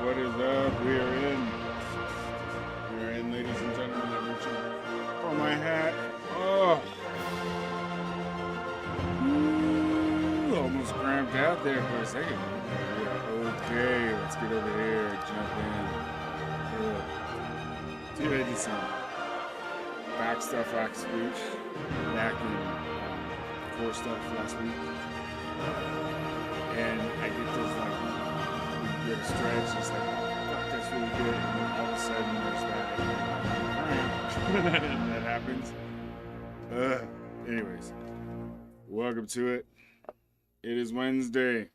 What is up? We are in. We are in, ladies and gentlemen. I'm reaching for my hat. Oh, ooh, almost cramped out there for a second. Yeah, okay, let's get over here. Jump in. Yeah. Dude, I did some back stuff last week. Back in core stuff last week. And I get those like good stretch. It's like, fuck, that's really good. And then all of a sudden, there's that. And that happens. Anyways, welcome to it. It is Wednesday.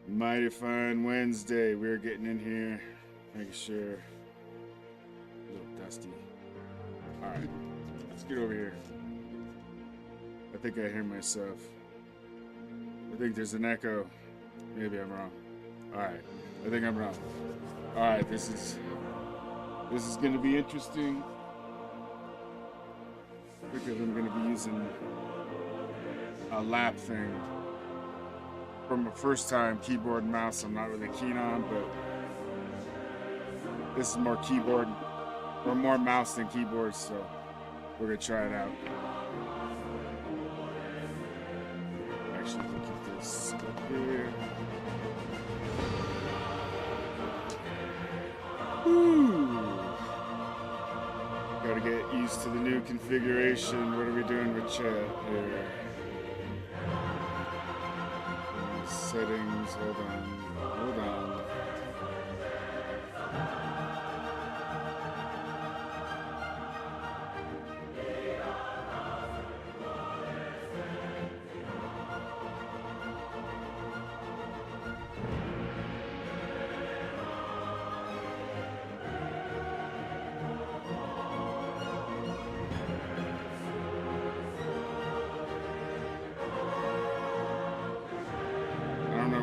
Mighty fine Wednesday. We're getting in here, making sure. A little dusty. All right, let's get over here. I think I hear myself. I think there's an echo. Maybe I'm wrong. Alright. I think I'm wrong. Alright, this is gonna be interesting. Because I'm gonna be using a lap thing. From a first time keyboard and mouse I'm not really keen on, but this is more keyboard or more mouse than keyboard, so we're gonna try it out. Actually, keep this up here. Woo. Gotta get used to the new configuration. What are we doing with chat here? Settings, hold on.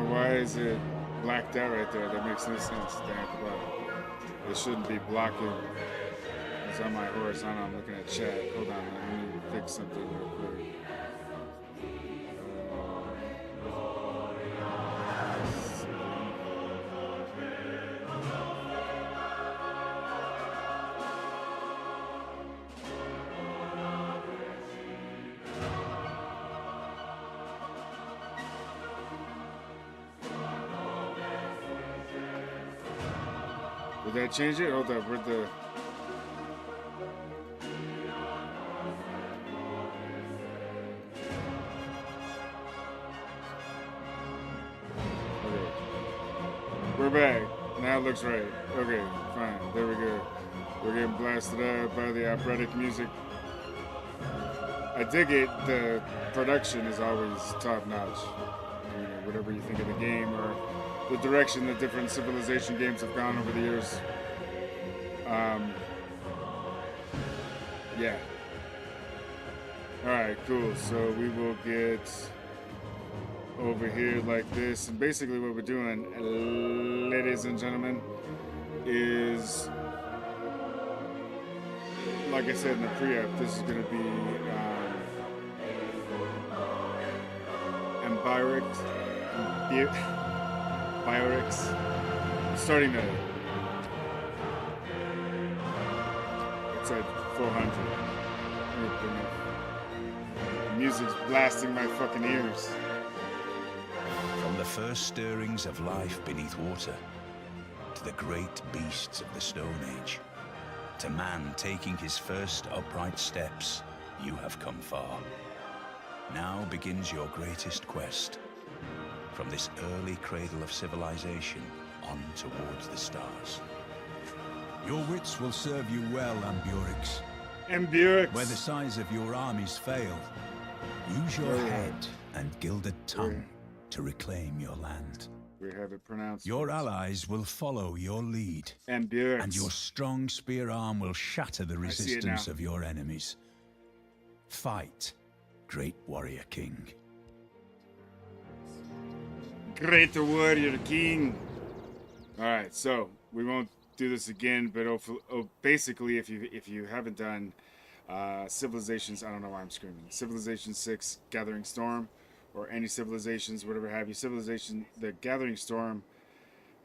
Why is it blacked out right there? That makes no sense. It shouldn't be blocking. It's on my horizontal. I'm looking at chat. Hold on, let me fix something real quick. Did that change it? Hold up, where'd the... Okay. We're back. Now it looks right. Okay, fine. There we go. We're getting blasted out by the operatic music. I dig it. The production is always top-notch. You know, whatever you think of the game or the direction that different Civilization games have gone over the years. Yeah. Alright, cool. So we will get over here like this. And basically what we're doing, ladies and gentlemen, is, like I said in the pre-up, this is going to be Ambiorix. Starting to... It's at 400. The music's blasting my fucking ears. From the first stirrings of life beneath water, to the great beasts of the Stone Age, to man taking his first upright steps, you have come far. Now begins your greatest quest. From this early cradle of civilization on towards the stars. Your wits will serve you well, Ambiorix. Ambiorix. Where the size of your armies fail, use your head and gilded tongue to reclaim your land. We have it pronounced. Your allies will follow your lead. Ambiorix. And your strong spear arm will shatter the resistance of your enemies. Fight, great warrior king. Great warrior king. Alright, so we won't do this again, but basically if you haven't done Civilizations, I don't know why I'm screaming, Civilization 6 Gathering Storm, or any civilizations, whatever have you. Civilization, the Gathering Storm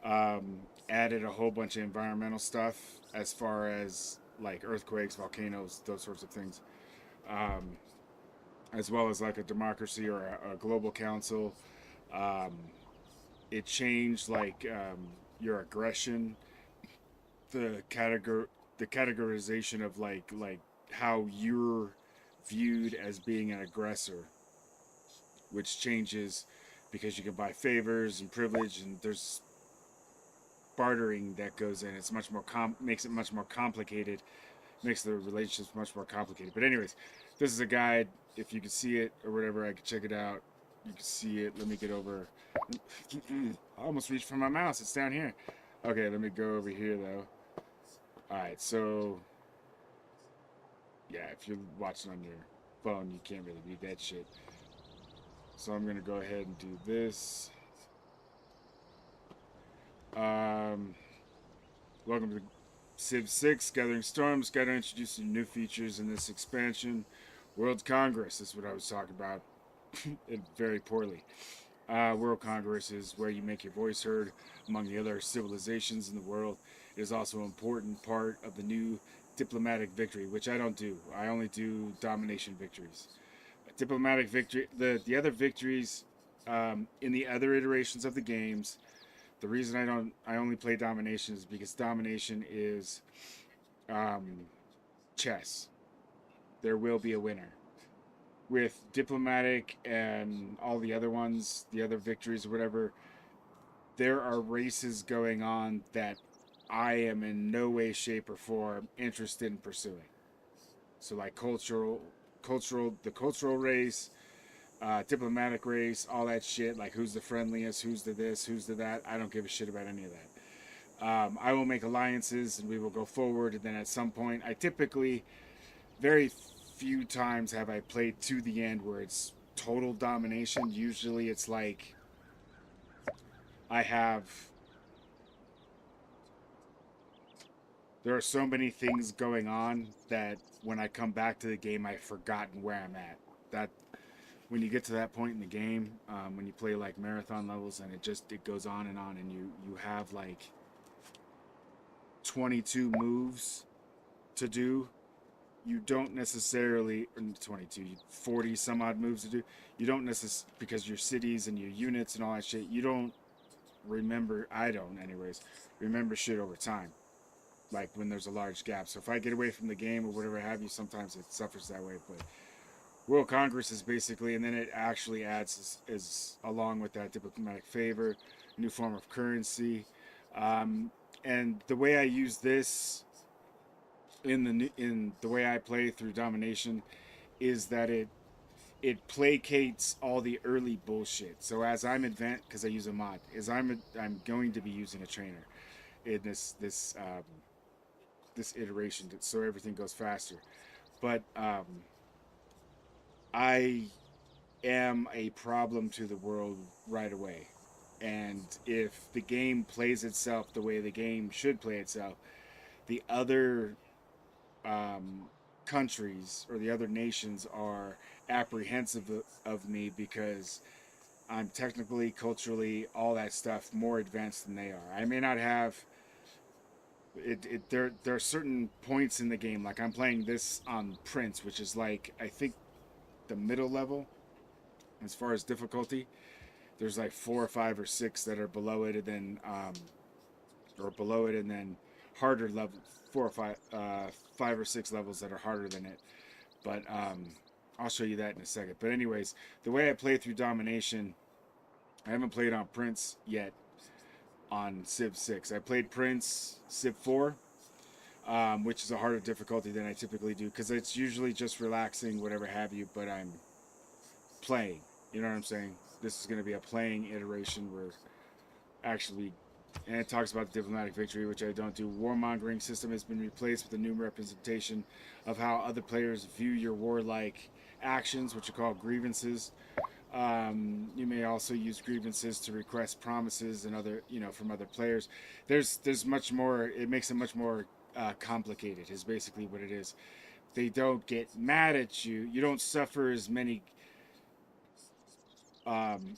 added a whole bunch of environmental stuff as far as like earthquakes, volcanoes, those sorts of things, as well as like a democracy or a global council. Um, it changed like your aggression, the categorization of like how you're viewed as being an aggressor, which changes because you can buy favors and privilege, and there's bartering that goes in. It's much more makes it much more complicated, makes the relationships much more complicated. But anyways, this is a guide. If you can see it or whatever, I can check it out. You can see it. Let me get over. I almost reached for my mouse. It's down here. Okay, let me go over here though. All right, so yeah, if you're watching on your phone, you can't really read that shit. So I'm gonna go ahead and do this. Welcome to Civ 6 Gathering Storms. Got to introduce some new features in this expansion. World Congress is what I was talking about. It very poorly. World Congress is where you make your voice heard among the other civilizations in the world. It is also an important part of the new diplomatic victory, which I don't do. I only do domination victories. Diplomatic victory, the other victories in the other iterations of the games. The reason I only play domination is because domination is chess. There will be a winner. With diplomatic and all the other ones, the other victories or whatever, there are races going on that I am in no way, shape, or form interested in pursuing. So like the cultural race, diplomatic race, all that shit, like who's the friendliest, who's the this, who's the that. I don't give a shit about any of that. I will make alliances and we will go forward, and then at some point, I typically, very few times have I played to the end where it's total domination. Usually it's like there are so many things going on that when I come back to the game, I've forgotten where I'm at. That when you get to that point in the game, when you play like marathon levels, and it goes on, and you have like 22 moves to do. You don't necessarily 22, 40 some odd moves to do. You don't necessarily, because your cities and your units and all that shit, you don't remember. I don't, anyways. Remember shit over time, like when there's a large gap. So if I get away from the game or whatever have you, sometimes it suffers that way. But World Congress is basically, and then it actually adds is along with that diplomatic favor, new form of currency, and the way I use this in the way I play through domination is that it placates all the early bullshit. So as I'm advanced, because I use a mod, I'm going to be using a trainer in this iteration, so everything goes faster. But I am a problem to the world right away. And if the game plays itself the way the game should play itself, the other countries or the other nations are apprehensive of me because I'm technically, culturally, all that stuff more advanced than they are. I may not have it. There are certain points in the game, like I'm playing this on Prince, which is like I think the middle level as far as difficulty. There's like 4 or 5 or 6 that are below it, and then harder level 4 or 5, 5 or 6 levels that are harder than it. But I'll show you that in a second. But anyways, the way I play through domination, I haven't played on Prince yet on Civ 6. I played Prince Civ 4, which is a harder difficulty than I typically do because it's usually just relaxing, whatever have you. But I'm playing. You know what I'm saying? This is going to be a playing iteration where actually, and it talks about the diplomatic victory, which I don't do. Warmongering system has been replaced with a new representation of how other players view your warlike actions, which are called grievances. You may also use grievances to request promises and other, from other players. There's much more. It makes it much more complicated. Is basically what it is. They don't get mad at you. You don't suffer as many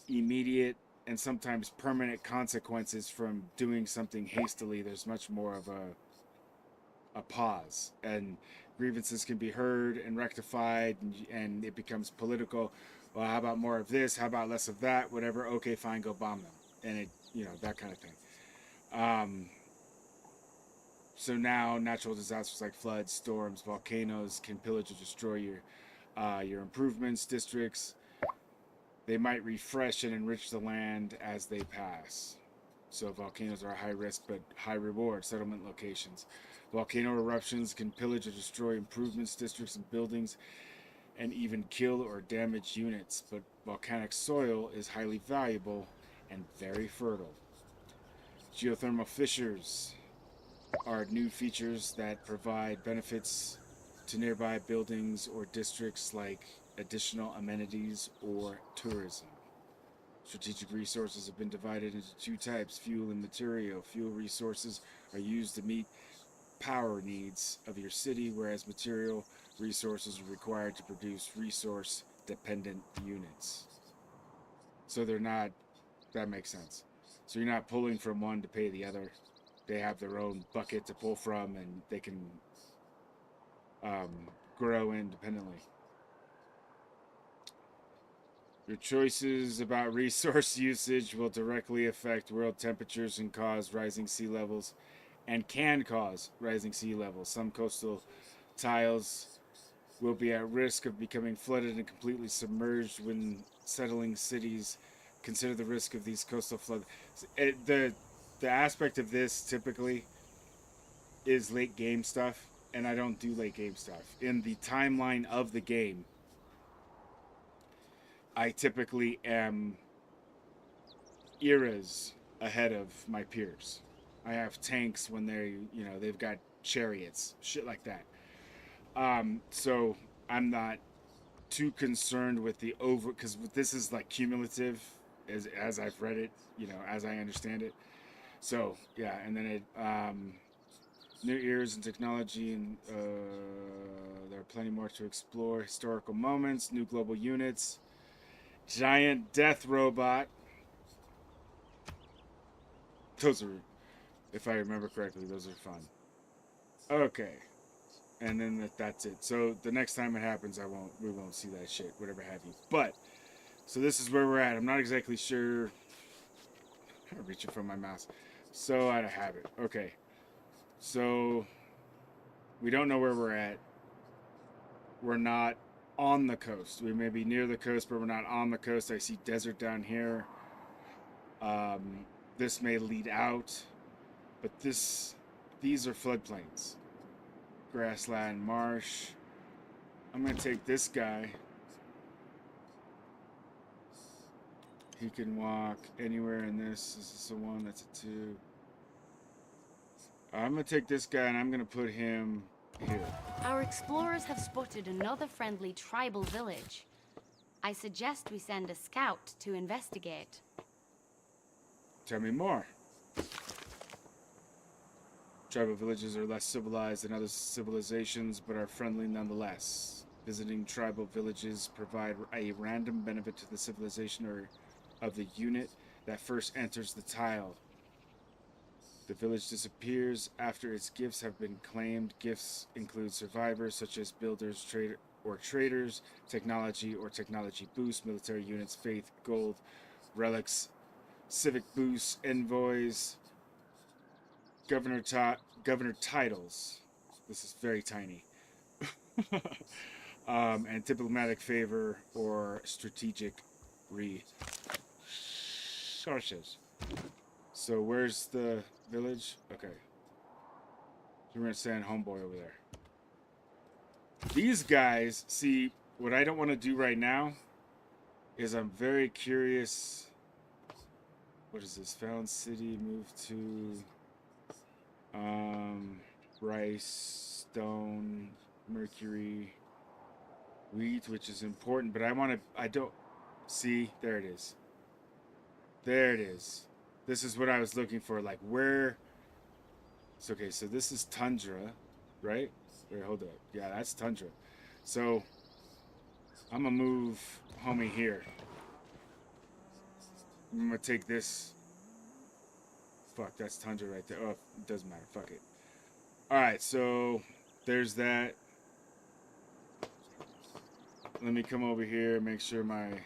immediate and sometimes permanent consequences from doing something hastily. There's much more of a pause, and grievances can be heard and rectified, and it becomes political. Well, how about more of this? How about less of that? Whatever. Okay, fine, go bomb them, and it, that kind of thing. Um, so now natural disasters like floods, storms, volcanoes can pillage or destroy your improvements districts. They might refresh and enrich the land as they pass. So volcanoes are a high risk but high reward settlement locations. Volcano eruptions can pillage or destroy improvements districts and buildings, and even kill or damage units, but volcanic soil is highly valuable and very fertile. Geothermal fissures are new features that provide benefits to nearby buildings or districts, like additional amenities or tourism. Strategic resources have been divided into two types: fuel and material. Fuel resources are used to meet power needs of your city, whereas material resources are required to produce resource dependent units. So they're not, that makes sense. So you're not pulling from one to pay the other. They have their own bucket to pull from, and they can grow independently. Your choices about resource usage will directly affect world temperatures and cause rising sea levels, and can cause rising sea levels. Some coastal tiles will be at risk of becoming flooded and completely submerged when settling cities. Consider the risk of these coastal floods. The aspect of this typically is late game stuff, and I don't do late game stuff. In the timeline of the game, I typically am eras ahead of my peers. I have tanks when they've got chariots, shit like that. So I'm not too concerned with the over, because this is like cumulative as I've read it, as I understand it. So yeah, and then new eras in technology, and there are plenty more to explore. Historical moments, new global units, giant death robot. Those are, if I remember correctly, those are fun. Okay, and then that's it. So the next time it happens, we won't see that shit, whatever have you. But so this is where we're at. I'm not exactly sure. I'm reaching for my mouse. So out of habit. Okay, so we don't know where we're at. We're not on the coast. We may be near the coast, but we're not on the coast. I see desert down here. This may lead out, but these are floodplains. Grassland, marsh. I'm gonna take this guy. He can walk anywhere in this. This is a 1, that's a 2. I'm gonna take this guy and I'm gonna put him here. Our explorers have spotted another friendly tribal village. I suggest we send a scout to investigate. Tell me more. Tribal villages are less civilized than other civilizations, but are friendly nonetheless. Visiting tribal villages provide a random benefit to the civilization or of the unit that first enters the tile. The village disappears after its gifts have been claimed. Gifts include survivors such as builders, traders, technology or technology boosts, military units, faith, gold, relics, civic boosts, envoys, governor titles. This is very tiny. And diplomatic favor or strategic resources. So where's the village? Okay. So we're gonna send homeboy over there. These guys, see, what I don't want to do right now is I'm very curious. What is this? Found city, move to rice, stone, mercury, wheat, which is important, but I don't see, there it is. There it is. This is what I was looking for, like where. It's okay, so this is tundra, right? Wait, hold up. Yeah, that's tundra. So I'm gonna move homie here. I'm gonna take this. Fuck, that's tundra right there. Oh, it doesn't matter. Fuck it. Alright, so there's that. Let me come over here, make sure my... I'm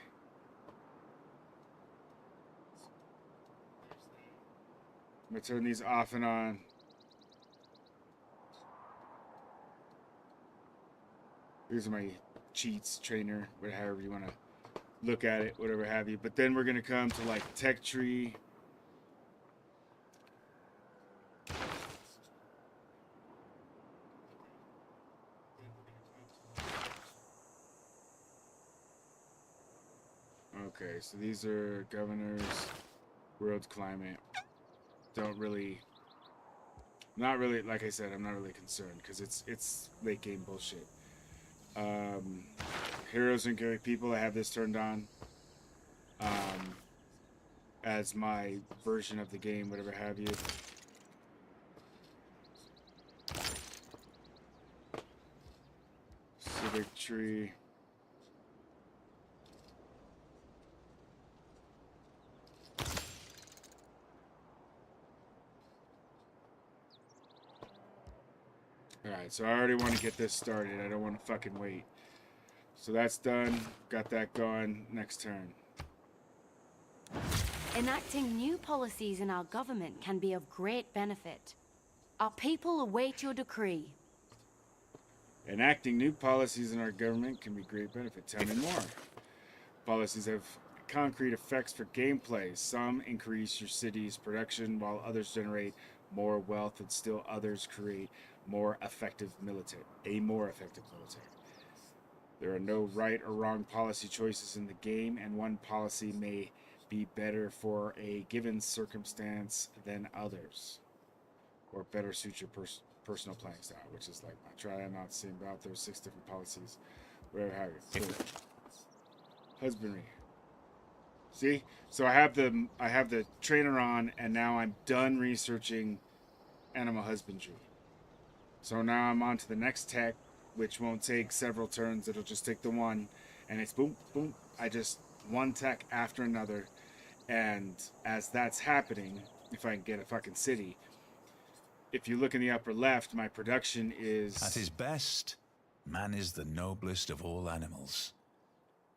gonna turn these off and on. These are my cheats, trainer, however you want to look at it, whatever have you. But then we're gonna come to like tech tree. Okay, so these are governors, world climate. Don't really, not really, like I said, I'm not really concerned because it's late game bullshit. Heroes and Gaelic people, I have this turned on as my version of the game, whatever have you. Civic tree. Alright, so I already want to get this started. I don't want to fucking wait. So that's done. Got that going. Next turn. Enacting new policies in our government can be of great benefit. Our people await your decree. Enacting new policies in our government can be great benefit. Tell me more. Policies have concrete effects for gameplay. Some increase your city's production, while others generate more wealth, and still others create more effective military. A more effective military. There are no right or wrong policy choices in the game, and one policy may be better for a given circumstance than others, or better suit your personal playing style, which is like my try and not seeing about. There's 6 different policies, whatever have you. Cool. Husbandry. See, so I have the trainer on, and now I'm done researching animal husbandry. So now I'm on to the next tech, which won't take several turns. It'll just take the one, and it's boom, boom. I just one tech after another, and as that's happening, if I can get a fucking city, if you look in the upper left, my production is... At his best, man is the noblest of all animals.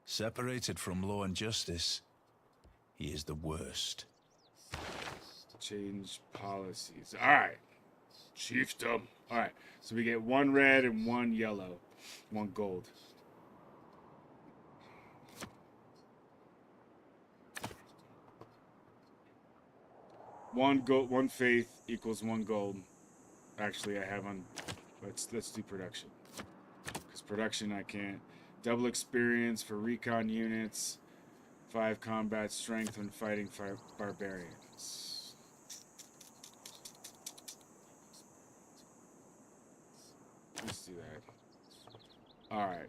Separated from law and justice, he is the worst. Change policies. Alright. Chiefdom. Alright. So we get 1 red and 1 yellow. 1 gold. One faith equals 1 gold. Actually, I have on... Let's do production. Because production I can't. Double experience for recon units. 5 combat strength when fighting barbarians. Let's do that. Alright.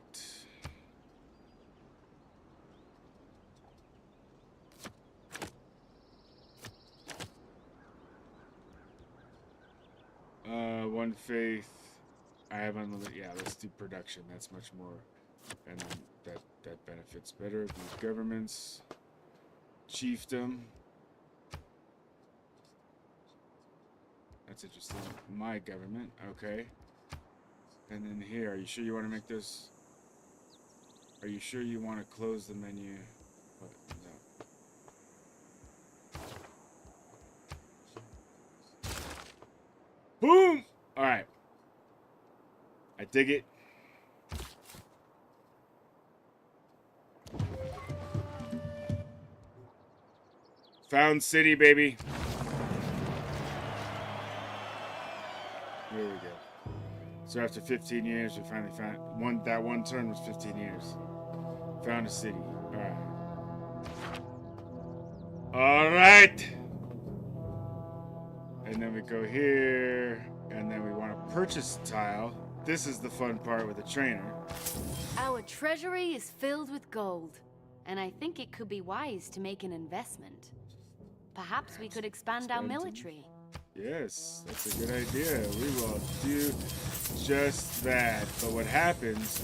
One faith. I have unlimited. Yeah, let's do production. That's much more, and then that benefits better. These governments, chiefdom. That's interesting. My government. Okay. And then here, are you sure you want to make this? Are you sure you want to close the menu? What? No. Boom! Alright. I dig it. Found city, baby. Here we go. So after 15 years, we finally found that one turn was 15 years. Found a city. Alright. Alright! And then we go here, and then we want to purchase a tile. This is the fun part with the trainer. Our treasury is filled with gold, and I think it could be wise to make an investment. Perhaps we could expand our military. Yes, that's a good idea. We will do just that. But what happens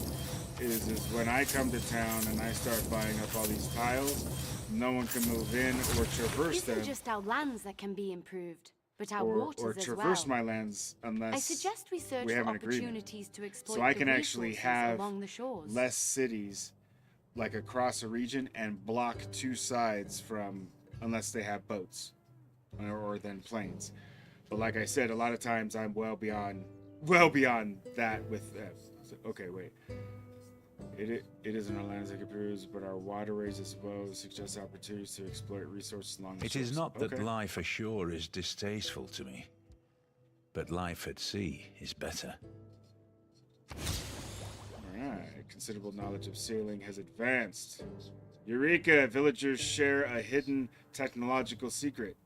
is when I come to town and I start buying up all these tiles, no one can move in or traverse It them. isn't just our lands that can be improved, but our or waters as traverse well. my lands unless I suggest we search we for have an agreement. opportunities to exploit So I the can actually resources have along the shores. less cities like across a region and block two sides from, unless they have boats or then planes. But like I said, a lot of times I'm well beyond that with them. So, okay, wait. It isn't our lands that can produce, but our waterways as well suggest opportunities to exploit resources along the It shores. is not that Okay. life ashore is distasteful to me, but life at sea is better. Alright, considerable knowledge of sailing has advanced. Eureka! Villagers share a hidden technological secret.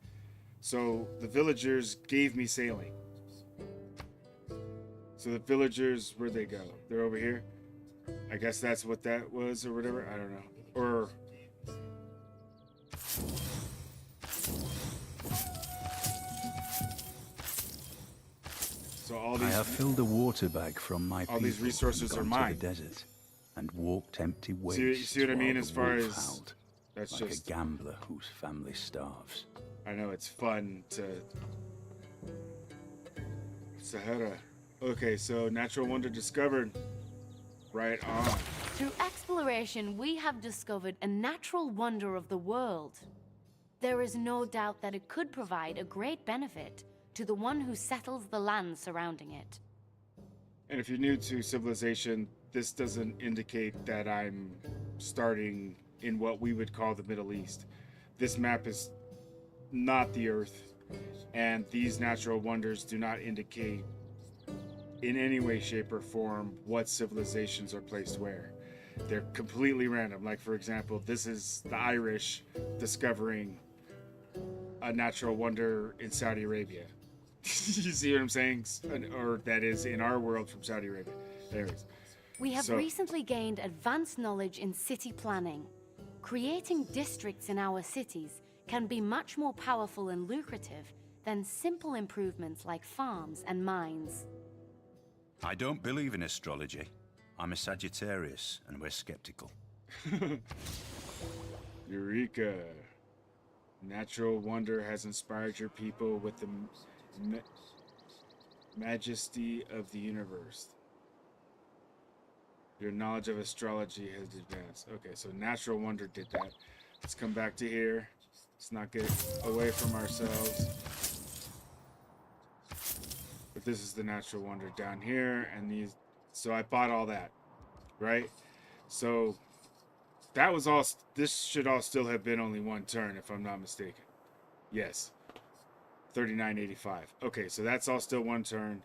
So the villagers gave me sailing. So the villagers, where'd they go? They're over here? I guess that's what that was or whatever. I don't know. Or... So all I these... have filled a water bag from my all people these resources and are gone mine. To the desert and walked empty wastes. You see what I mean while as the far wolf as... howled, That's like just... a gambler whose family starves. I know it's fun to... Sahara. Okay, so natural wonder discovered. Right on. Through exploration, we have discovered a natural wonder of the world. There is no doubt that it could provide a great benefit to the one who settles the land surrounding it. And if you're new to civilization, this doesn't indicate that I'm starting in what we would call the Middle East. This map is not the Earth, and these natural wonders do not indicate in any way, shape, or form what civilizations are placed where. They're completely random. Like, for example, this is the Irish discovering a natural wonder in Saudi Arabia. You see what I'm saying? Or that is in our world from Saudi Arabia. Anyways. We have So- recently gained advanced knowledge in city planning. Creating districts in our cities can be much more powerful and lucrative than simple improvements like farms and mines. I don't believe in astrology. I'm a Sagittarius, and we're skeptical. Eureka. Natural wonder has inspired your people with the majesty of the universe. Your knowledge of astrology has advanced. Okay, so natural wonder did that. Let's come back to here. Let's not get away from ourselves. But this is the natural wonder down here, and these... So I bought all that, right? So that was all... This should all still have been only one turn, if I'm not mistaken. Yes. 39.85. Okay, so that's all still one turn.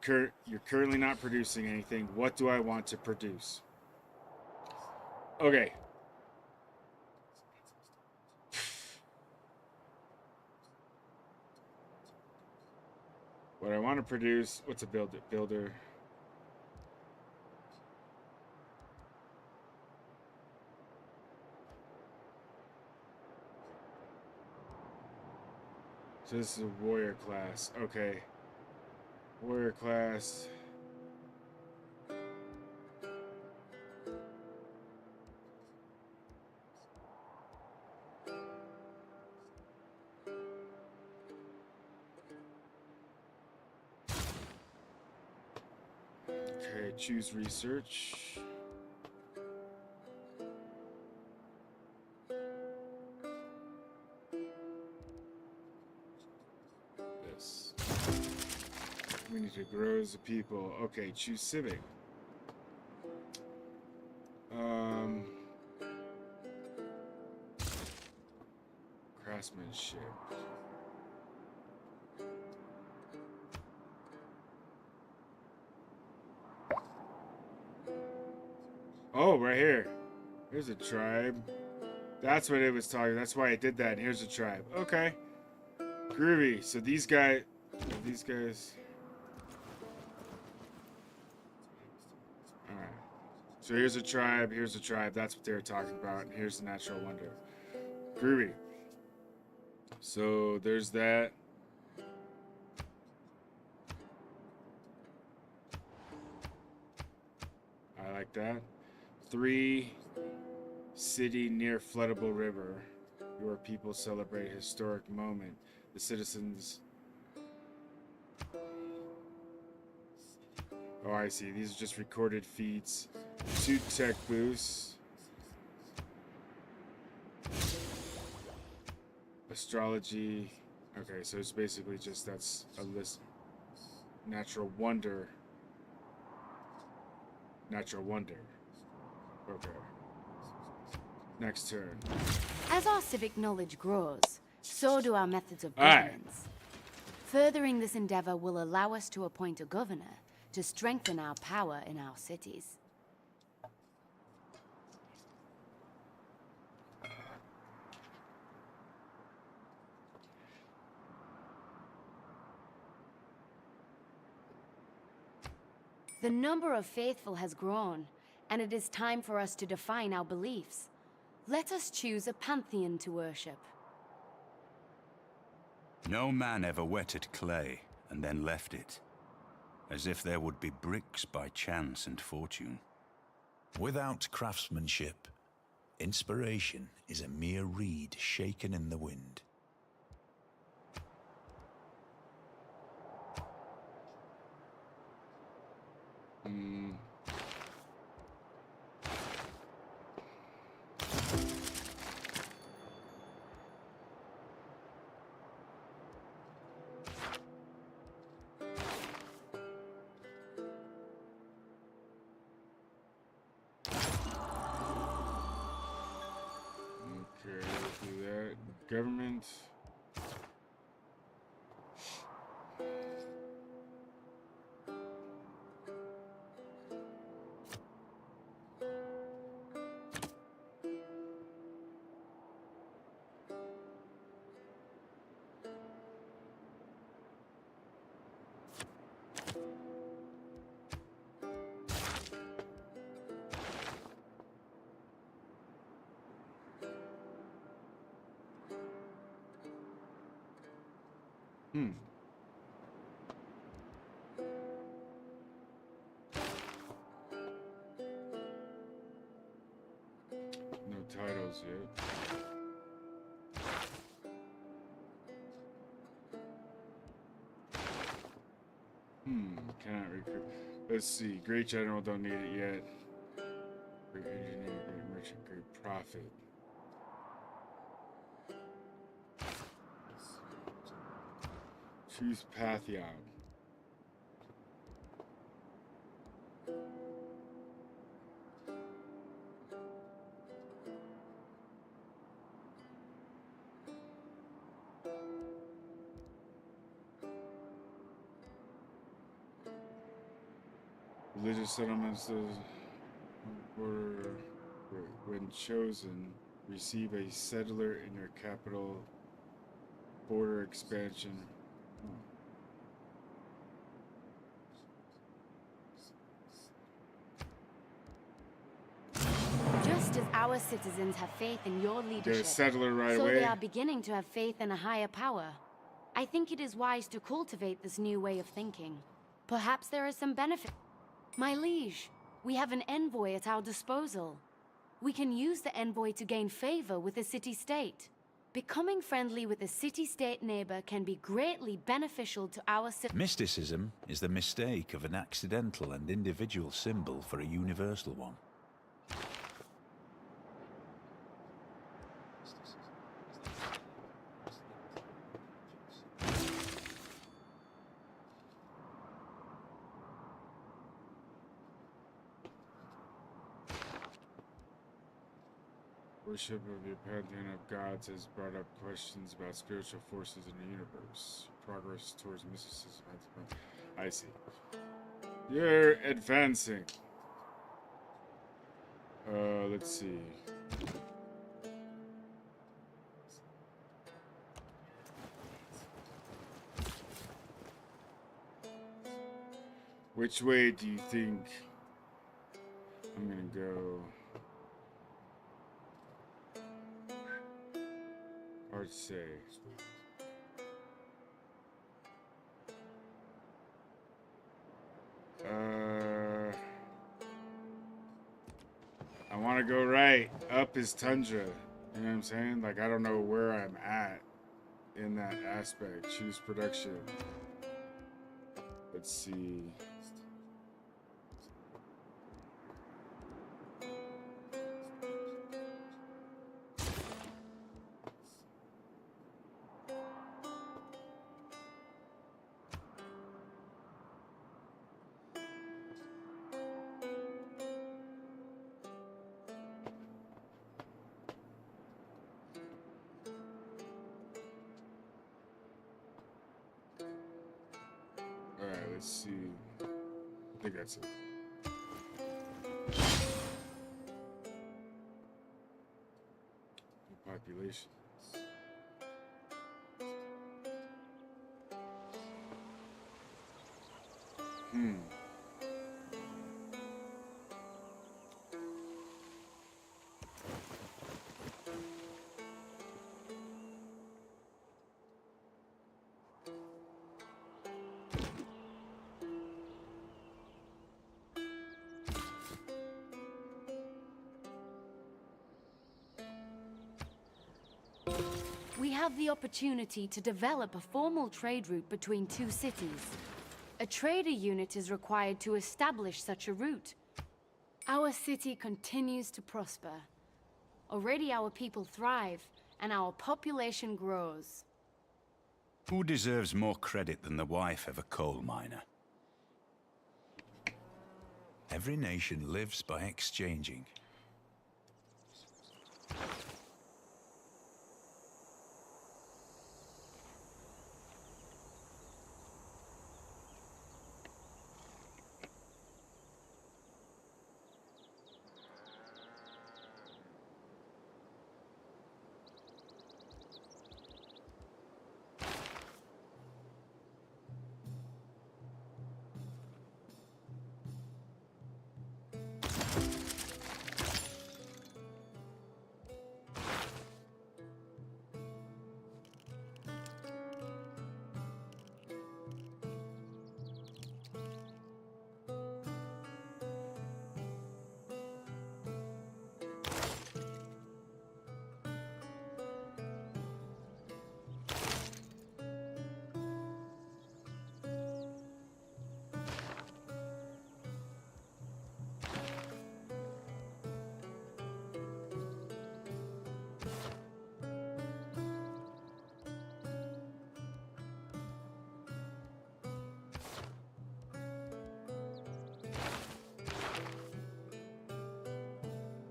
You're currently not producing anything. What do I want to produce? Okay. What I want to produce... What's a builder? Builder... So this is a warrior class. Okay. Warrior class. Okay, choose research. This. We need to grow as a people. Okay, choose civic. Craftsmanship. Oh, right here. Here's a tribe. That's what it was talking. That's why I did that. Here's a tribe. Okay. Groovy. So these guys... Alright. So here's a tribe. Here's a tribe. That's what they were talking about. And here's the natural wonder. Groovy. So there's that. I like that. 3 city near floodable river. Your people celebrate historic moment. The citizens. Oh, I see. These are just recorded feats. 2 tech boosts. Astrology. Okay, so it's basically just that's a list. Natural wonder. Natural wonder. Okay. Next turn. As our civic knowledge grows, so do our methods of Alright. governance. Furthering this endeavor will allow us to appoint a governor to strengthen our power in our cities. The number of faithful has grown, and it is time for us to define our beliefs. Let us choose a pantheon to worship. No man ever wetted clay and then left it, as if there would be bricks by chance and fortune. Without craftsmanship, inspiration is a mere reed shaken in the wind. Okay, let's do that. Government. No titles yet. Cannot recruit. Let's see. Great General, don't need it yet. Great Engineer, Great Merchant, Great Prophet. Choose Pantheon. Religious settlements were, when chosen, receive a settler in their capital. Border expansion. Just as our citizens have faith in your Get a leadership, settler right so away. they are beginning to have faith in a higher power. I think it is wise to cultivate this new way of thinking. Perhaps there is some benefit. My liege, we have an envoy at our disposal. We can use the envoy to gain favor with the city-state. Becoming friendly with a city-state neighbor can be greatly beneficial to our Mysticism is the mistake of an accidental and individual symbol for a universal one. Worship of your pantheon of gods has brought up questions about spiritual forces in the universe. Progress towards mysticism. I see. You're advancing. Let's see. Which way do you think I'm gonna go? Hard to say. want to go right. Up is tundra. You know what I'm saying? Like, I don't know where I'm at in that aspect. Choose production. Let's see. Alright, let's see. I think that's it. Populations. We have the opportunity to develop a formal trade route between two cities. A trader unit is required to establish such a route. Our city continues to prosper. Already our people thrive, and our population grows. Who deserves more credit than the wife of a coal miner? Every nation lives by exchanging.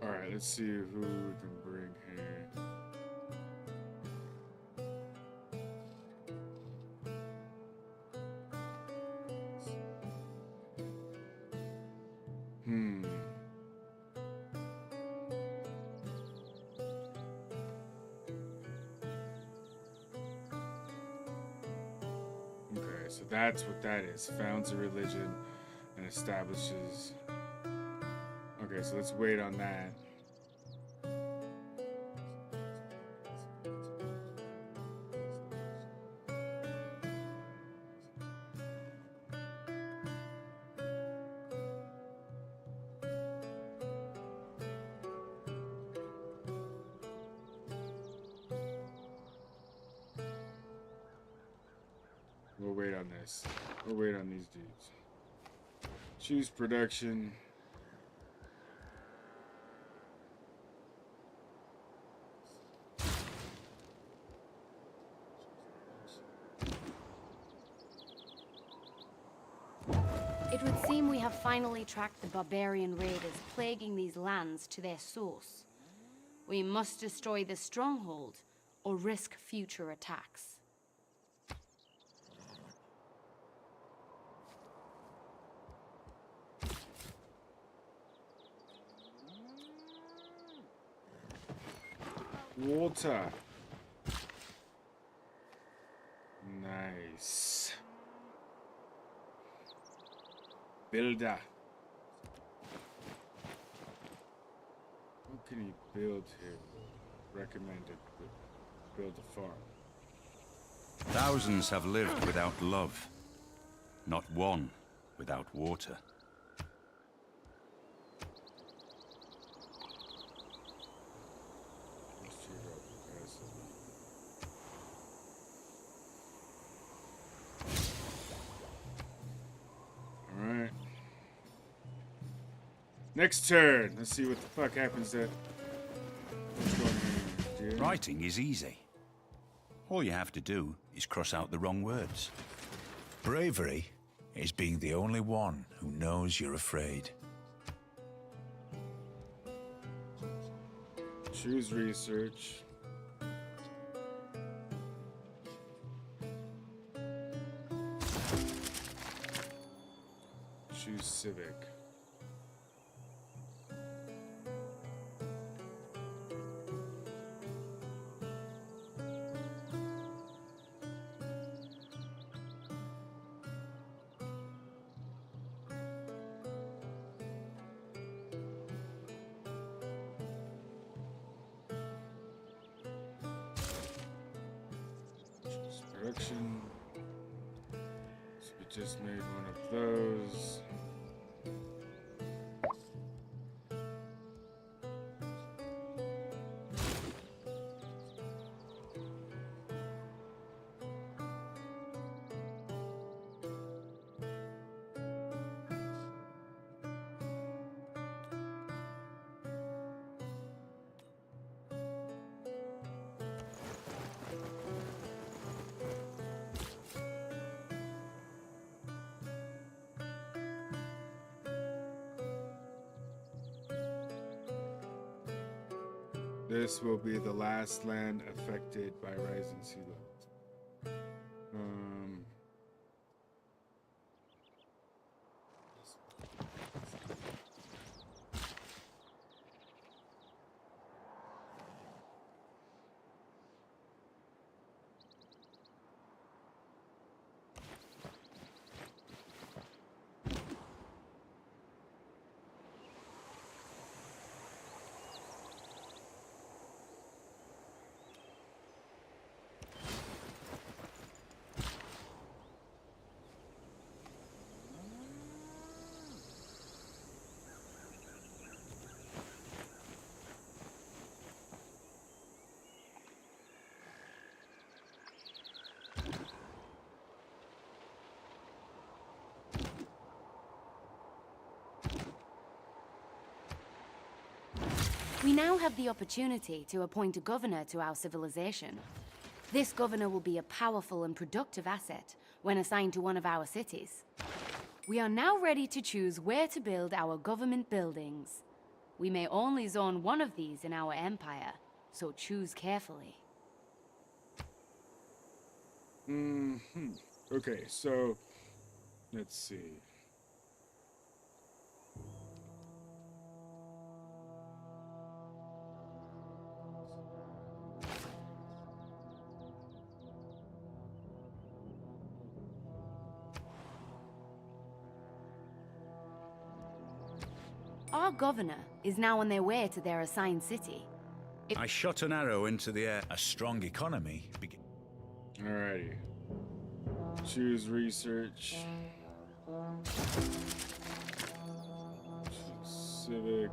Alright, let's see who we can bring here. Okay, so that's what that is. Founds a religion and establishes... Okay, so let's wait on that. We'll wait on this. We'll wait on these dudes. Choose production. It would seem we have finally tracked the barbarian raiders plaguing these lands to their source. We must destroy the stronghold or risk future attacks. Water. Nice. Builder. What can he build here? Recommended. Build a farm. Thousands have lived without love. Not one without water. Next turn. Let's see what the fuck happens to... What's going on here, dude? Writing is easy. All you have to do is cross out the wrong words. Bravery is being the only one who knows you're afraid. Choose research. Choose civic. Choose production. So we just made one of those. This will be the last land affected by rising sea levels. We now have the opportunity to appoint a governor to our civilization. This governor will be a powerful and productive asset when assigned to one of our cities. We are now ready to choose where to build our government buildings. We may only zone one of these in our empire, so choose carefully. Okay, so let's see. Our governor is now on their way to their assigned city. I shot an arrow into the air. A strong economy. Alrighty. Choose research. Choose civic.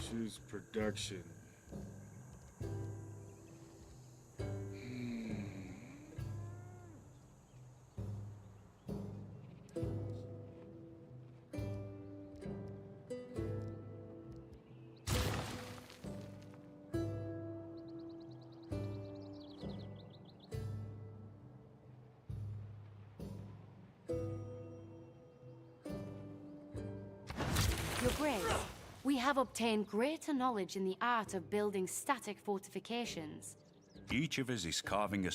Choose production. Your Grace, we have obtained greater knowledge in the art of building static fortifications. Each of us is carving a...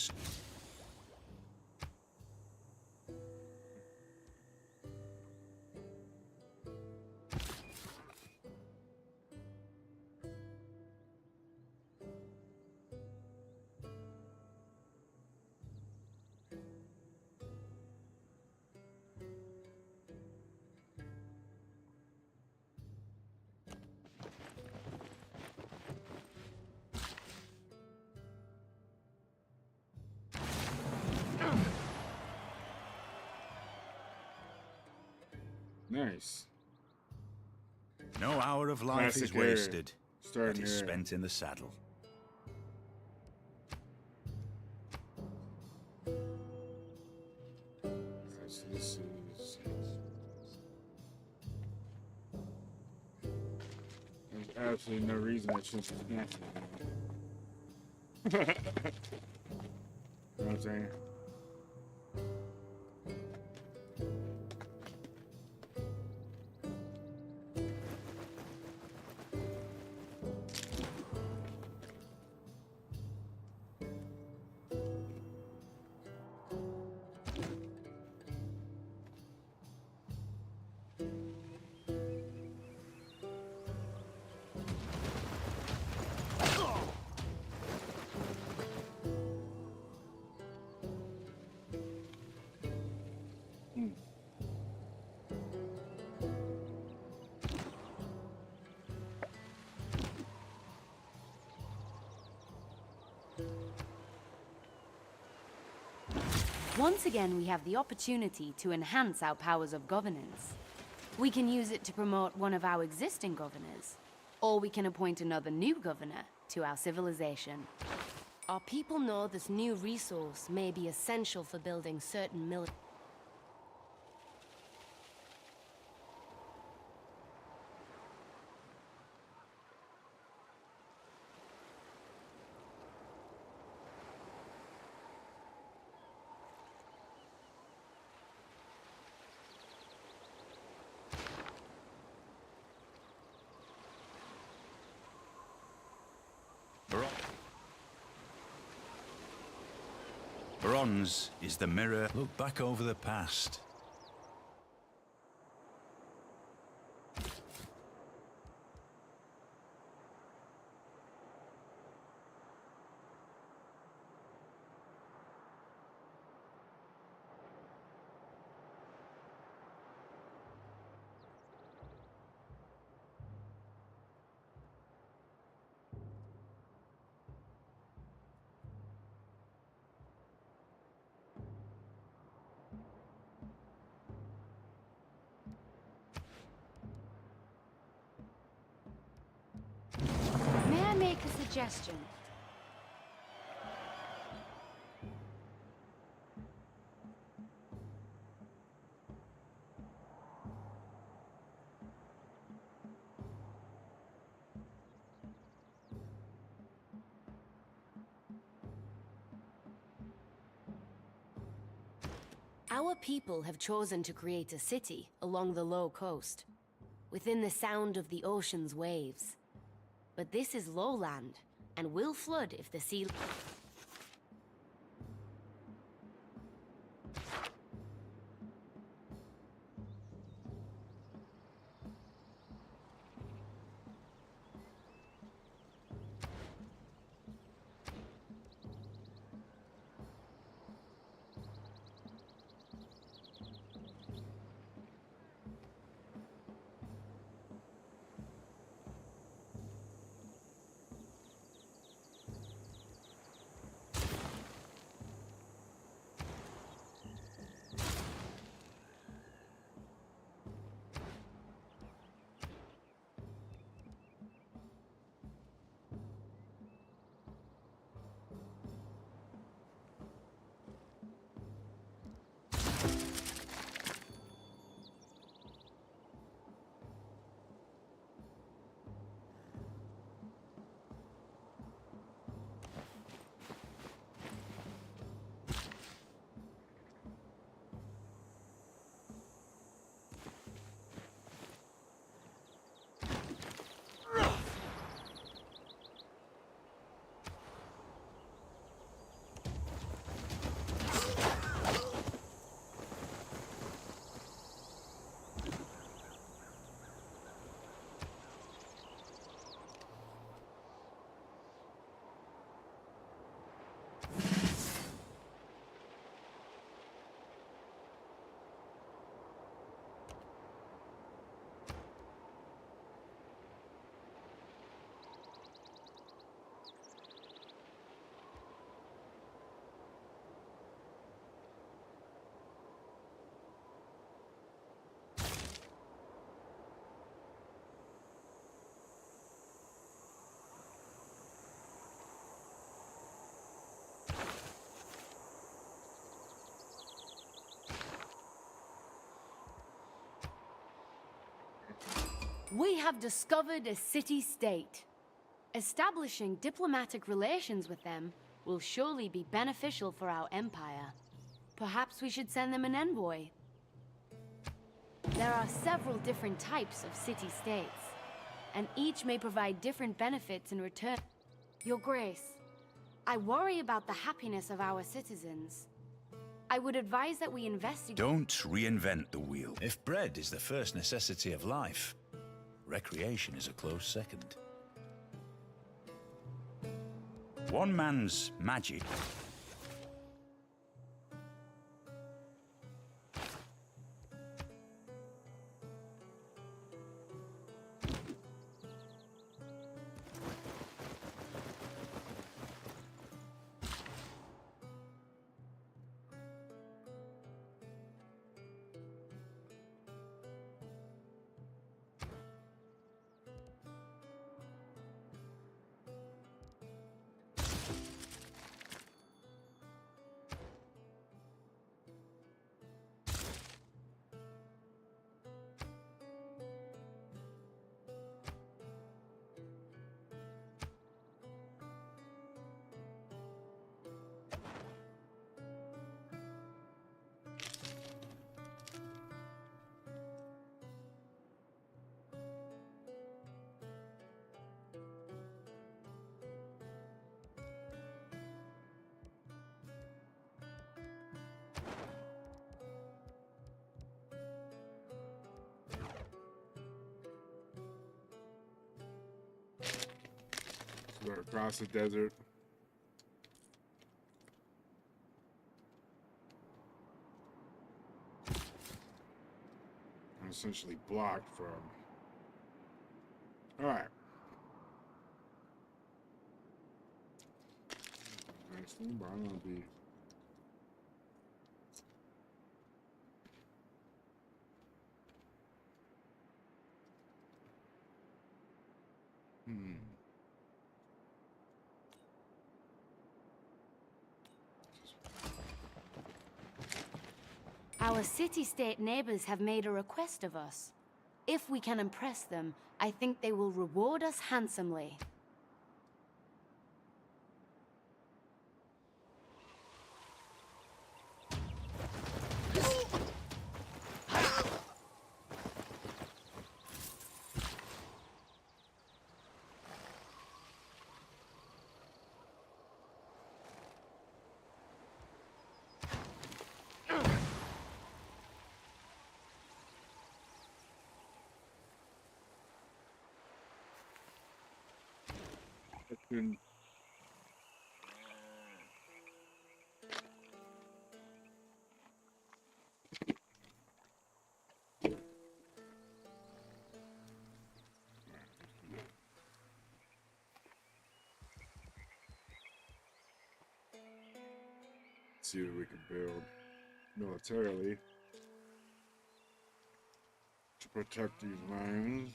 Nice. No hour of life is Classic era. wasted that Starting is era. spent in the saddle. Alright, so this is. There's absolutely no reason I shouldn't be canceled. You know what I'm saying? Once again, we have the opportunity to enhance our powers of governance. We can use it to promote one of our existing governors, or we can appoint another new governor to our civilization. Our people know this new resource may be essential for building certain military. Bronze is the mirror. Look back over the past. May I make a suggestion? Our people have chosen to create a city along the low coast, within the sound of the ocean's waves. But this is lowland, and will flood if the sea... We have discovered a city-state. Establishing diplomatic relations with them will surely be beneficial for our empire. Perhaps we should send them an envoy. There are several different types of city-states, and each may provide different benefits in return. Your Grace, I worry about the happiness of our citizens. I would advise that we investigate... Don't reinvent the wheel. If bread is the first necessity of life, recreation is a close second. One man's magic... We're across the desert. I'm essentially blocked from... Alright. Nice thing, but I'm gonna be... Our city-state neighbors have made a request of us. If we can impress them, I think they will reward us handsomely. And see what we can build militarily to protect these lands.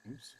Oops.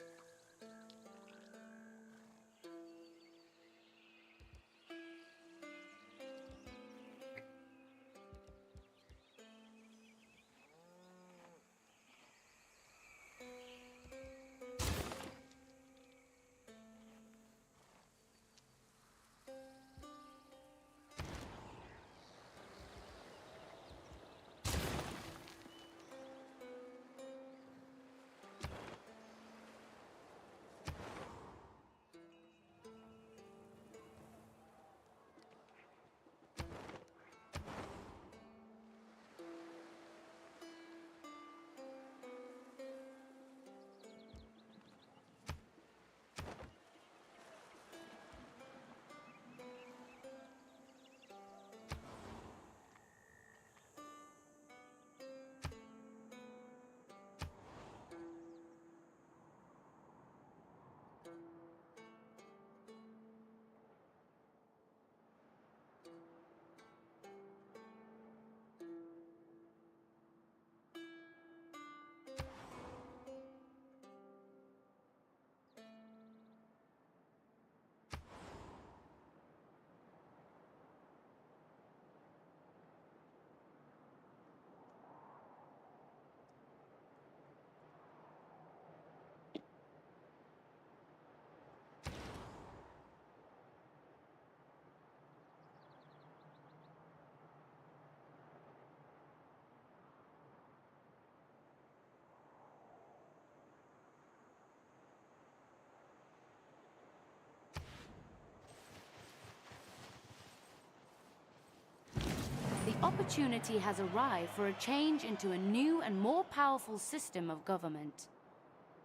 opportunity has arrived for a change into a new and more powerful system of government.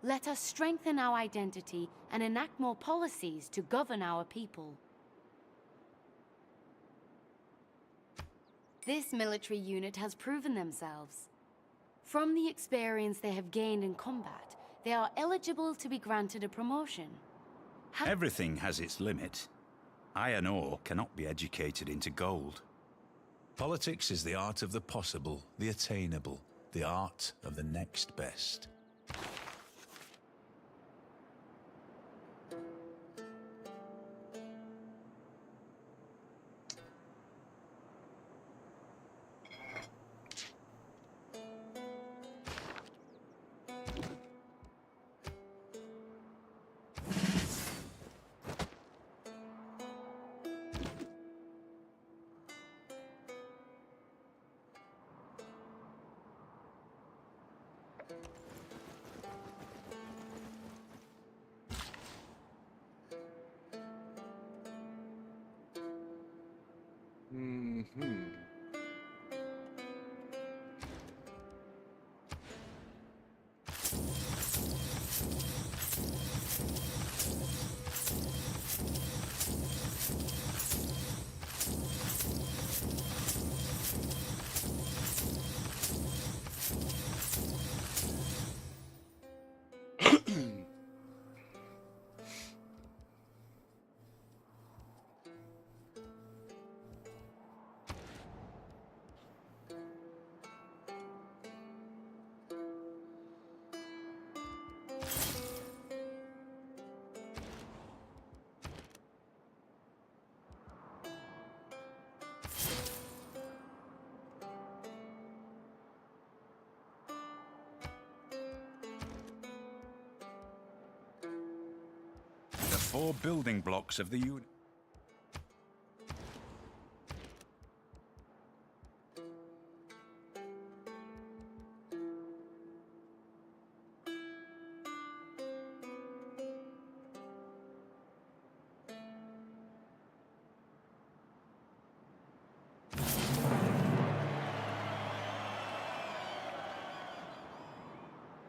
Let us strengthen our identity and enact more policies to govern our people. This military unit has proven themselves. From the experience they have gained in combat, they are eligible to be granted a promotion. Everything has its limit. Iron ore cannot be educated into gold. Politics is the art of the possible, the attainable, the art of the next best. The 4 building blocks of the unit.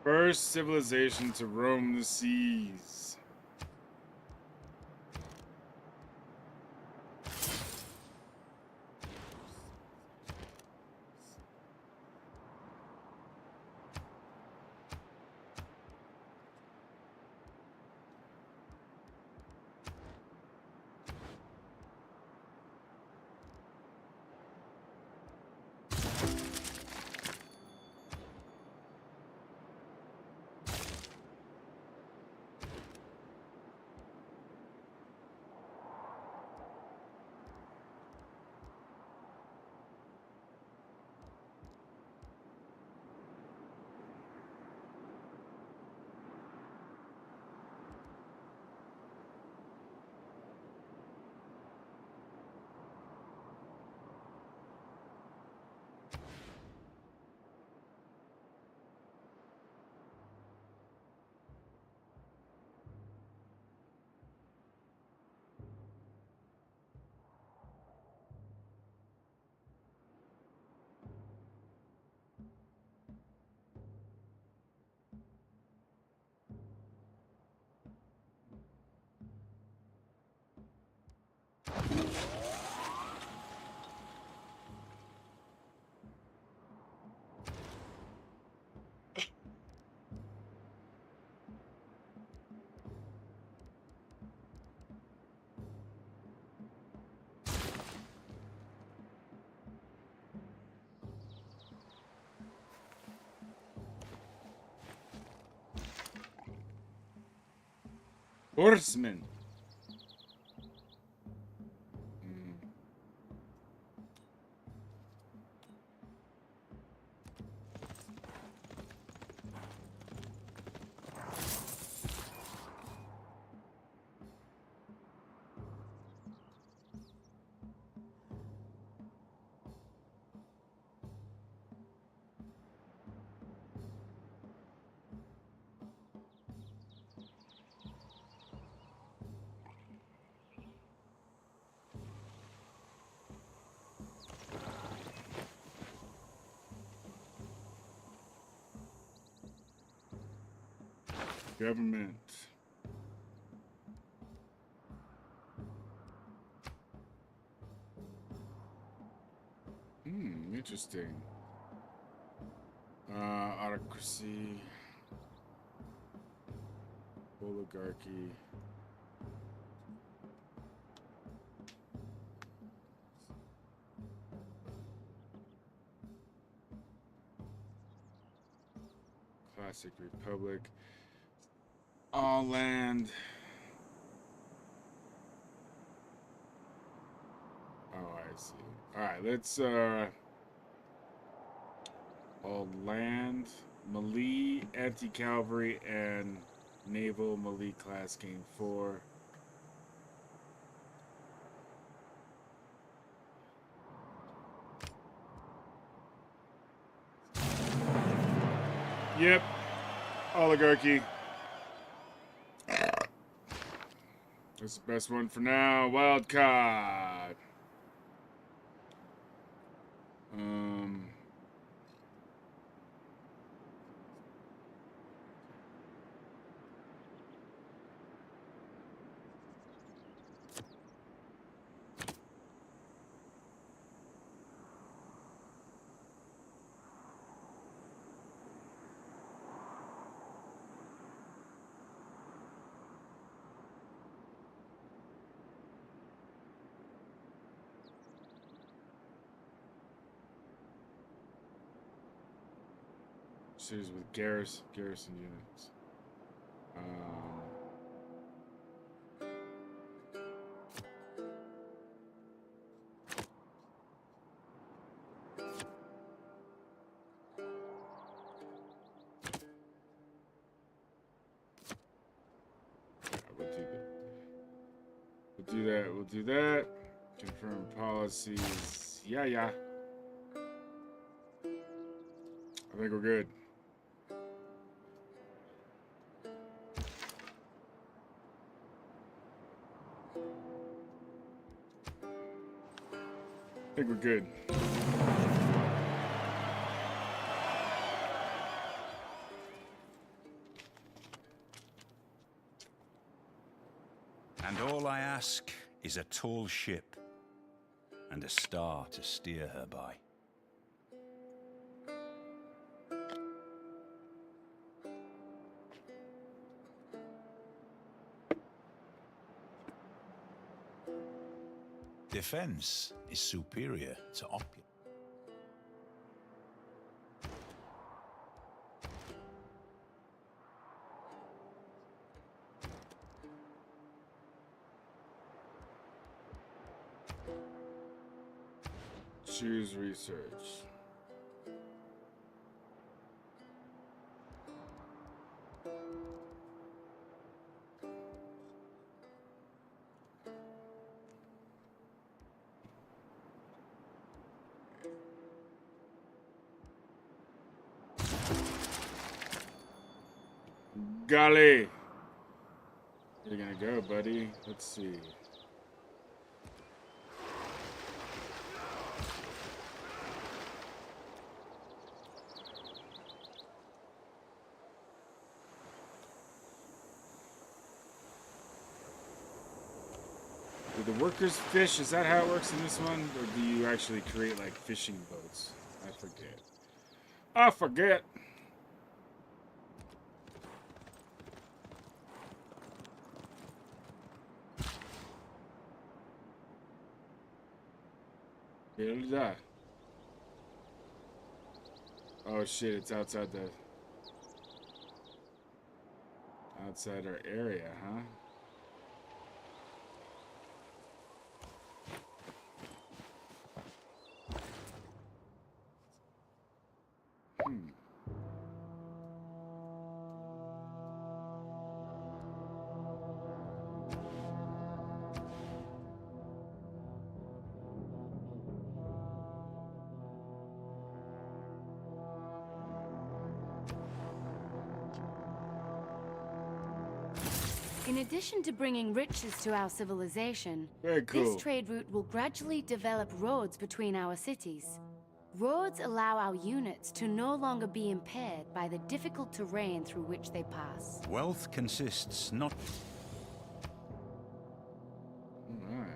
First civilization to roam the seas. Horsemen. Government. Interesting. Autocracy. Oligarchy. Classic Republic. All land. Oh, I see. Alright, let's all land. Melee, anti-cavalry, and naval melee class gain 4. Yep. Oligarchy. That's the best one for now. Wild card. Series with garrison units. Yeah, we'll do that. Confirm policies. Yeah. I think we're good. I think we're good. And all I ask is a tall ship and a star to steer her by. Defense is superior to opulence. Choose research. Golly. Where you gonna go, buddy? Let's see. Do the workers fish? Is that how it works in this one? Or do you actually create, like, fishing boats? I forget. I forget! Build that. Oh shit, it's outside our area, huh? In addition to bringing riches to our civilization, Very cool. this trade route will gradually develop roads between our cities. Roads allow our units to no longer be impaired by the difficult terrain through which they pass. Wealth consists not... Alright.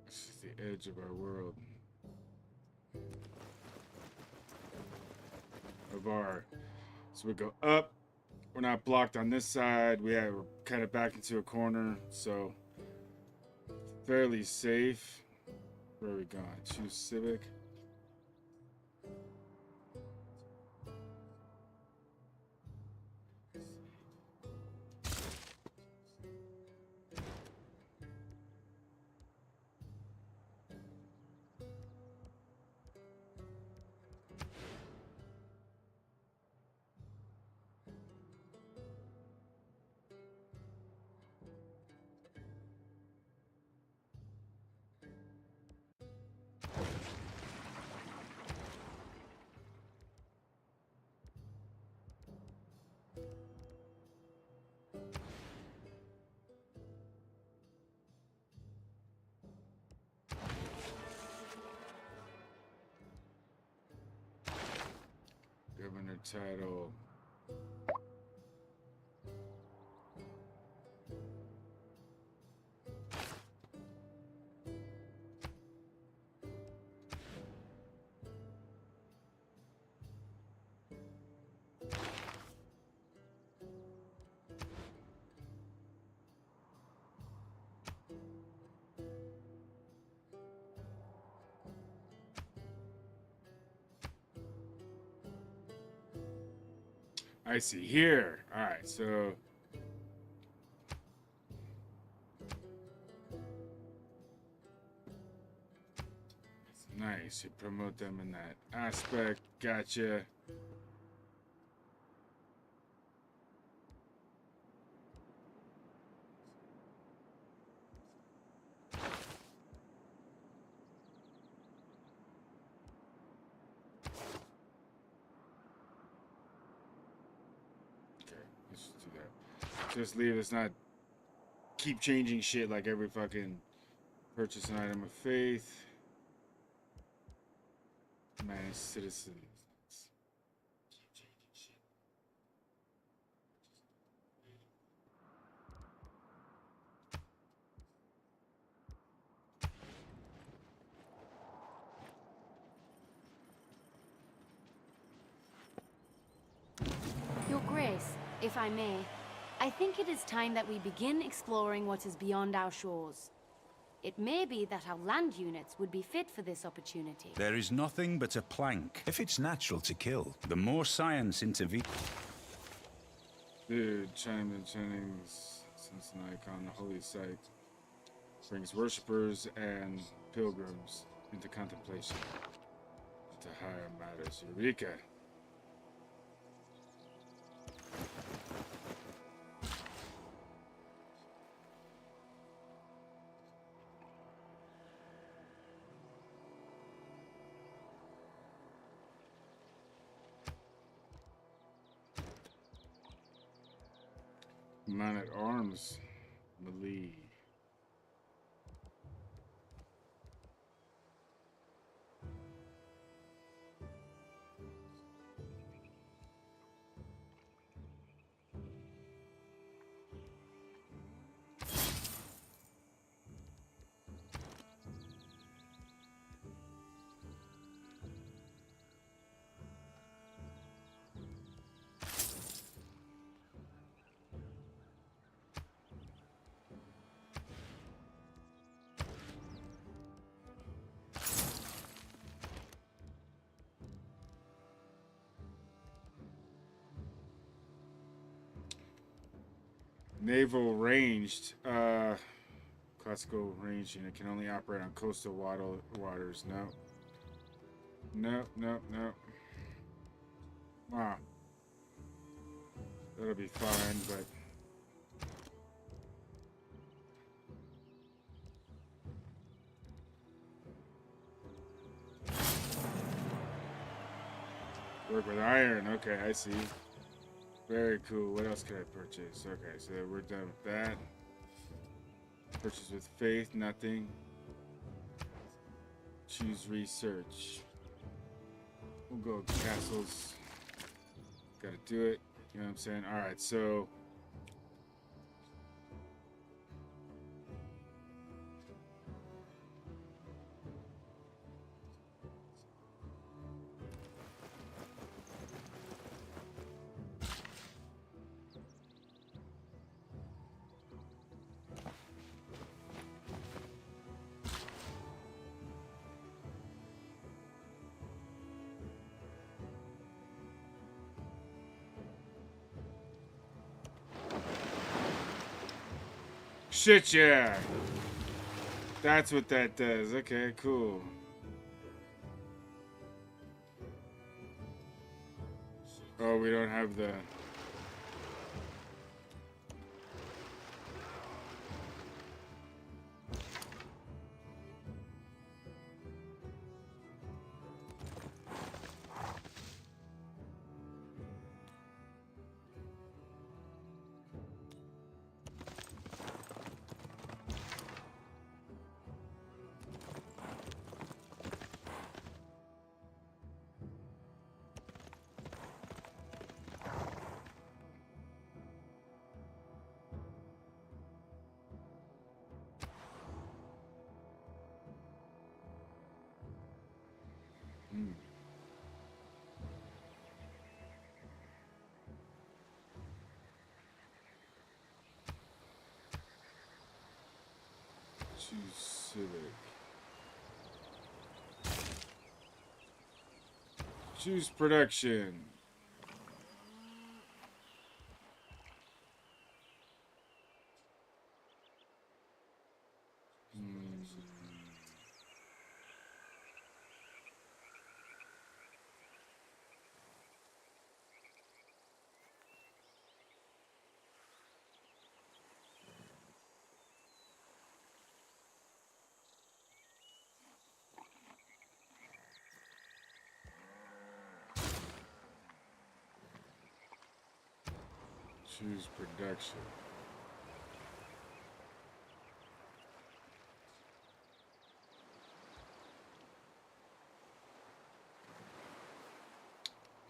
This is the edge of our world. Of our... So we go up. We're not blocked on this side. We're kind of back into a corner, so fairly safe. Where are we going? Choose Civic. Governor title. I see here. All right, so it's nice. You promote them in that aspect. Gotcha. Let's do that. Just leave. Let's not keep changing shit like every fucking purchase an item of faith. Manage citizens. Keep changing shit. Your Grace, if I may, I think it is time that we begin exploring what is beyond our shores. It may be that our land units would be fit for this opportunity. There is nothing but a plank. If it's natural to kill, The more science intervenes... Dude, chimed and Jennings, since an icon, the holy site, brings worshippers and pilgrims into contemplation, into higher matters. Eureka! Man at Arms, Melee. Naval ranged. Classical range unit can only operate on coastal waters. No. No, no, no. Wow. That'll be fine, but... Work with iron. Okay, I see. Very cool. What else could I purchase? Okay, so we're done with that. Purchase with faith, nothing. Choose research. We'll go castles. Gotta do it. You know what I'm saying? Alright, so... Shit, yeah! That's what that does. Okay, cool. Oh, we don't have the... Choose civic. Choose production. Choose production.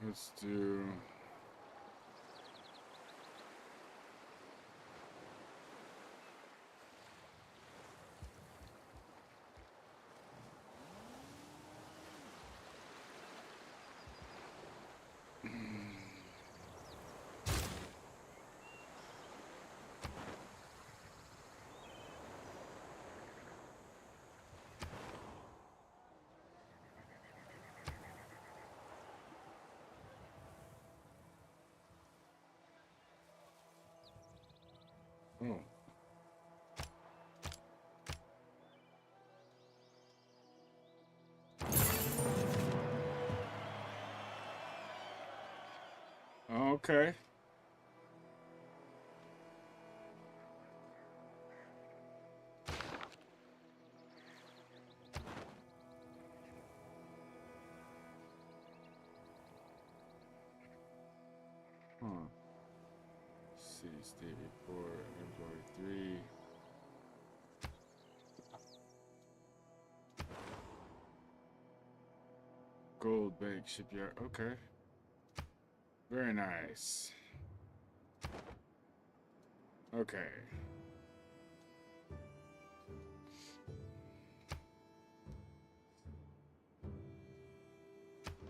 Let's do... Oh. Okay. Huh. City State Report, Ambiorix 3. Gold Bank Shipyard. Okay. Very nice. Okay.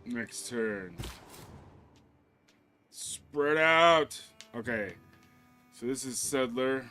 Next turn. Spread out. Okay. So this is settler.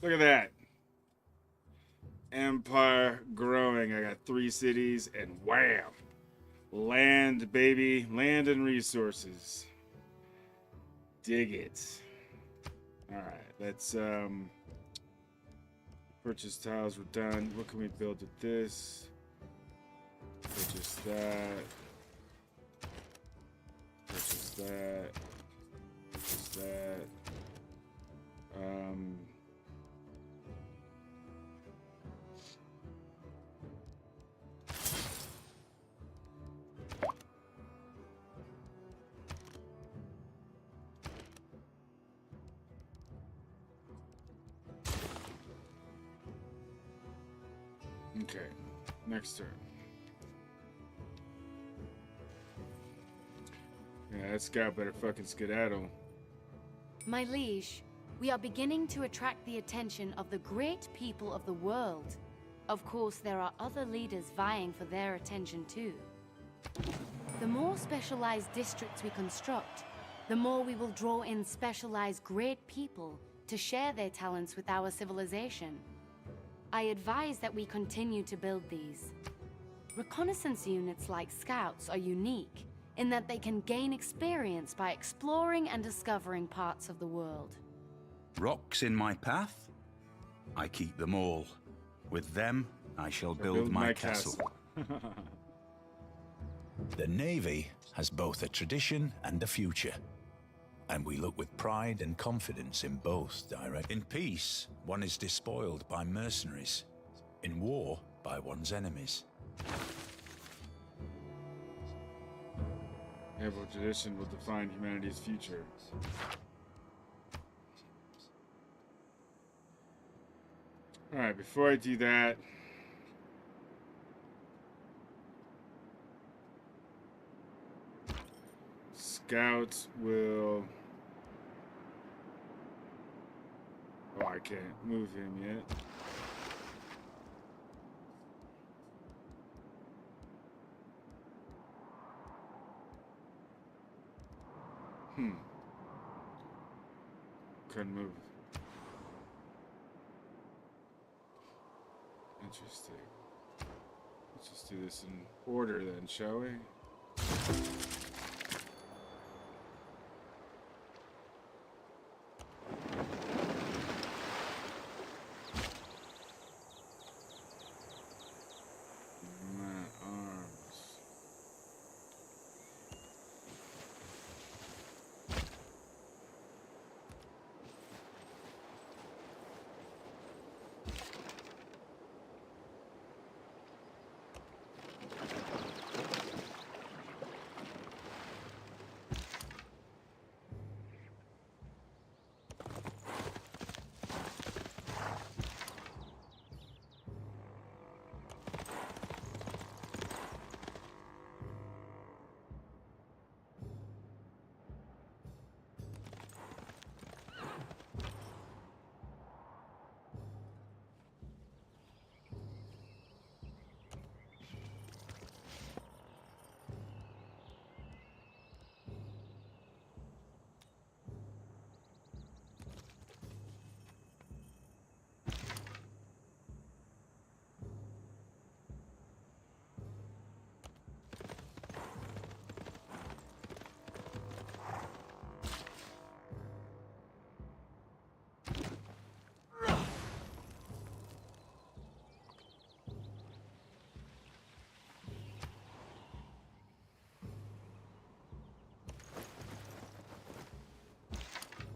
Look at that. Empire growing. I got 3 cities and wham. Land, baby. Land and resources. Dig it. Alright, let's purchase tiles, we're done. What can we build with this? Purchase that. Purchase that. Purchase that. Okay, next turn. Yeah, that scout better fucking skedaddle. My liege, we are beginning to attract the attention of the great people of the world. Of course, there are other leaders vying for their attention too. The more specialized districts we construct, the more we will draw in specialized great people to share their talents with our civilization. I advise that we continue to build these. Reconnaissance units like scouts are unique in that they can gain experience by exploring and discovering parts of the world. Rocks in my path? I keep them all. With them, I shall build my castle. The Navy has both a tradition and a future, and we look with pride and confidence in both directions. In peace, one is despoiled by mercenaries. In war, by one's enemies. Naval tradition will define humanity's future. Alright, before I do that, scouts will... Oh, I can't move him yet. Couldn't move. Interesting. Let's just do this in order then, shall we?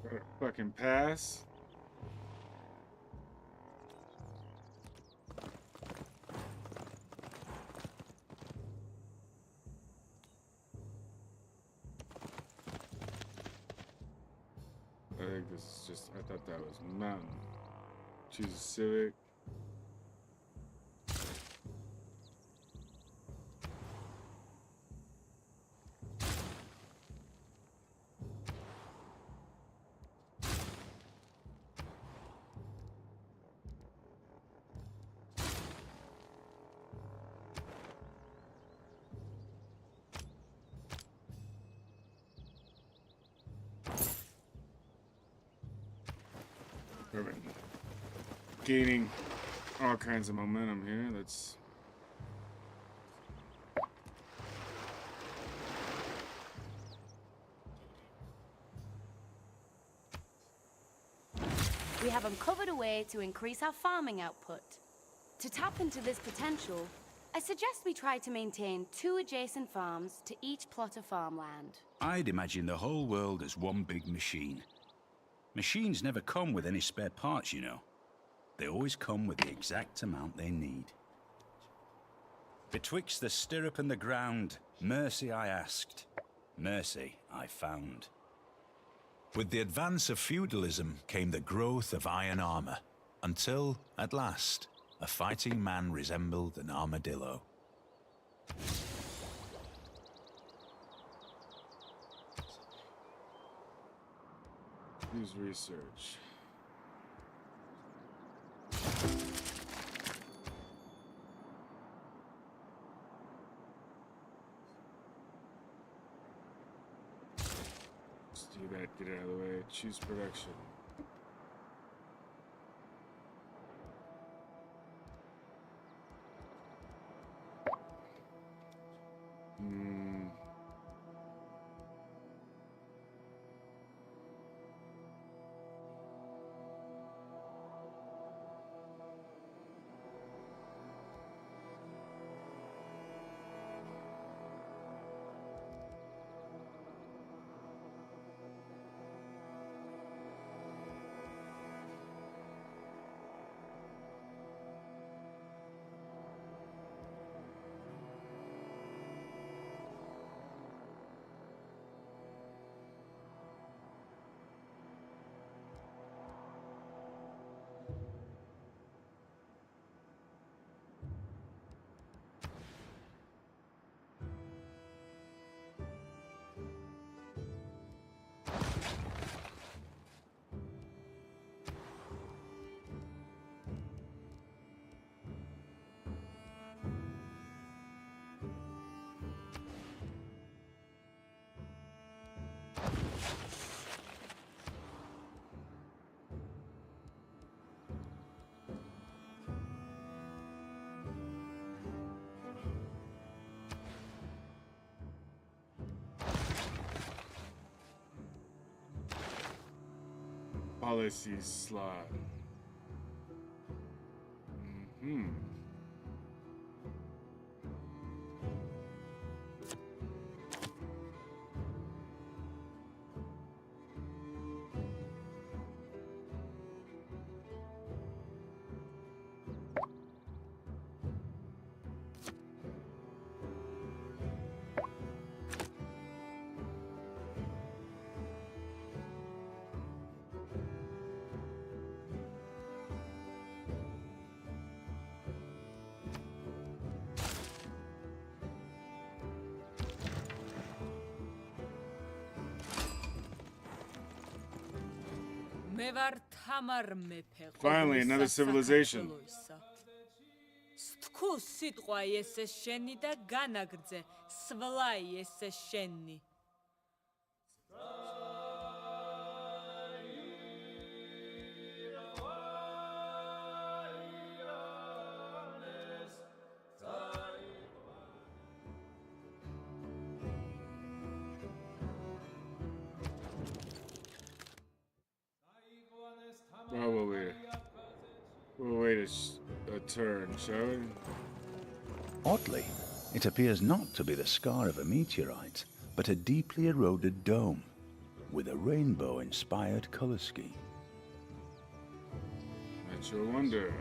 Gotta fucking pass. I think this is just, I thought that was mountain. Choose a civic. Perfect. gaining all kinds of momentum here. Let's... We have uncovered a way to increase our farming output. To tap into this potential, I suggest we try to maintain 2 adjacent farms to each plot of farmland. I'd imagine the whole world as one big machine. Machines never come with any spare parts, you know. They always come with the exact amount they need. Betwixt the stirrup and the ground, mercy I asked, mercy I found. With the advance of feudalism came the growth of iron armor, until, at last, a fighting man resembled an armadillo. Use research. Let's do that, get it out of the way. Choose production. Policy slot. Finally, another civilization. Stku sitqva ესე შენი და განაგრძე, სვლა ესე შენი. Oh, we'll wait a turn, shall we? Oddly, it appears not to be the scar of a meteorite, but a deeply eroded dome, with a rainbow-inspired color scheme. That's your wonder.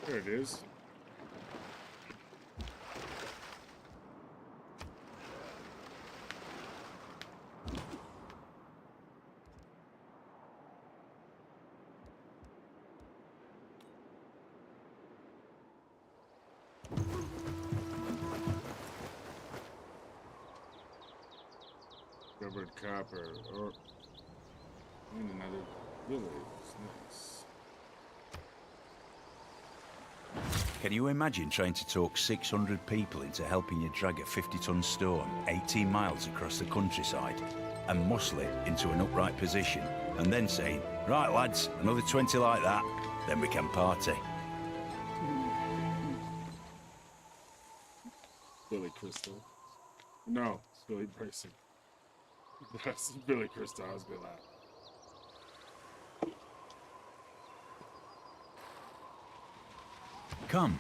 There it is. Covered copper, or in another village. Nice. Can you imagine trying to talk 600 people into helping you drag a 50-ton stone 18 miles across the countryside and muscle it into an upright position, and then saying, right lads, another 20 like that, then we can party? Billy Crystal. No, Billy Bryson. That's Billy Crystal. I was gonna laugh. Come.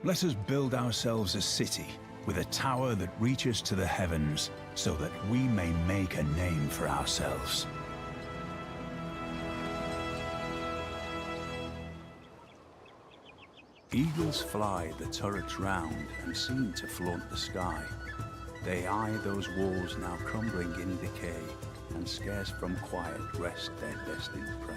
Let us build ourselves a city with a tower that reaches to the heavens so that we may make a name for ourselves. Eagles fly the turrets round and seem to flaunt the sky. They eye those walls now crumbling in decay, and scarce from quiet rest their destined prey.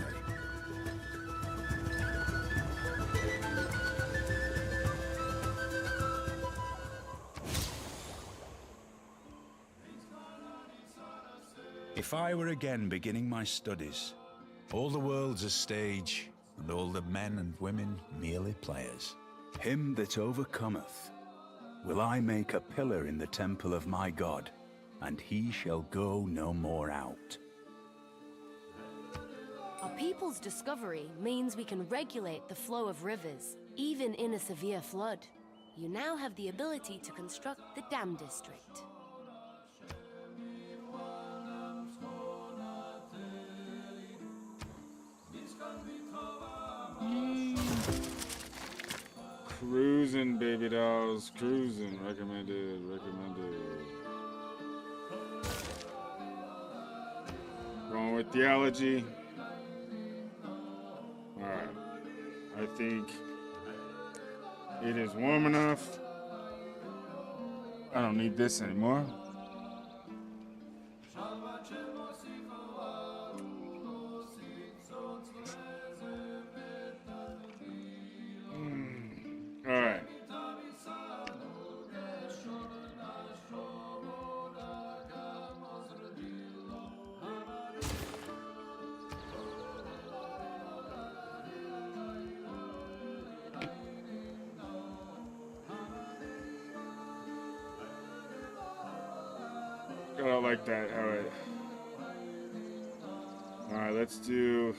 If I were again beginning my studies, all the world's a stage, and all the men and women merely players. Him that overcometh will I make a pillar in the temple of my God, and he shall go no more out. Our people's discovery means we can regulate the flow of rivers, even in a severe flood. You now have the ability to construct the dam district. Cruising, baby dolls. Cruising. Recommended. Recommended. Going with theology. Alright. I think it is warm enough. I don't need this anymore. Alright. I don't like that. Alright. Alright, let's do.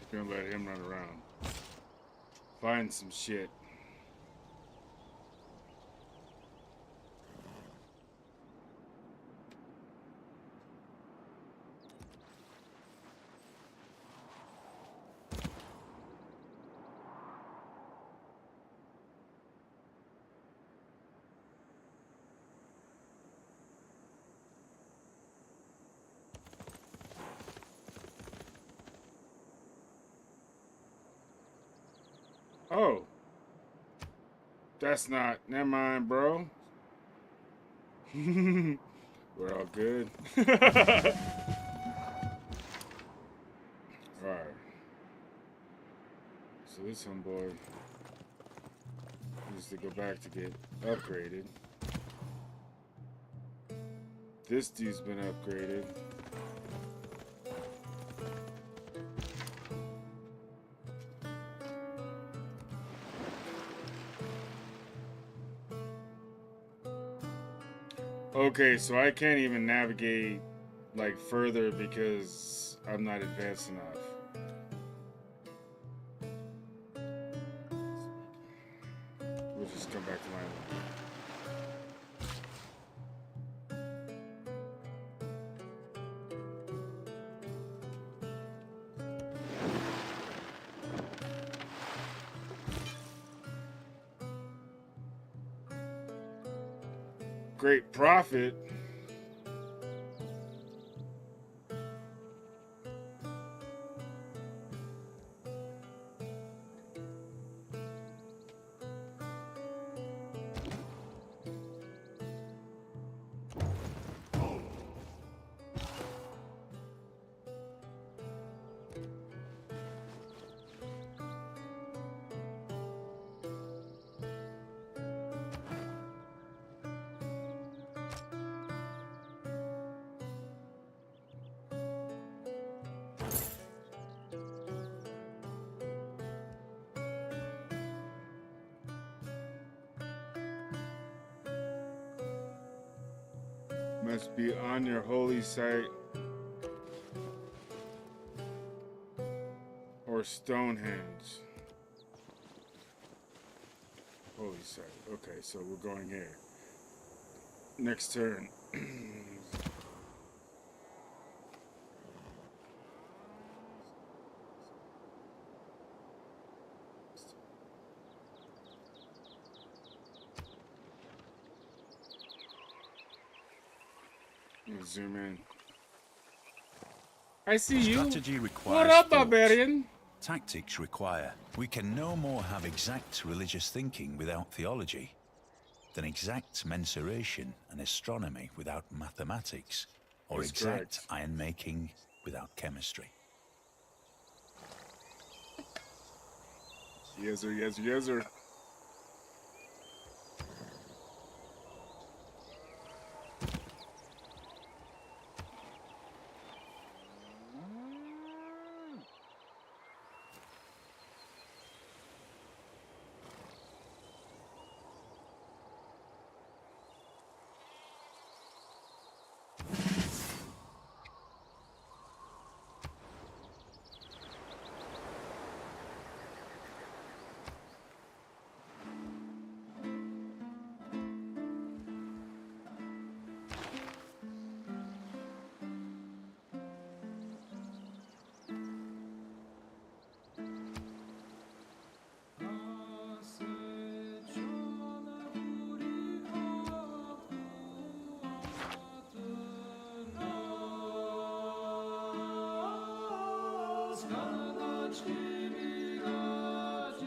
Gonna let him run around. Find some shit. Oh. That's not. Never mind, bro. We're all good. Alright. So this homeboy. Needs to go back to get upgraded. This dude's been upgraded. Okay, so I can't even navigate like further because I'm not advanced enough. We'll just come back to my one. Great profit. Must be on your holy site or Stonehenge. Holy site. Okay, so we're going here. Next turn. Zoom in. I see you. Strategy requires What up, thought. barbarian? Tactics require. We can no more have exact religious thinking without theology than exact mensuration and astronomy without mathematics, or That's exact correct. iron making without chemistry. Yes, sir. Yes, sir. Yes, sir.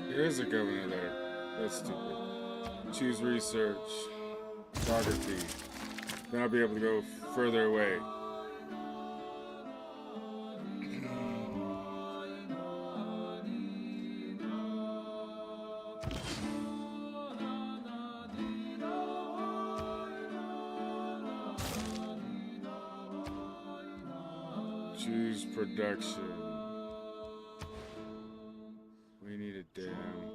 There is a governor there. That's stupid. Choose research. Photography. Then I'll be able to go further away. Choose production. We need a dam.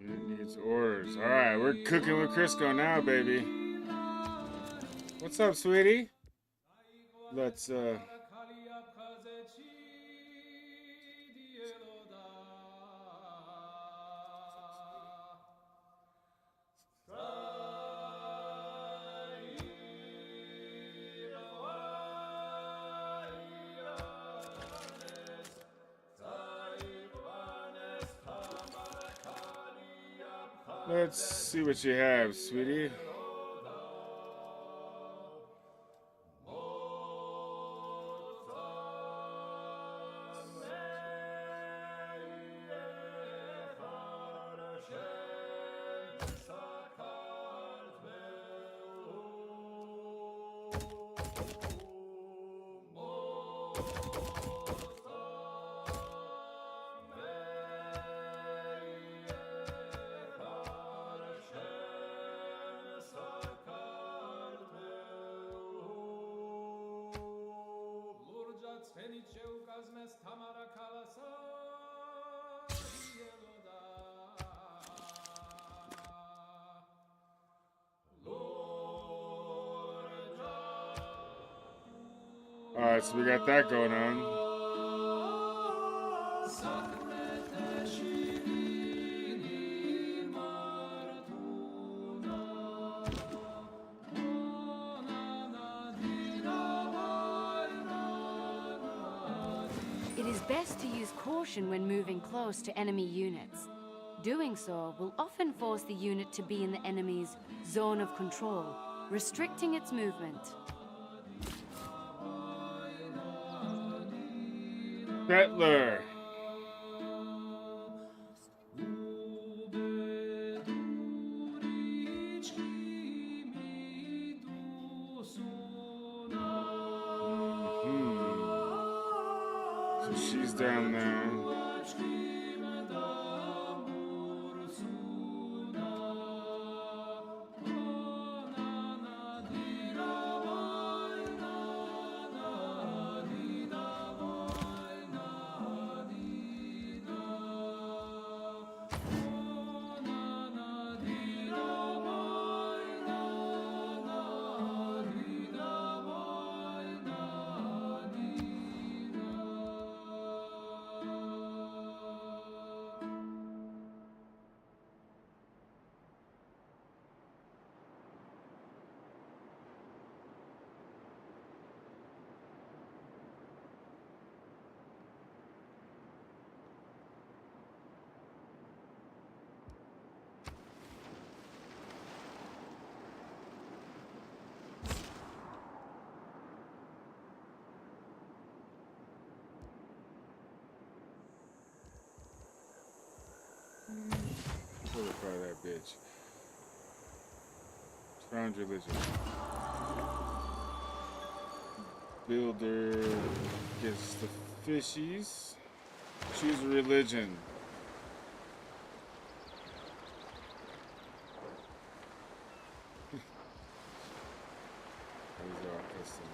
It needs orders. All right, we're cooking with Crisco now, baby. What's up, sweetie? Let's Let's see what you have, sweetie. Alright, so we got that going on. It is best to use caution when moving close to enemy units. Doing so will often force the unit to be in the enemy's zone of control, restricting its movement. Settler. So she's down there. Fortify that bitch. Found religion. Builder gets the fishies. Choose a religion. That was all custom.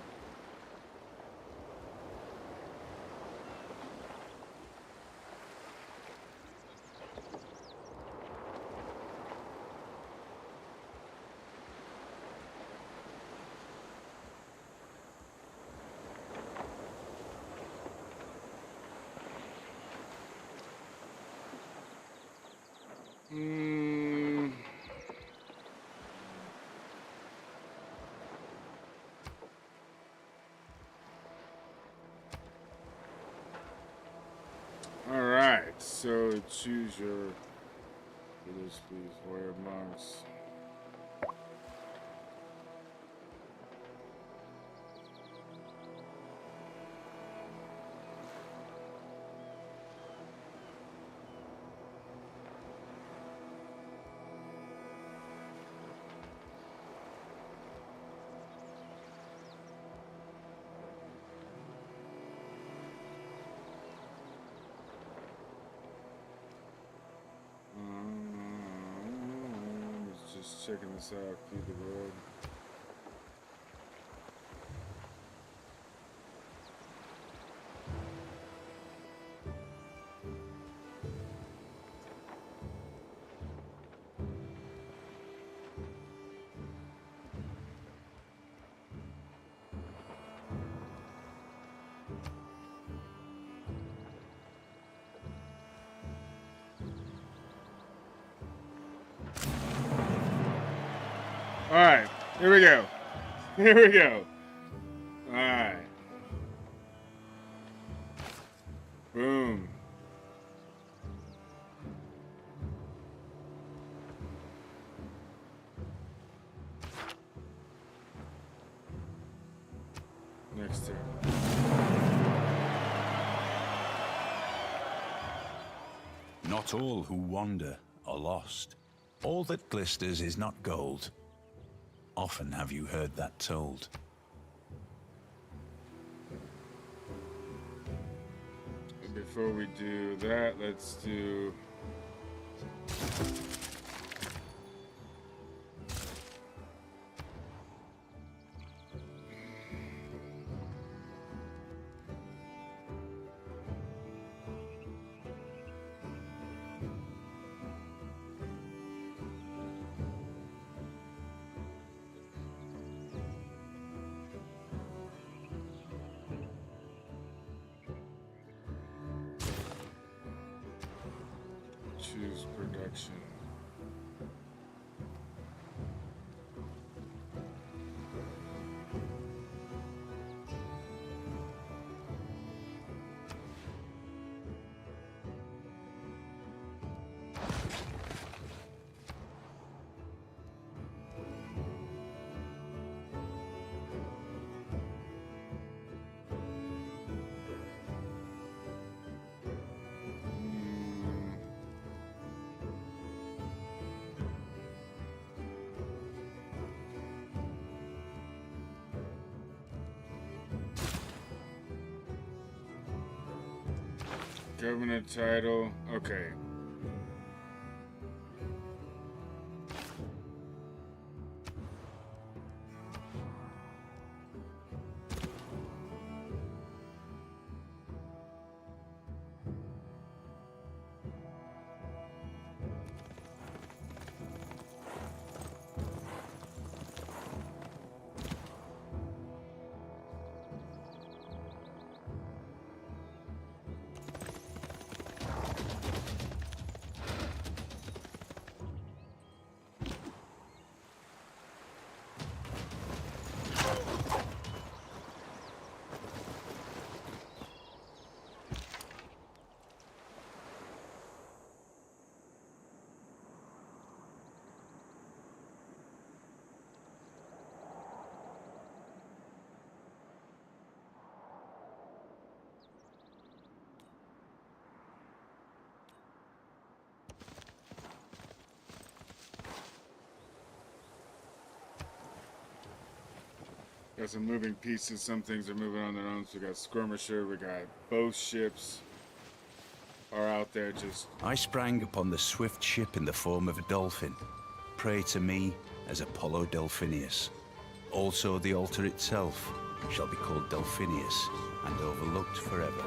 All right, so choose your leaders, please. Warrior monks. Just checking this out. Feed the road. All right, here we go. Here we go. All right. Boom. next turn. Not all who wander are lost. All that glisters is not gold. Often have you heard that told. Before we do that, let's do... choose production. Governor title, okay. Got some moving pieces. Some things are moving on their own. So we got skirmisher. We got both ships are out there just... I sprang upon the swift ship in the form of a dolphin. Pray to me as Apollo Delphinius. Also the altar itself shall be called Delphinius and overlooked forever.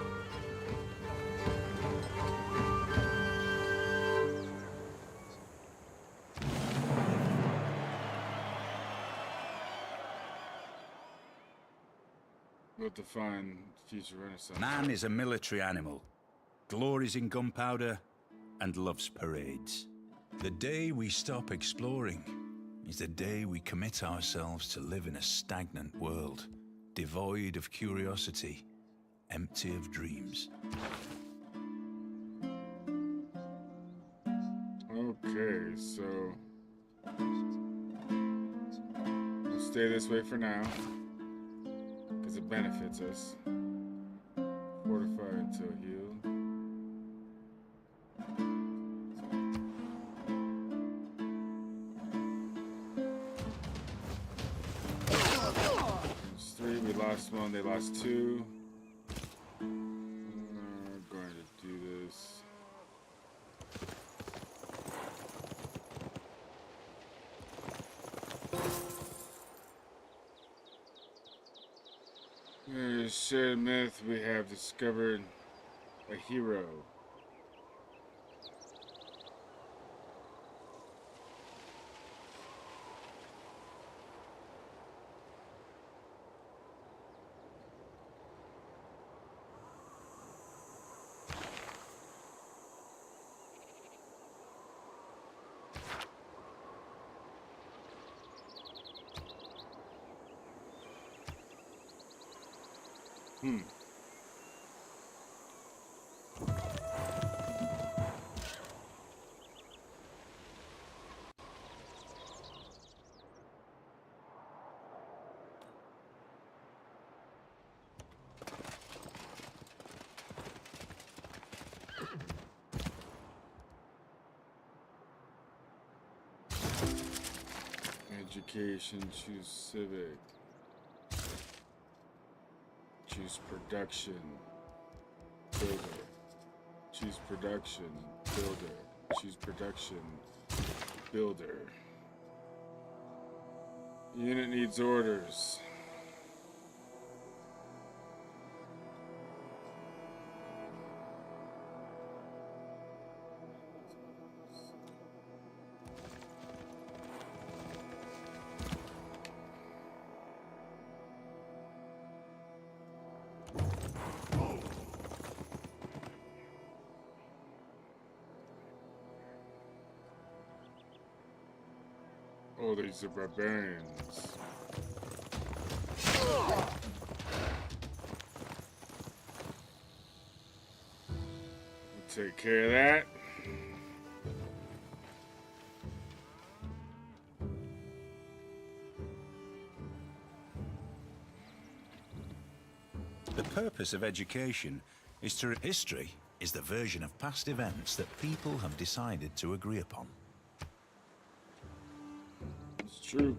We'll define future Renaissance. Man is a military animal, glories in gunpowder, and loves parades. The day we stop exploring is the day we commit ourselves to live in a stagnant world, devoid of curiosity, empty of dreams. Okay, so we'll stay this way for now. Because it benefits us. Fortify until healed. There's 3, we lost 1, they lost 2. We're going to do this. Shared myth, we have discovered a hero. Education, choose civic. Choose production. Builder. Choose production. Builder. Choose production. Builder. Unit needs orders. Oh, these are barbarians. We'll take care of that. The purpose of education is to... History is the version of past events that people have decided to agree upon. It's true.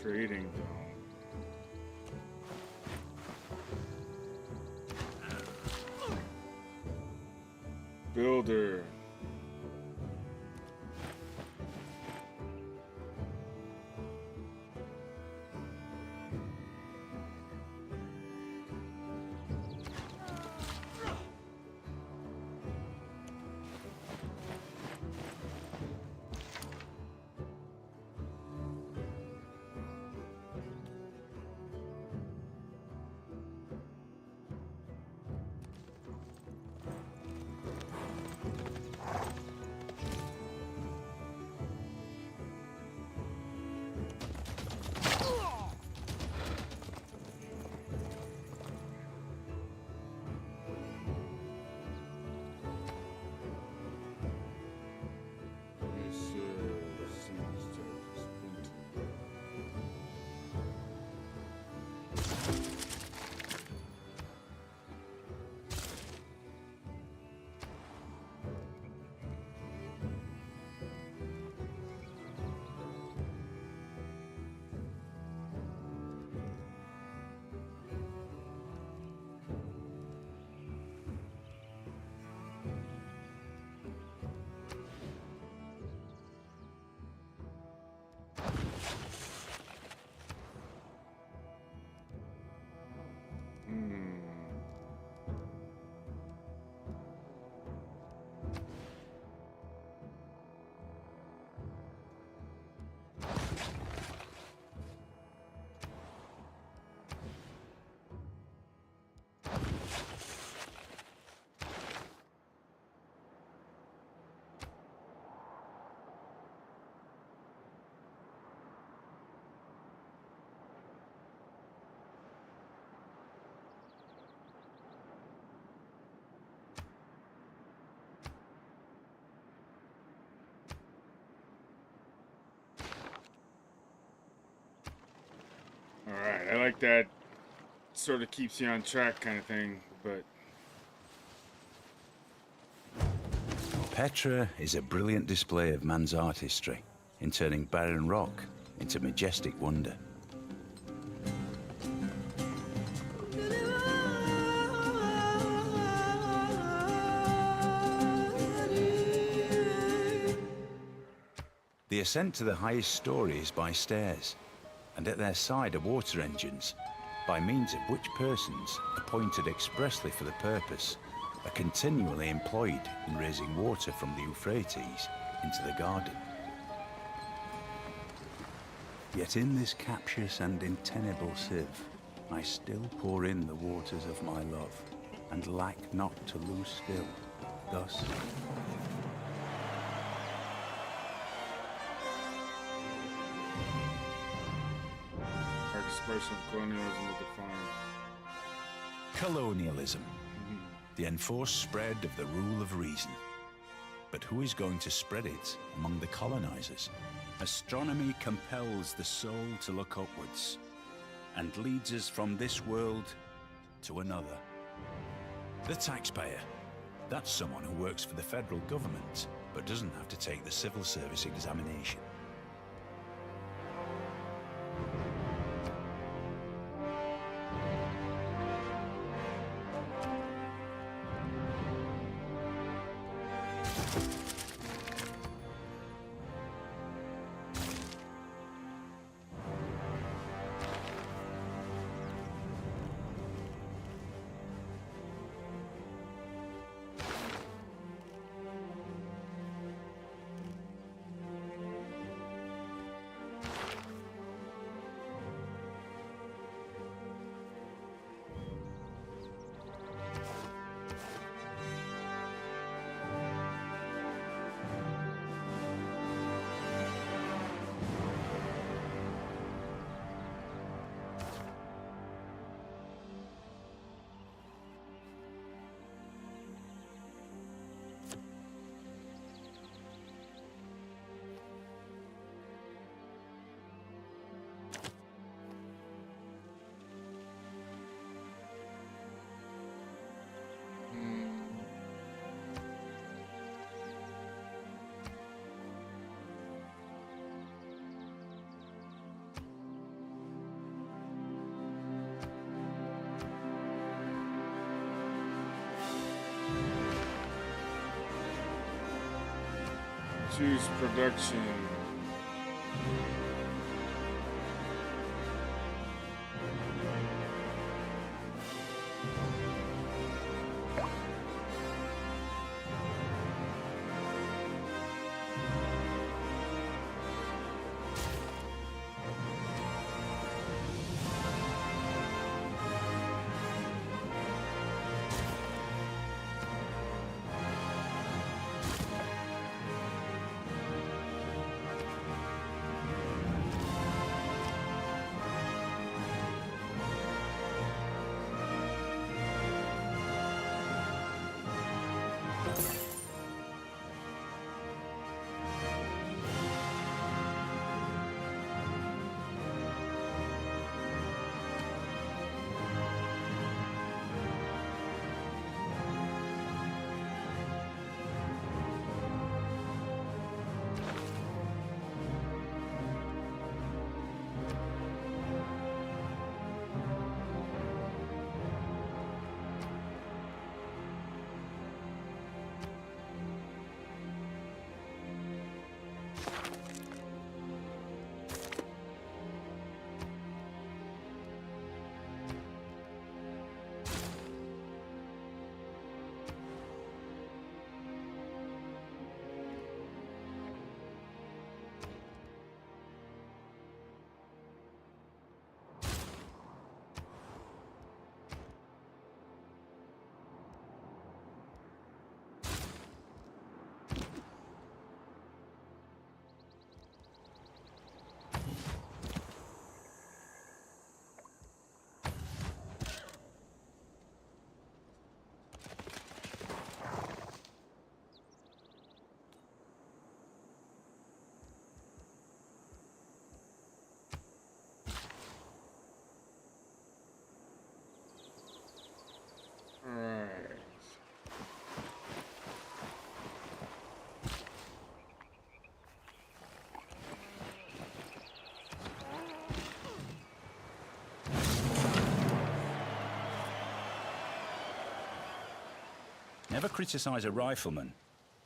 Trading though. Builder. Alright, I like that sort of keeps you on track kind of thing, but... Petra is a brilliant display of man's artistry in turning barren rock into majestic wonder. The ascent to the highest story is by stairs, and at their side are water engines, by means of which persons, appointed expressly for the purpose, are continually employed in raising water from the Euphrates into the garden. Yet in this captious and untenable sieve, I still pour in the waters of my love, and lack not to lose still. Thus, Our expression of colonialism is defined. colonialism, the enforced spread of the rule of reason. But who is going to spread it among the colonizers? Astronomy compels the soul to look upwards and leads us from this world to another. The taxpayer, that's someone who works for the federal government but doesn't have to take the civil service examination. Choose production. Alright. Never criticize a rifleman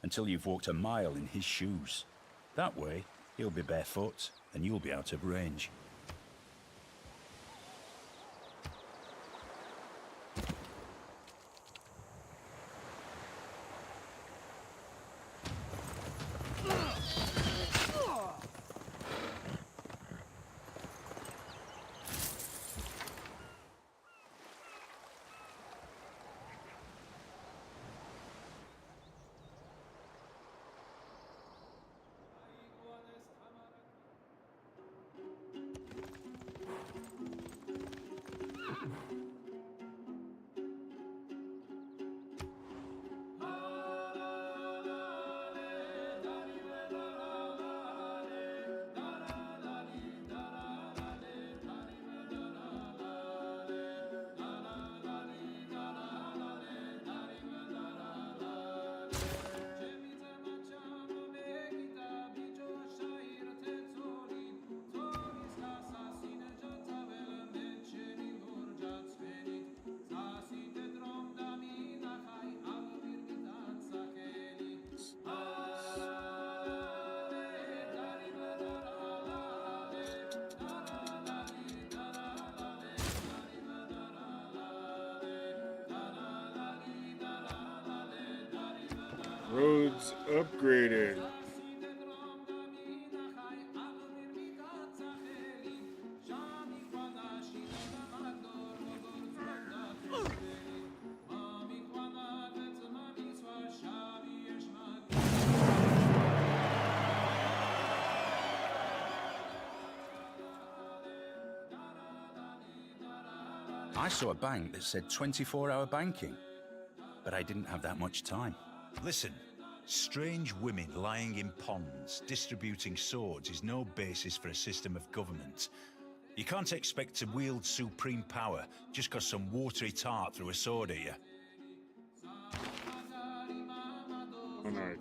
until you've walked a mile in his shoes. That way, he'll be barefoot and you'll be out of range. Roads upgraded. I saw a bank that said 24-hour banking, but I didn't have that much time. Listen, strange women lying in ponds, distributing swords is no basis for a system of government. You can't expect to wield supreme power just because some watery tart threw a sword at you. Oh, nice.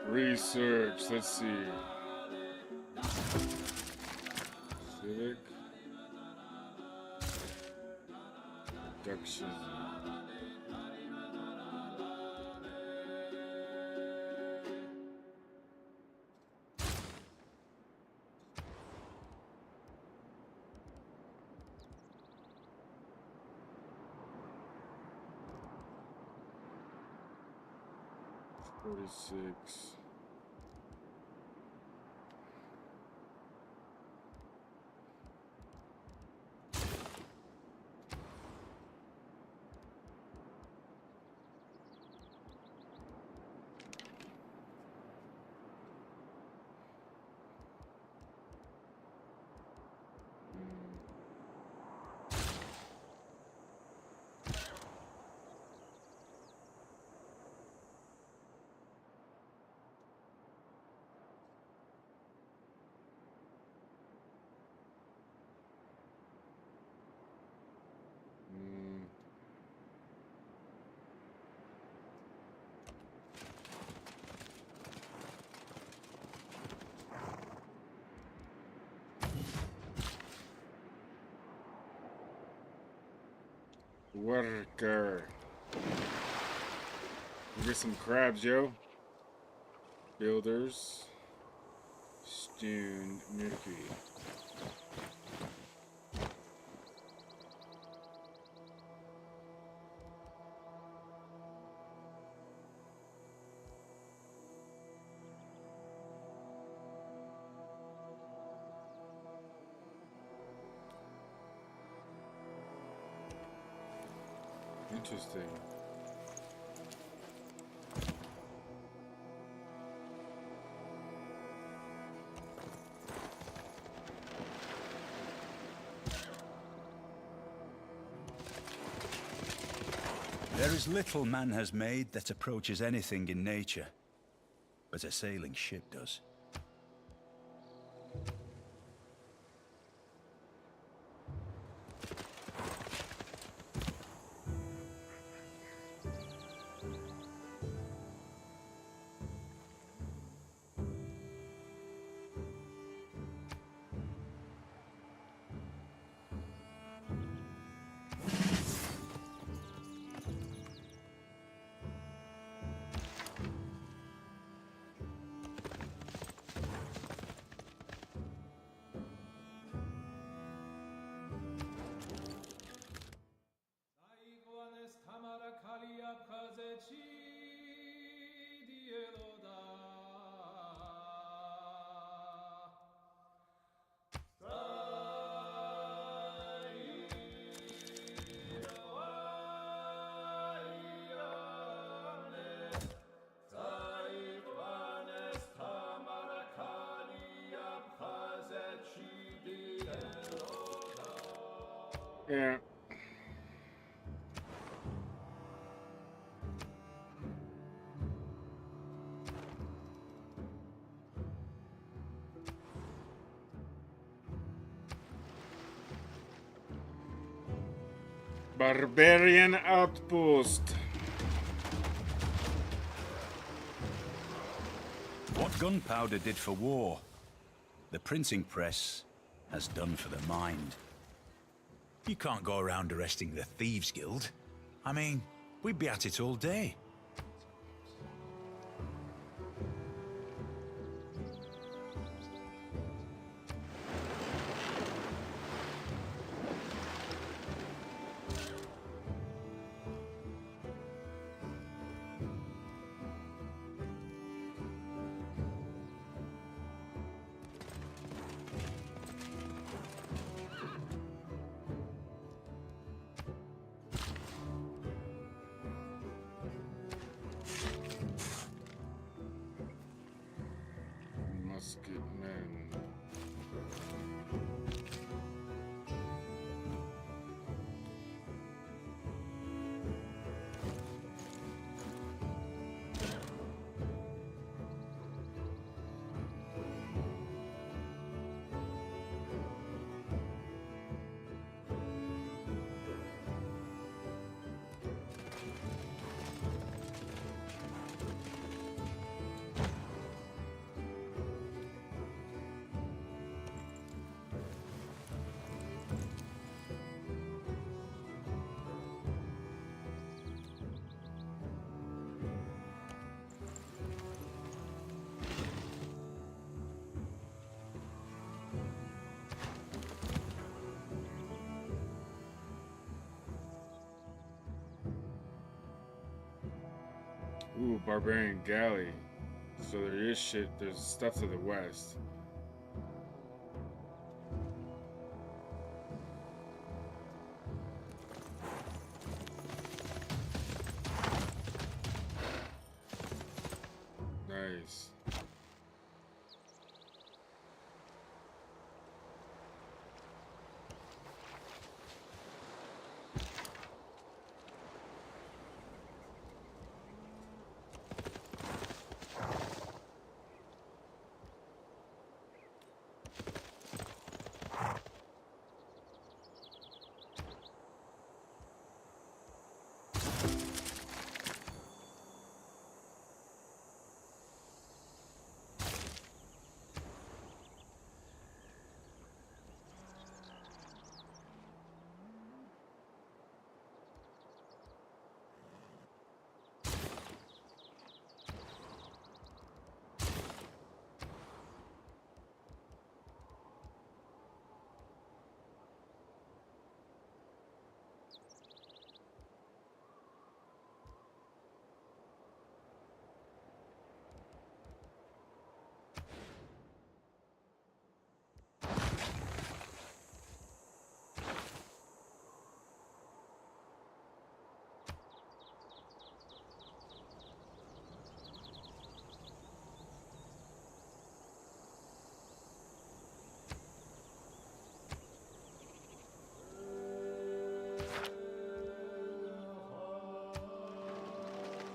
Research, let's see. Civic. Production. $46. Worker. Get some crabs, yo. Builders. Stone Mercury. Interesting. There is little man has made that approaches anything in nature, but a sailing ship does. Yeah. Barbarian outpost. What gunpowder did for war, the printing press has done for the mind. You can't go around arresting the Thieves Guild. I mean, we'd be at it all day. Musketmen. Ooh, Barbarian Galley. So there is shit, there's stuff to the west. Nice.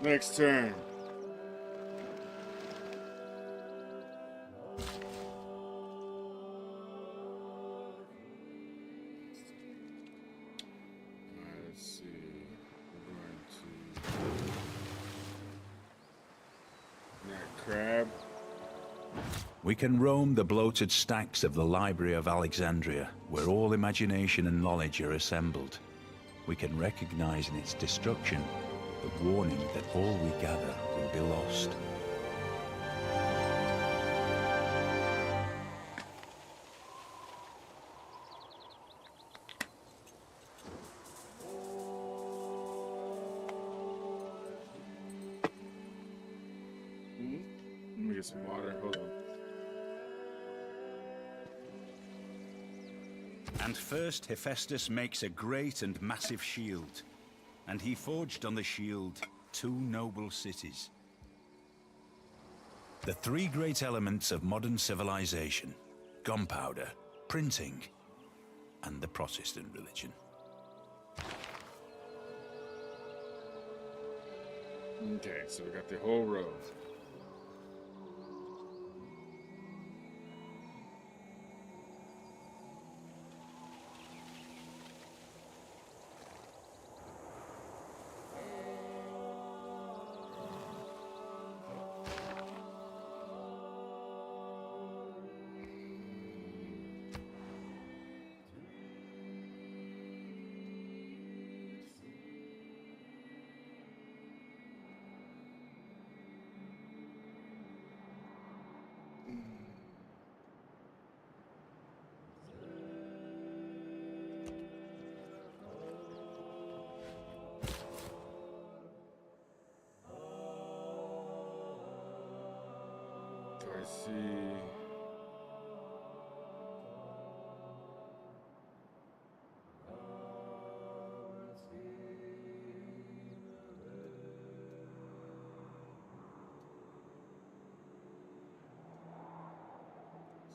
Next turn. Let's see. We're going to that crab. We can roam the bloated stacks of the Library of Alexandria, where all imagination and knowledge are assembled. We can recognize in its destruction the warning that all we gather will be lost. Let me get some water. Hold on. And first Hephaestus makes a great and massive shield, and he forged on the shield 2 noble cities. The 3 great elements of modern civilization: gunpowder, printing, and the Protestant religion. Okay, so we got the whole row. I see.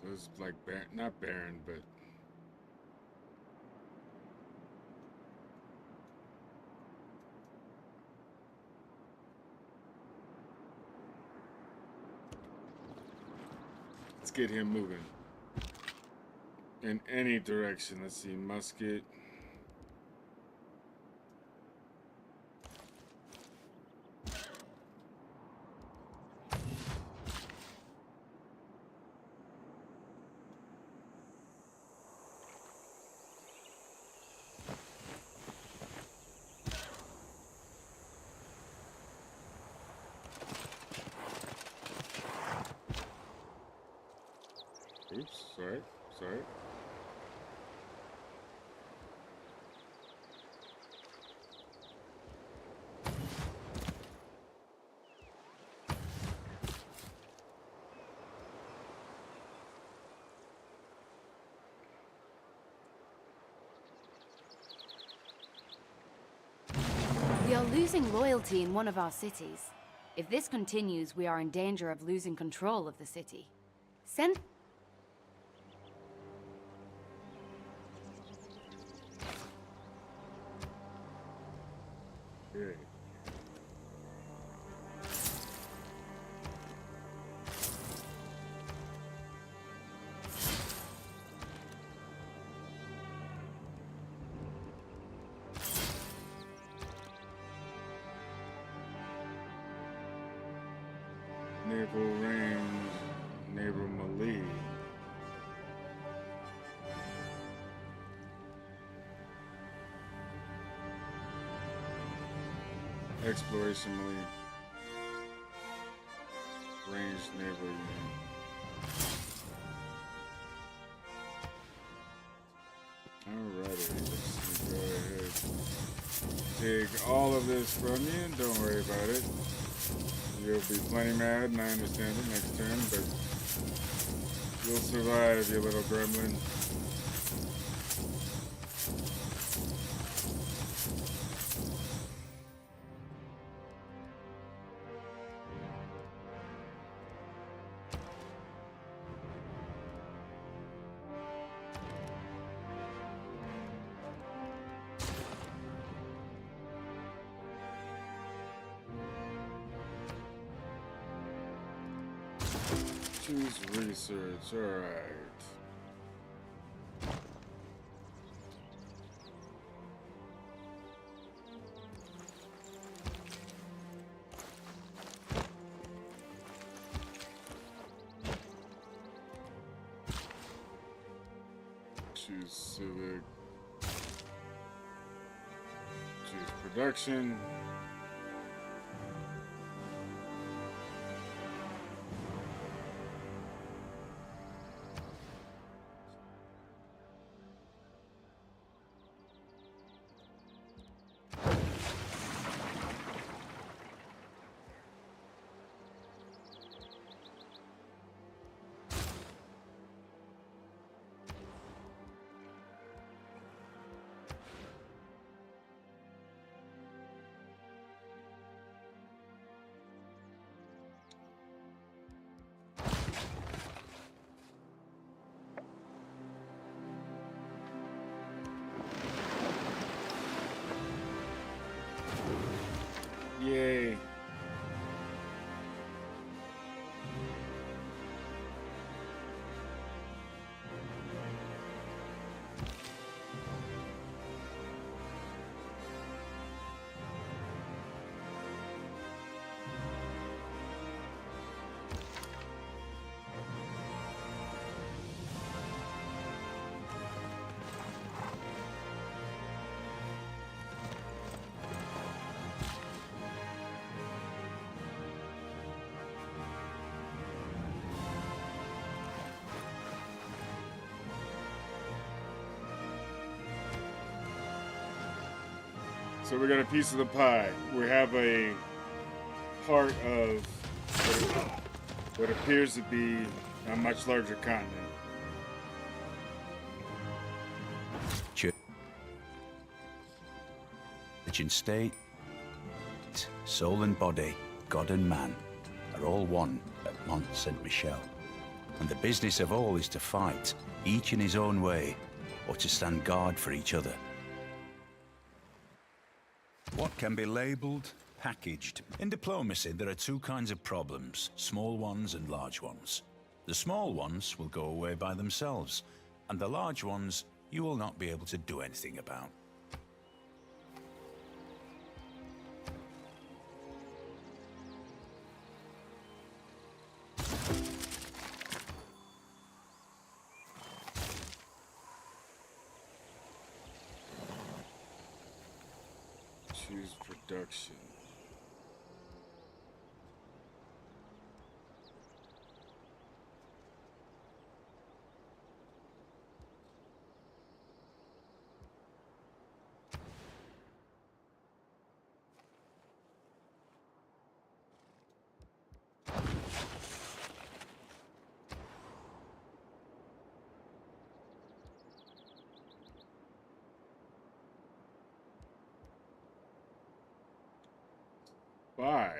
So it's like not barren, but let's get him moving in any direction. Let's see, musket. Oops, sorry. We are losing loyalty in one of our cities. If this continues, we are in danger of losing control of the city. Send... Okay. Naval range, naval melee. Exploration melee. Ranged naval unit. Alrighty, let's go ahead. Take all of this from you, and don't worry about it. You'll be plenty mad, and I understand it next turn, but you'll survive, you little gremlin. Choose research, alright. Choose civic. Choose production. Yay. So we got a piece of the pie. We have a part of what appears to be a much larger continent. Church and state, soul and body, God and man, are all one at Mont Saint Michel. And the business of all is to fight, each in his own way, or to stand guard for each other. What can be labelled, packaged? In diplomacy, there are two kinds of problems, small ones and large ones. The small ones will go away by themselves, and the large ones you will not be able to do anything about. Choose production. Why?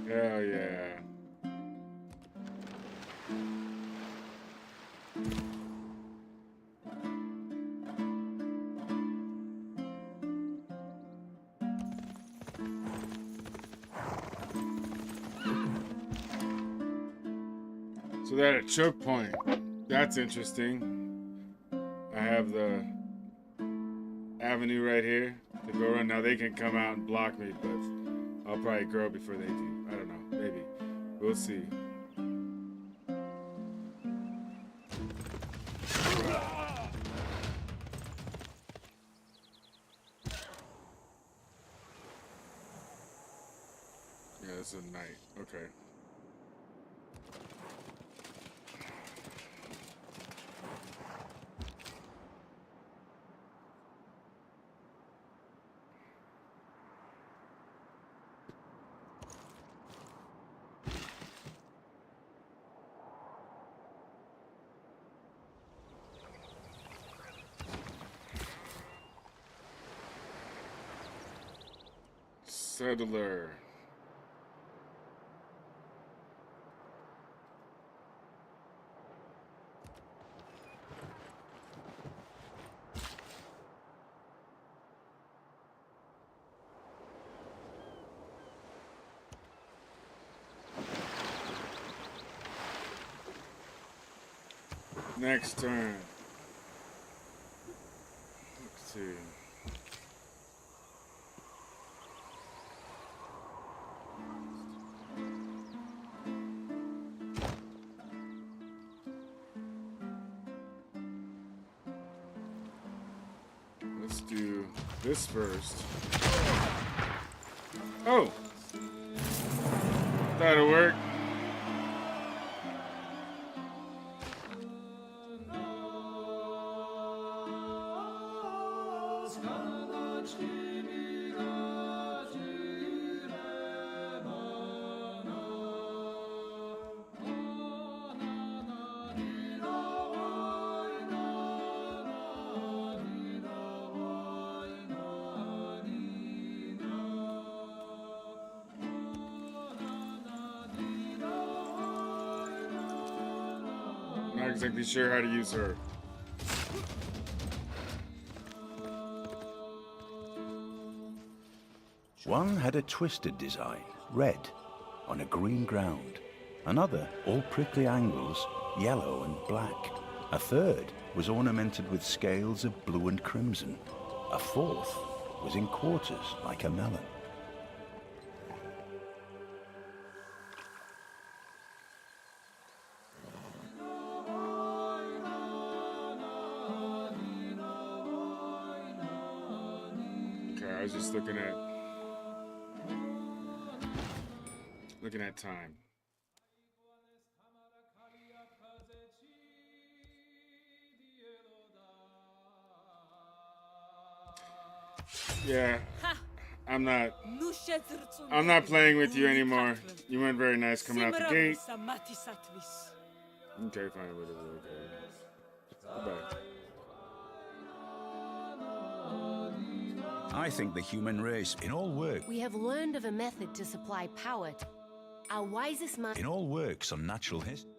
Hell yeah. So they're at a choke point. That's interesting. I have the avenue right here to go around. Now they can come out and block me, but I'll probably grow before they do. I don't know. Maybe. We'll see. Yeah, it's a night. Okay. Settler. Next turn. Let's see. Let's do this first. Oh! That'll work. exactly sure how to use her. One had a twisted design, red, on a green ground. Another, all prickly angles, yellow and black. A third was ornamented with scales of blue and crimson. A fourth was in quarters like a melon. Okay, I was just looking at time. Yeah, I'm not playing with you anymore. You weren't very nice coming out the gate. Okay, fine, whatever. Okay. Goodbye. I think the human race, in all We have learned of a method to supply power. Our wisest man. in all works on natural history,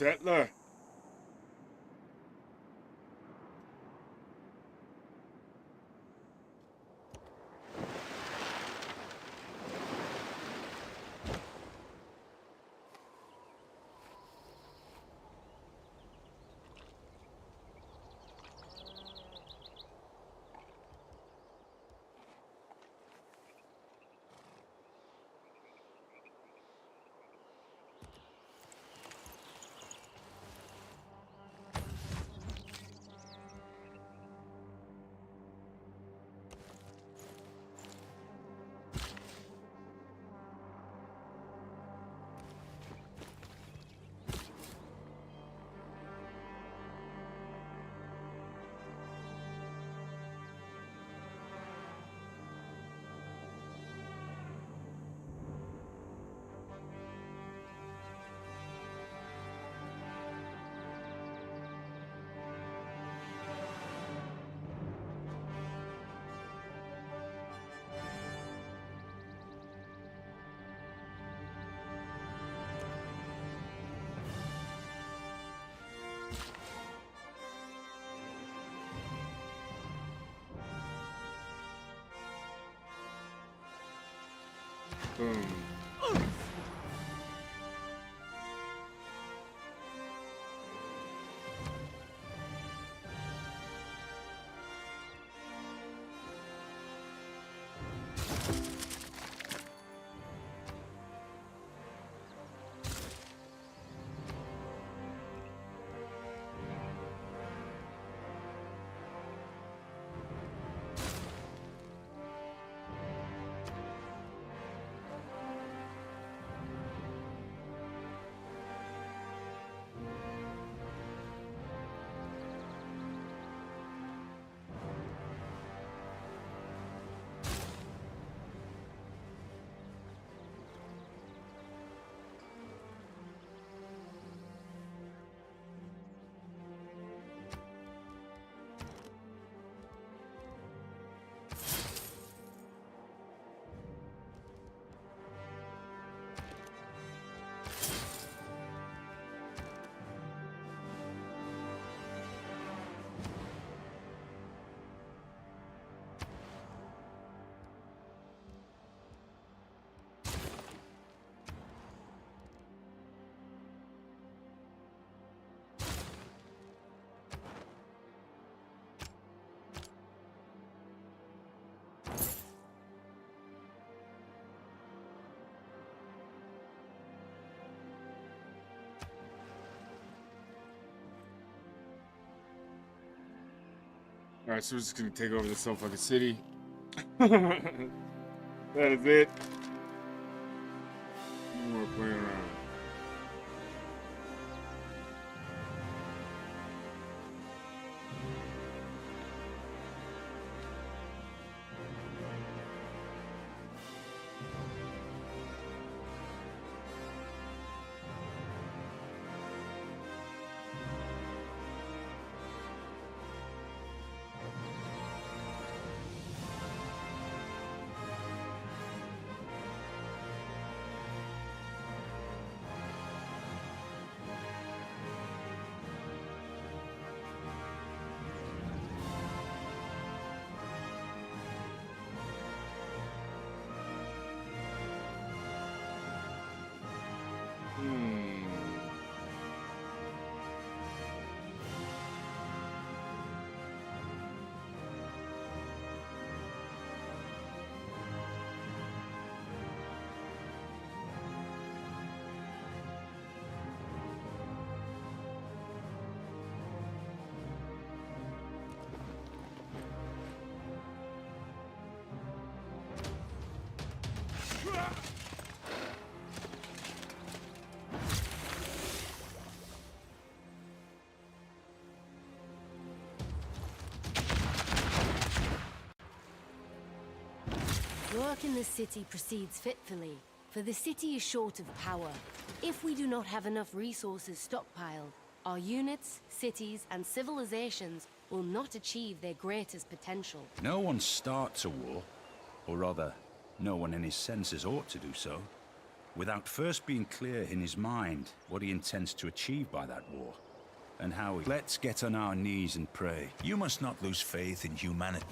Settler. Boom. Alright, so we're just gonna take over this whole fucking city. That is it. No more playing around. Work in the city proceeds fitfully, for the city is short of power. If we do not have enough resources stockpiled, our units, cities, and civilizations will not achieve their greatest potential. No one starts a war, or rather, no one in his senses ought to do so, without first being clear in his mind what he intends to achieve by that war, and how he... Let's get on our knees and pray. You must not lose faith in humanity.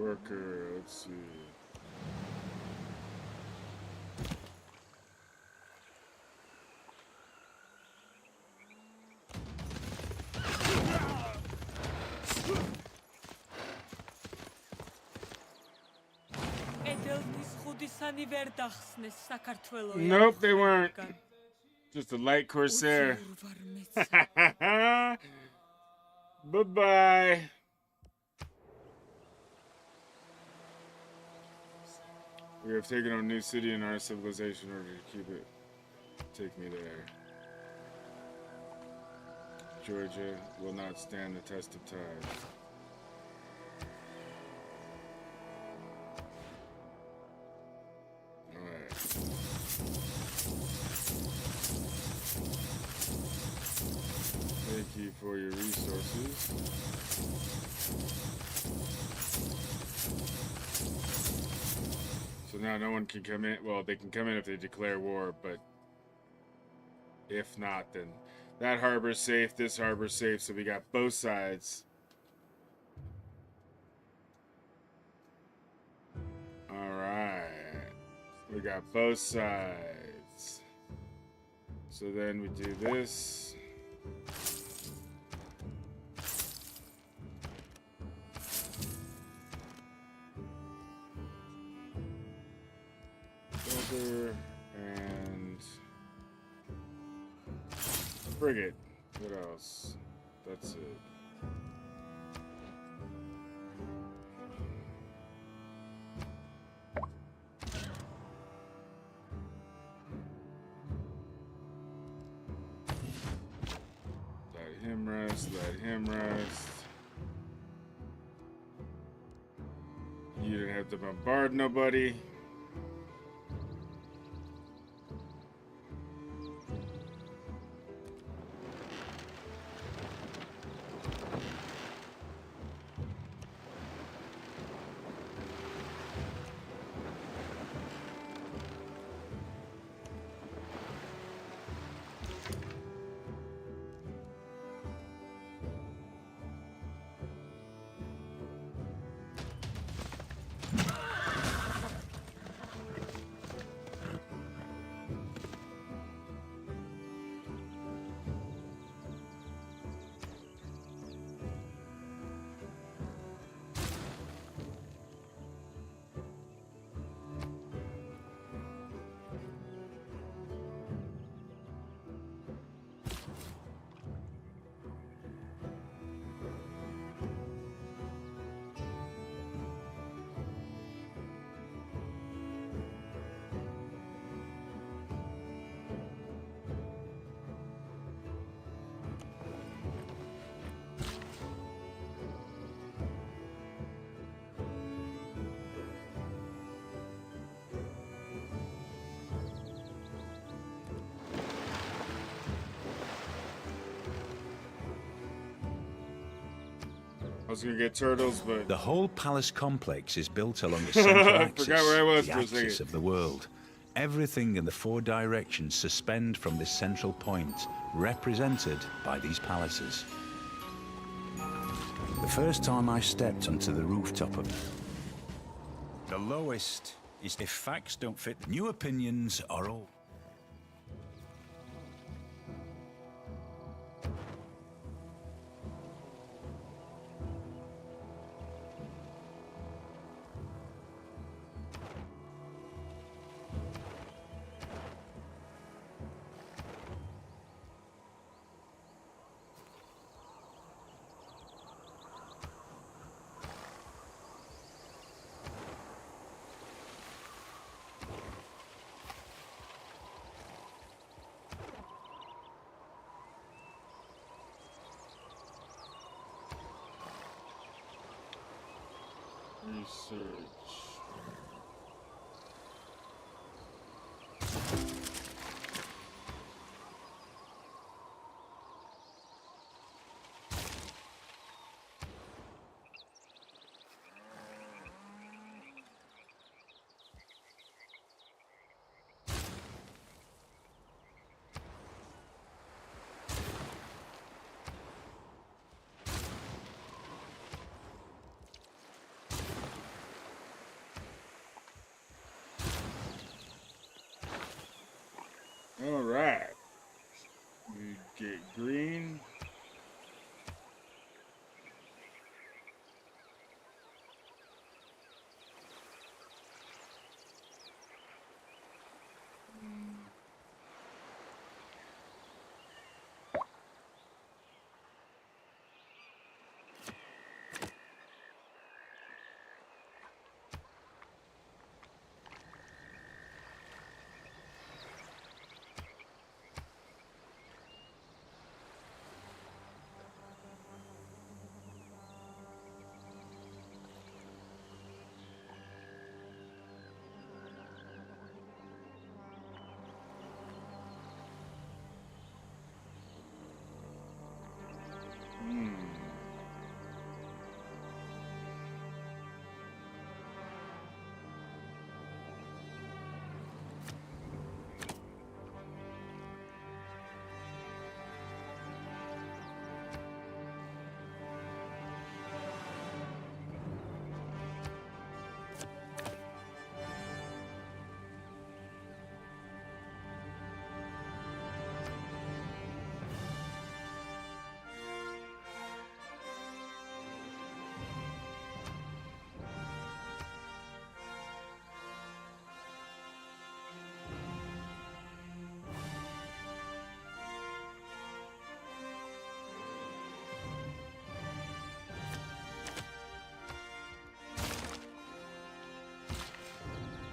Worker, let's see. Nope, they weren't. Just a light corsair. Bye-bye. We have taken on a new city in our civilization in order to keep it. Take me there. Georgia will not stand the test of time. Alright. Thank you for your resources. So now no one can come in. Well, they can come in if they declare war, but if not, then that harbor's safe, this harbor's safe, so we got both sides. Alright. We got both sides. So then we do this. Builder and frigate. What else? That's it. Let him rest, let him rest. You didn't have to bombard nobody. I was gonna get turtles, but The whole palace complex is built along a central axis, forgot where I was the for a axis second. of the world. Everything in the four directions suspend from this central point, represented by these palaces. The first time I stepped onto the rooftop of the lowest is if facts don't fit, new opinions are all. research. get green.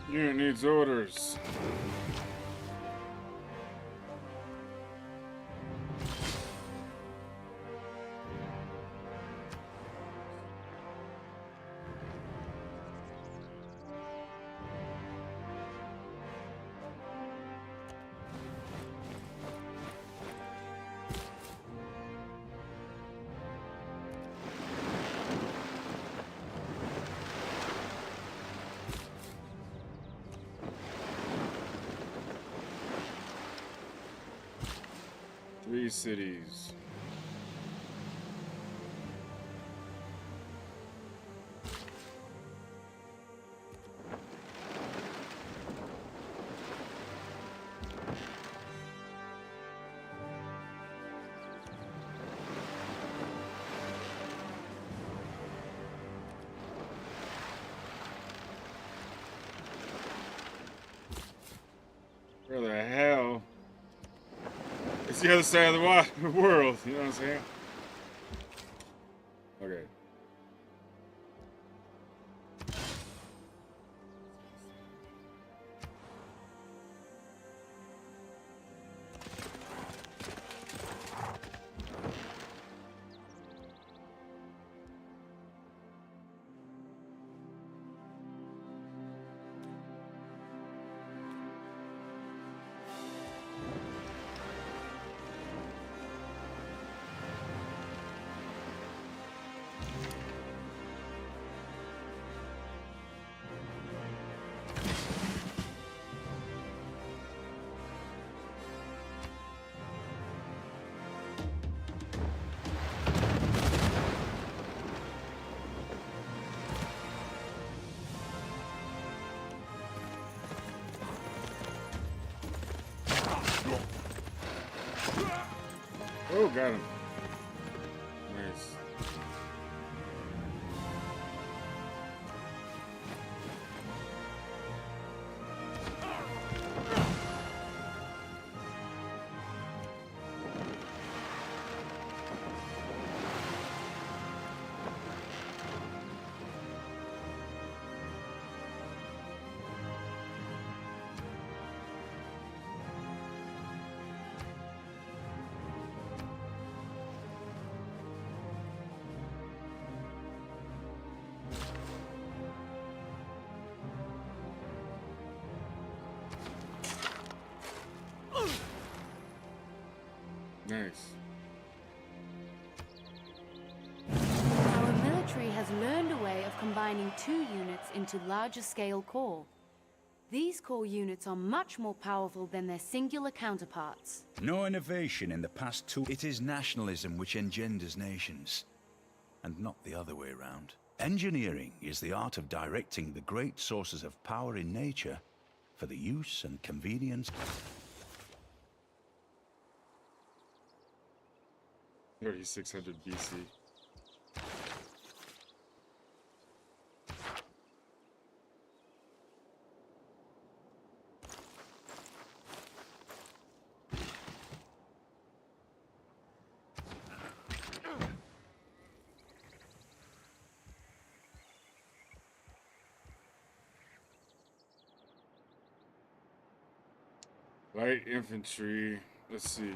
Unit needs orders. Three cities. Where the hell? It's the other side of the world, you know what I'm saying? Okay. Oh, got him. Nice. Nice. Our military has learned a way of combining 2 units into larger scale core. These core units are much more powerful than their singular counterparts. No innovation in the past 2. It is nationalism which engenders nations, and not the other way around. Engineering is the art of directing the great sources of power in nature for the use and convenience. 3600 BC. Light infantry. Let's see.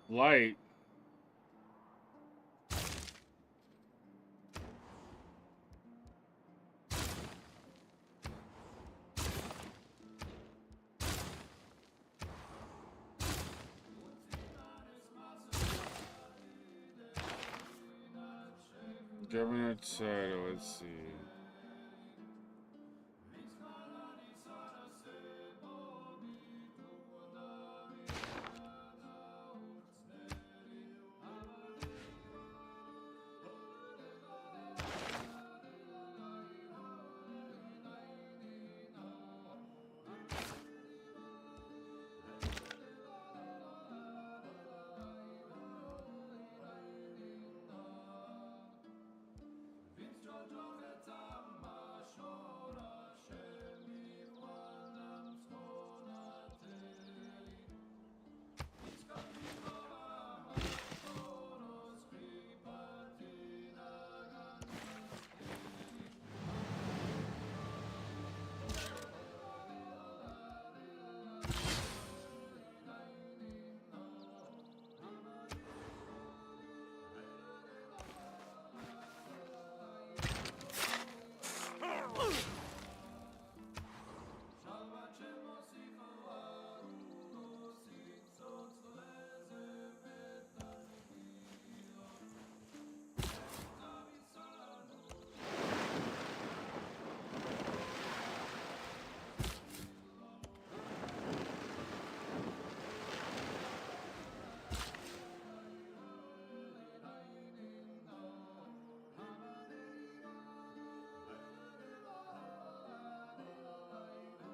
Light. Governor title, let's see.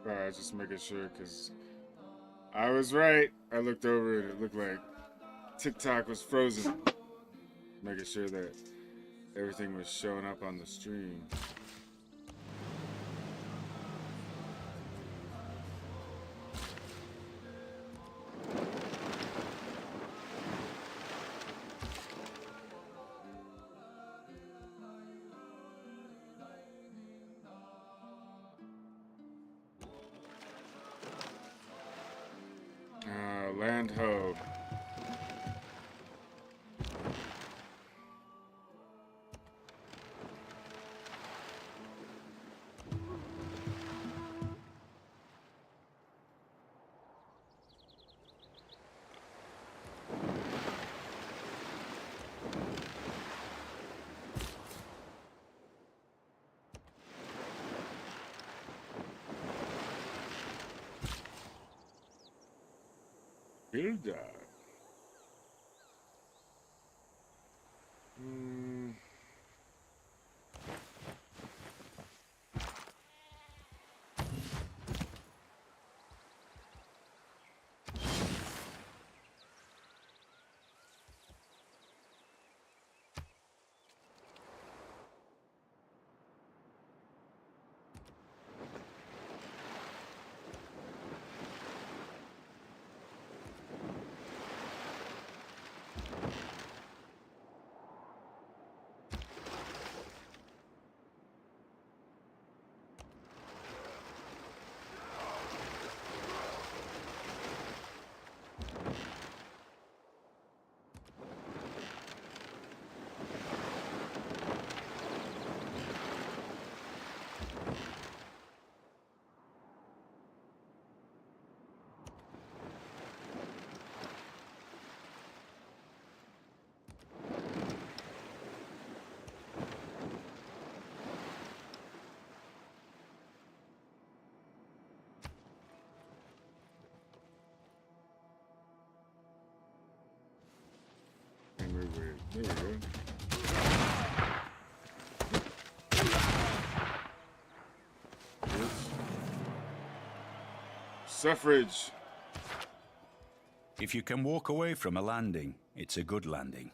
Alright, just making sure, because I was right. I looked over and it looked like TikTok was frozen. Making sure that everything was showing up on the stream. Land ho. Hilda. There we go. Suffrage. If you can walk away from a landing, it's a good landing.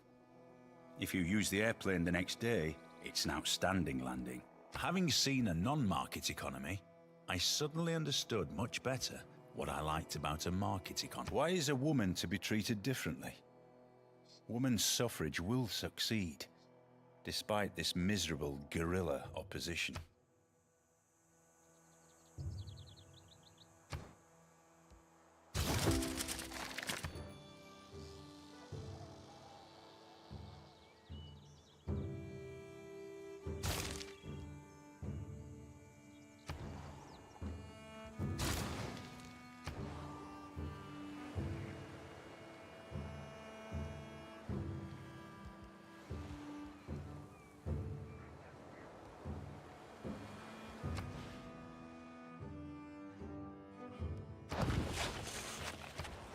If you use the airplane the next day, it's an outstanding landing. Having seen a non-market economy, I suddenly understood much better what I liked about a market economy. Why is a woman to be treated differently? Women's suffrage will succeed, despite this miserable guerrilla opposition.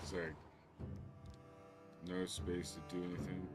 It's like no space to do anything.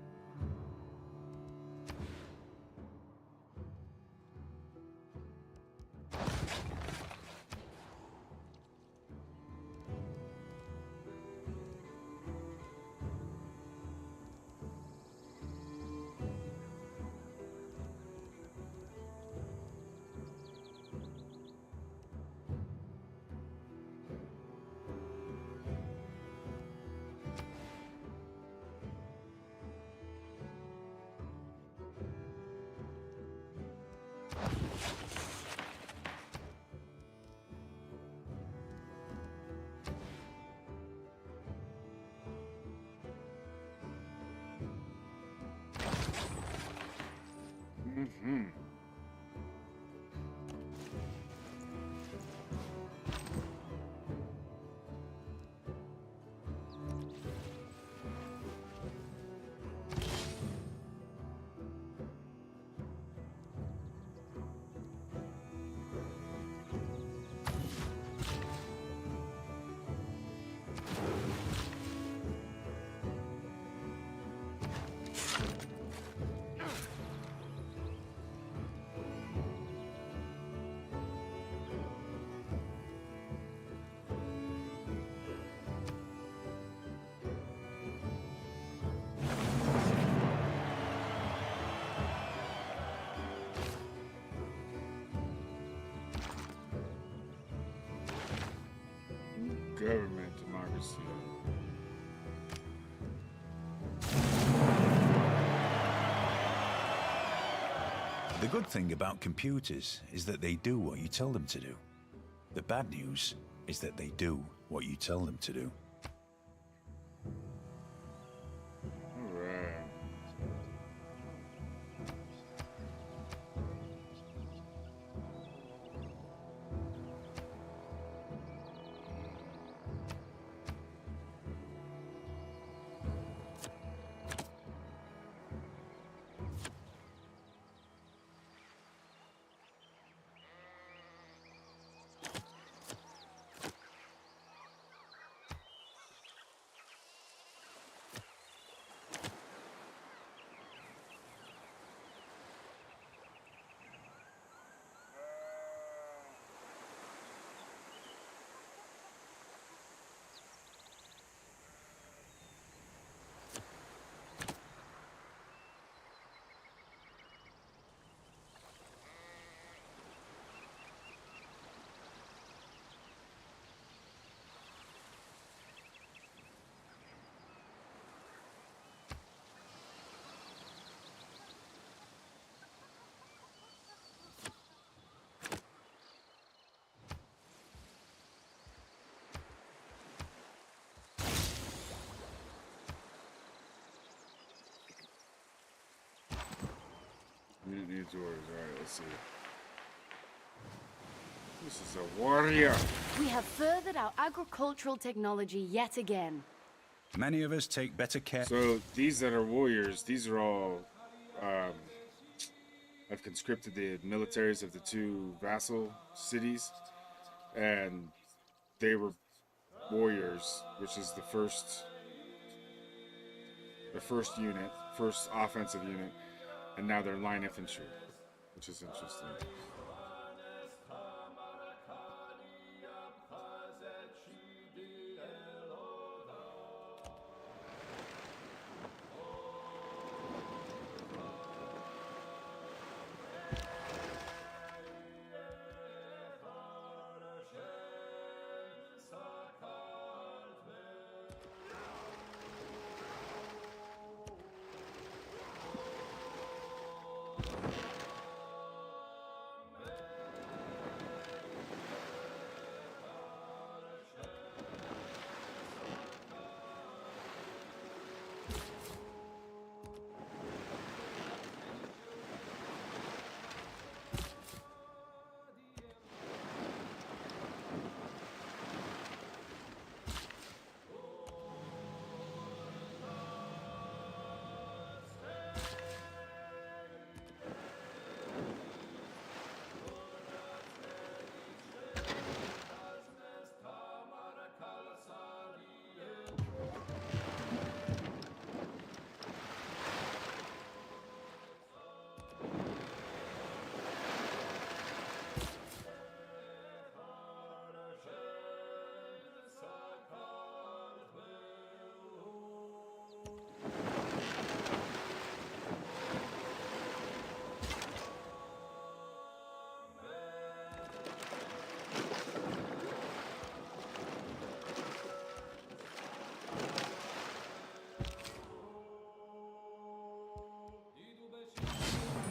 Mm-hmm. Government democracy. The good thing about computers is that they do what you tell them to do. The bad news is that they do what you tell them to do. All right. Needs orders. All right, let's see. This is a warrior. We have furthered our agricultural technology yet again. Many of us take better care. So these that are warriors, these are all have conscripted the militaries of the two vassal cities, and they were warriors, which is the first unit, first offensive unit, and now they're line infantry, which is interesting.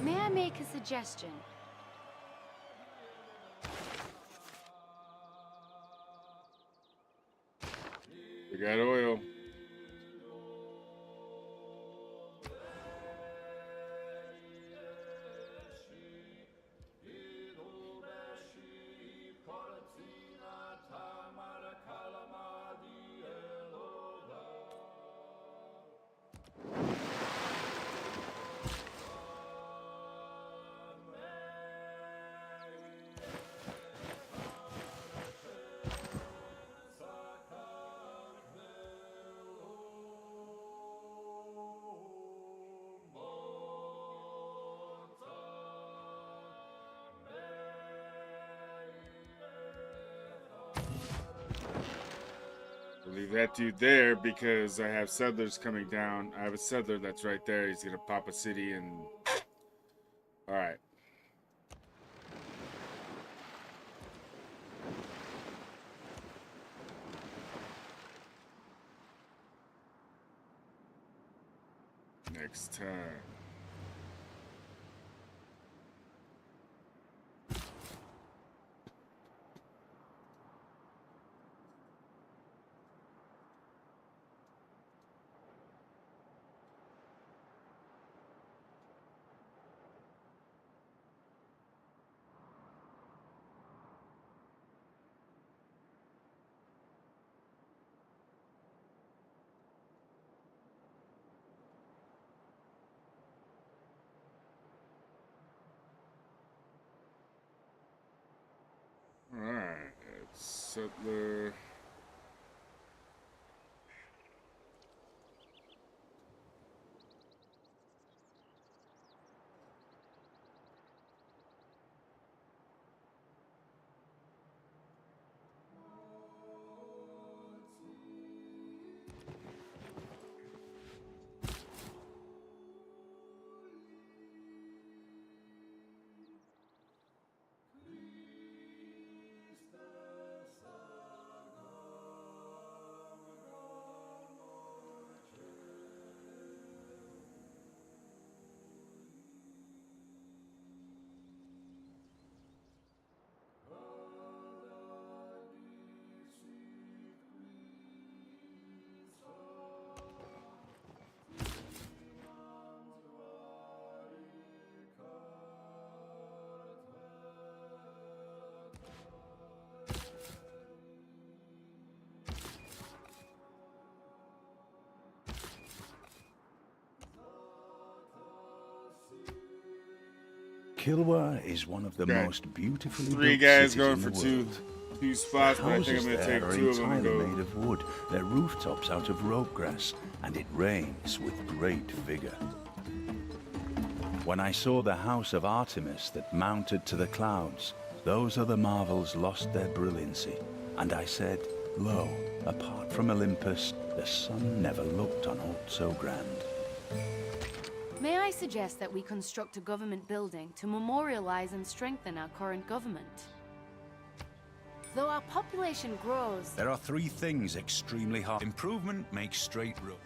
May I make a suggestion? We got oil. We'll leave that dude there because I have settlers coming down. I have a settler that's right there. He's gonna pop a city and... Alright. Next time. Alright, it's settler. Kilwa is one of the Okay. most beautifully 3 built guys cities going in for the 2. world. 2 The spots, but I think I'm houses gonna there take are 2 of them and entirely go. made of wood, their rooftops out of rope grass, and it rains with great vigor. When I saw the house of Artemis that mounted to the clouds, those other marvels lost their brilliancy, and I said, lo, apart from Olympus, the sun never looked on aught so grand. May I suggest that we construct a government building to memorialize and strengthen our current government? Though our population grows... There are 3 things extremely hard. Improvement makes straight road.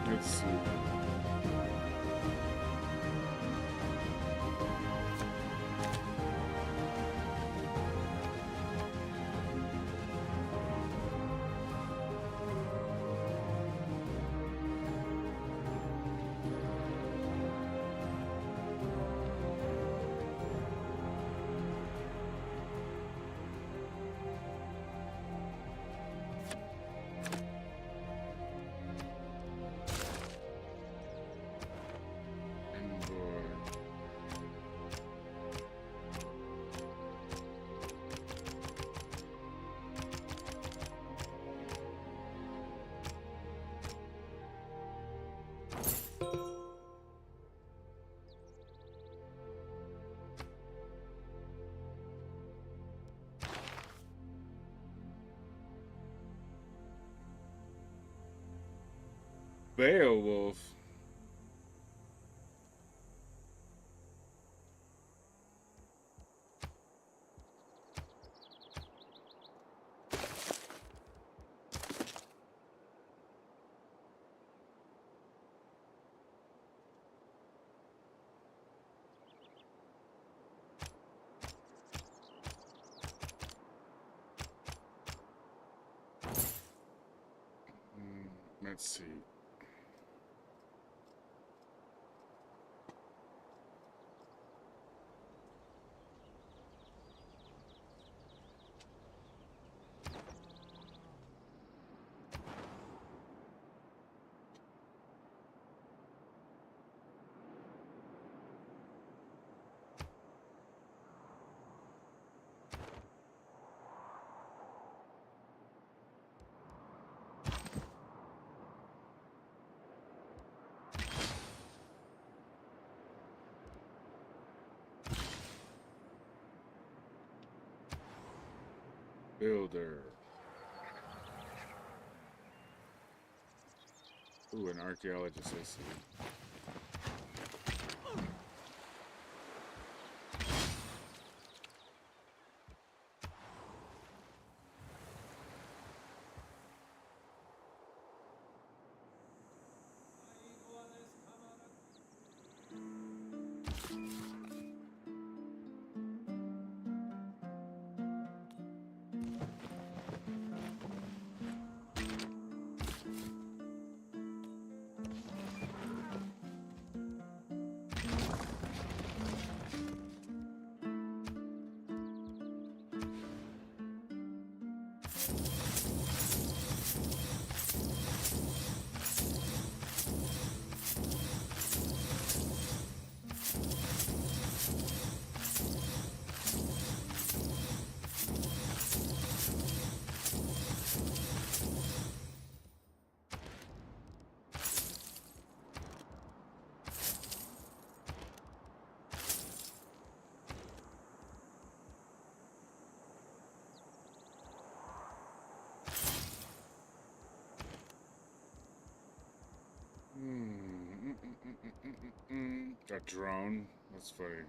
Let's see. Beowulf. Let's see. Builder. Ooh, an archaeologist, I see. A drone? That's funny.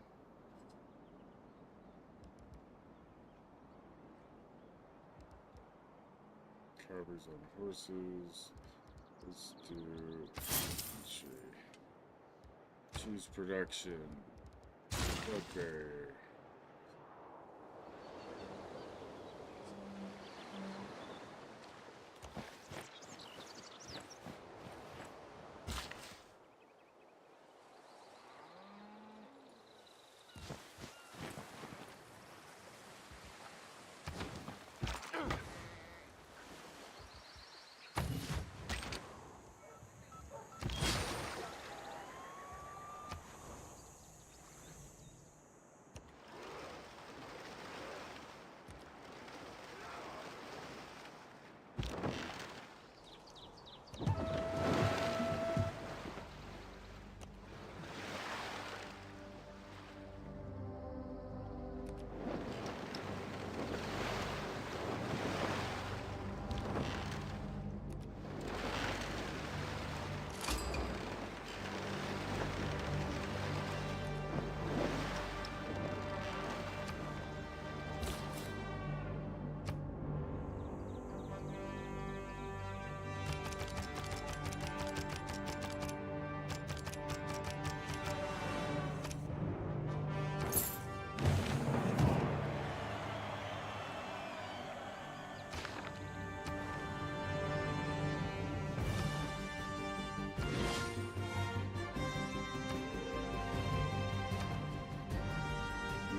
Carvers on horses. Let's do. Choose production. Okay.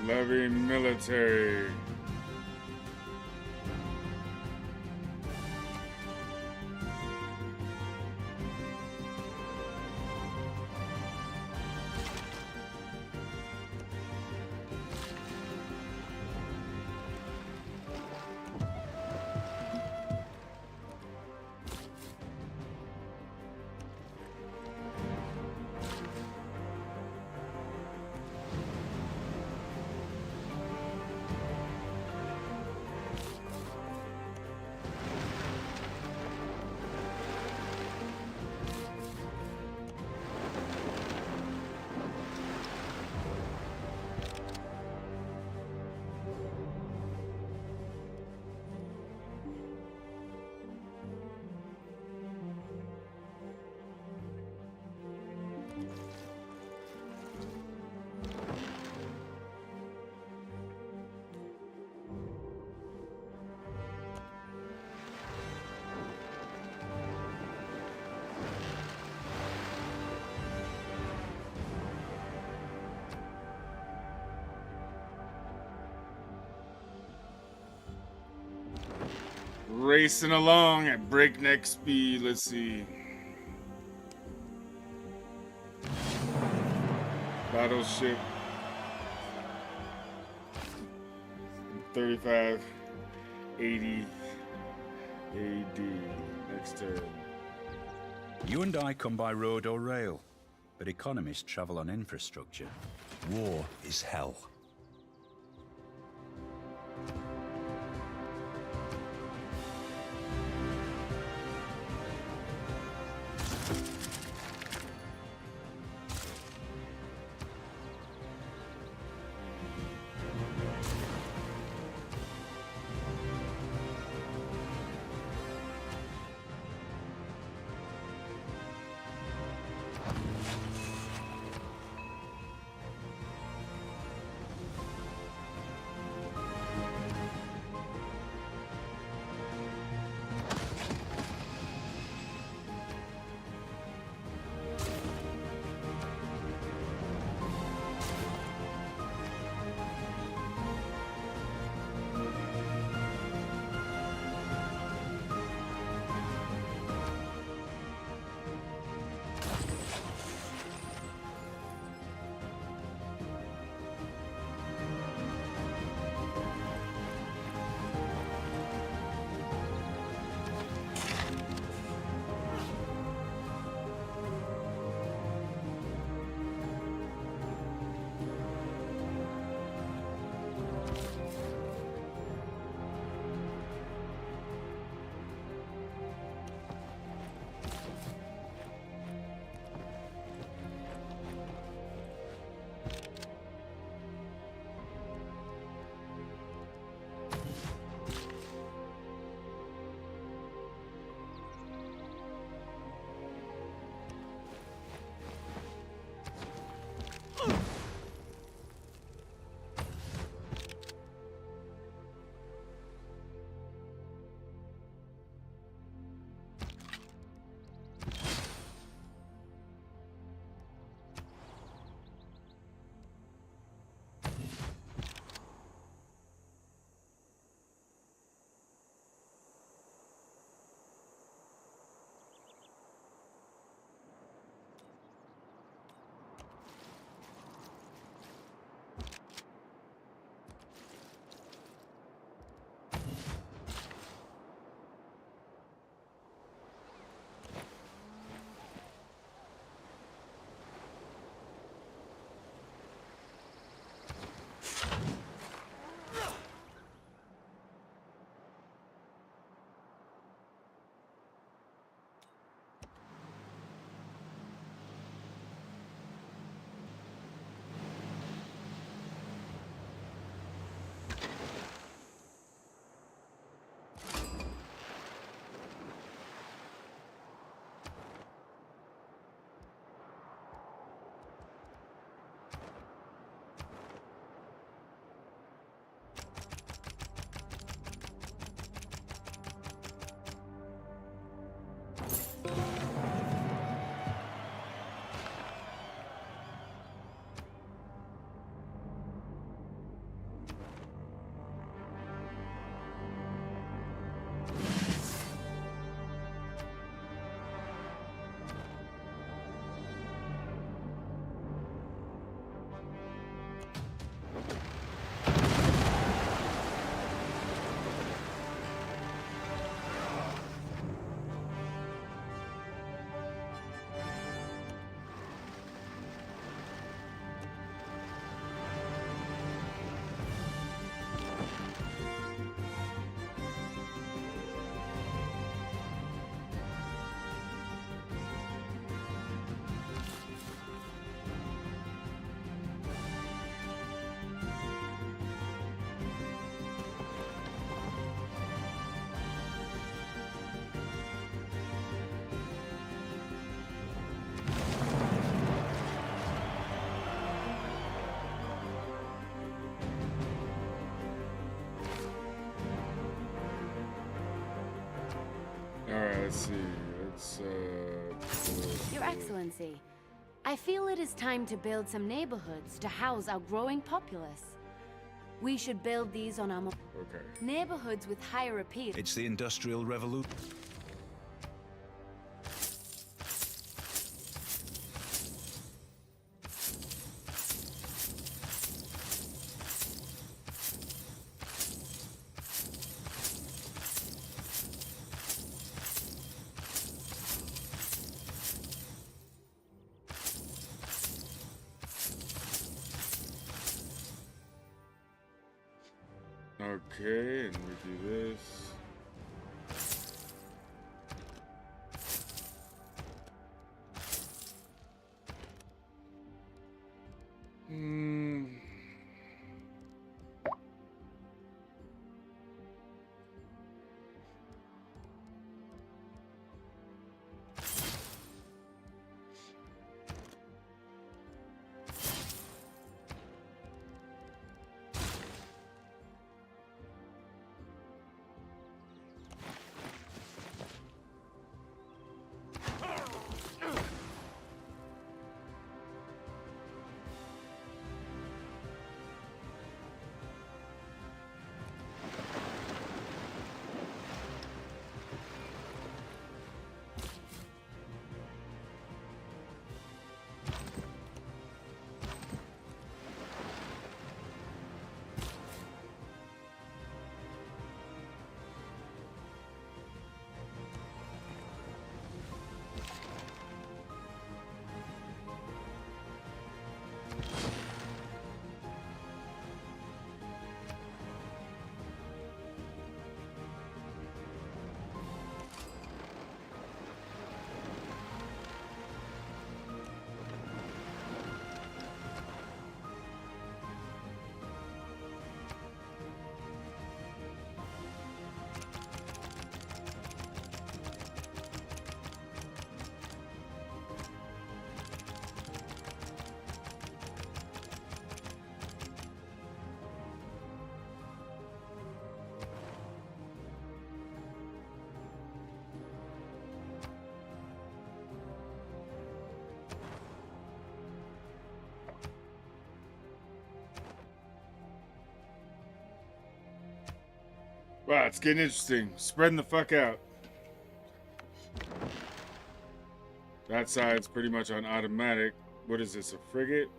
Levy military. racing along at breakneck speed. Let's see. Battleship 3580 AD. Next turn. You and I come by road or rail, but economists travel on infrastructure. War is hell. Let's see. Let's Your Excellency, I feel it is time to build some neighborhoods to house our growing populace. We should build these on our Okay. neighborhoods with higher appeal. It's the Industrial Revolution. Okay, and we do this. Hmm. Wow, it's getting interesting. Spreading the fuck out. That side's pretty much on automatic. What is this, a frigate?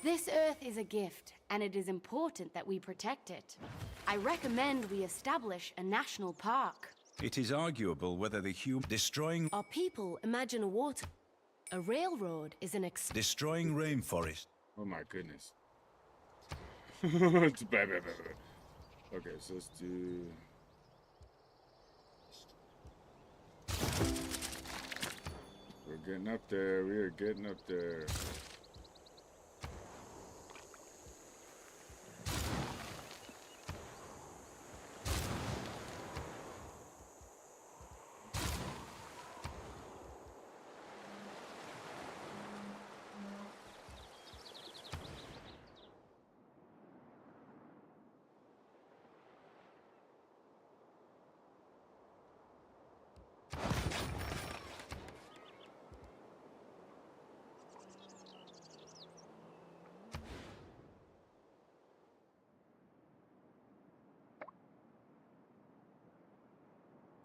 This Earth is a gift, and it is important that we protect it. I recommend we establish a national park. It is arguable whether the destroying Our people imagine a railroad is an destroying rainforest. Oh my goodness. It's bad. Okay, so let's do... We're getting up there. We are getting up there.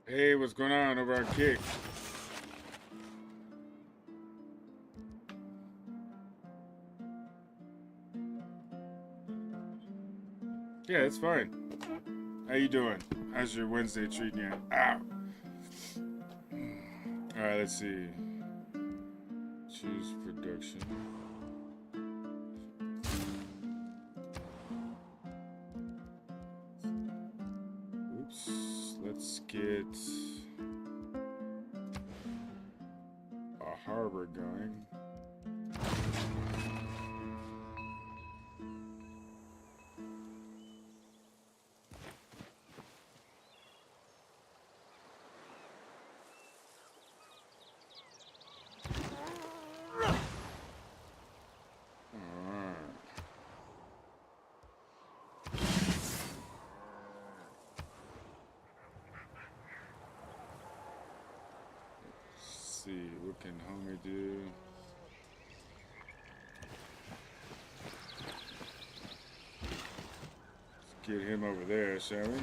Hey, what's going on over on Kick? Yeah, it's fine. How you doing? How's your Wednesday treating you? Ow! Alright, let's see. Choose production. Oops. Let's get a harbor going. can homie do? Let's get him over there, shall we?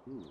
Ooh.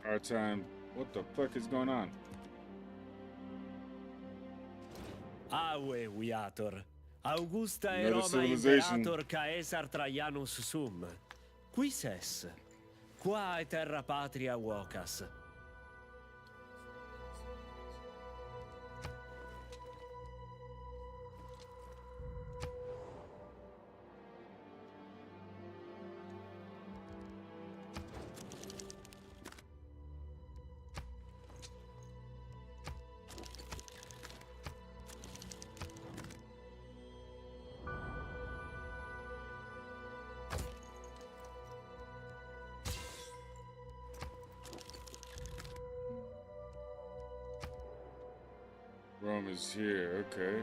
Our time. What the fuck is going on? Aue, viator. Augusta Another Roma civilization. imperator Caesar Traianus sum. Quis es? Quae terra patria vocas? Rome is here, okay.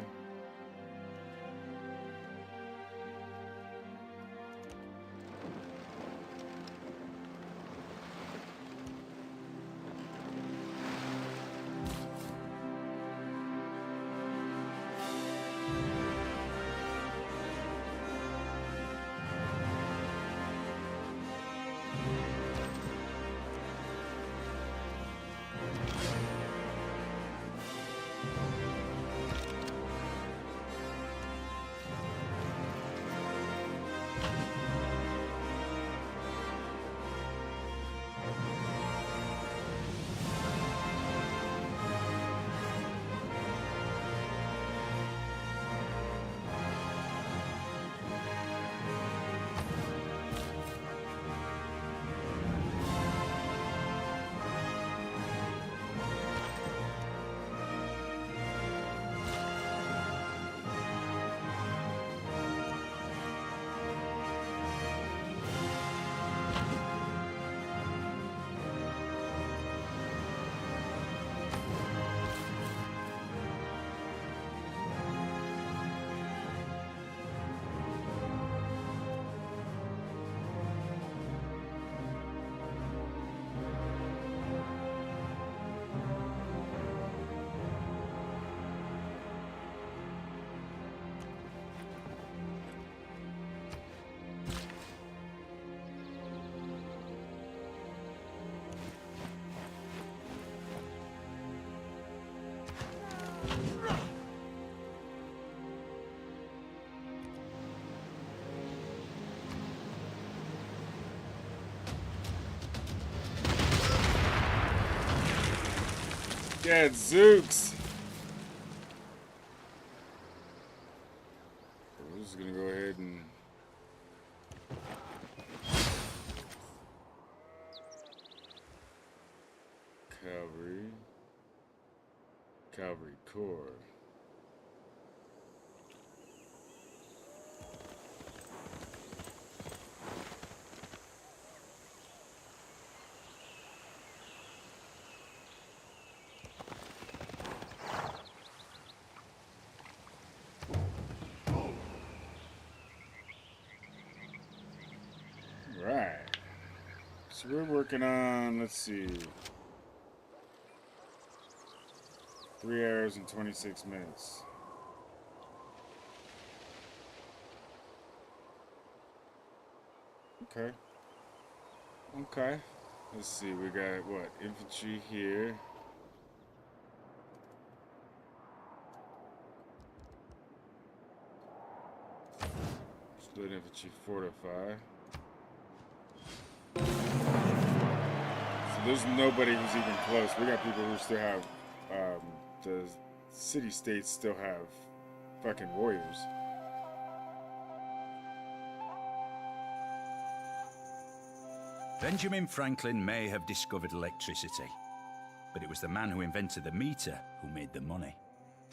Gadzooks! We're just gonna go ahead and Cavalry Corps. Right. So we're working on, let's see, 3 hours and 26 minutes. Okay. Okay. Let's see, we got what? Infantry here. Split infantry fortify. So there's nobody who's even close. We got people who still have, the city-states still have fucking warriors. Benjamin Franklin may have discovered electricity, but it was the man who invented the meter who made the money.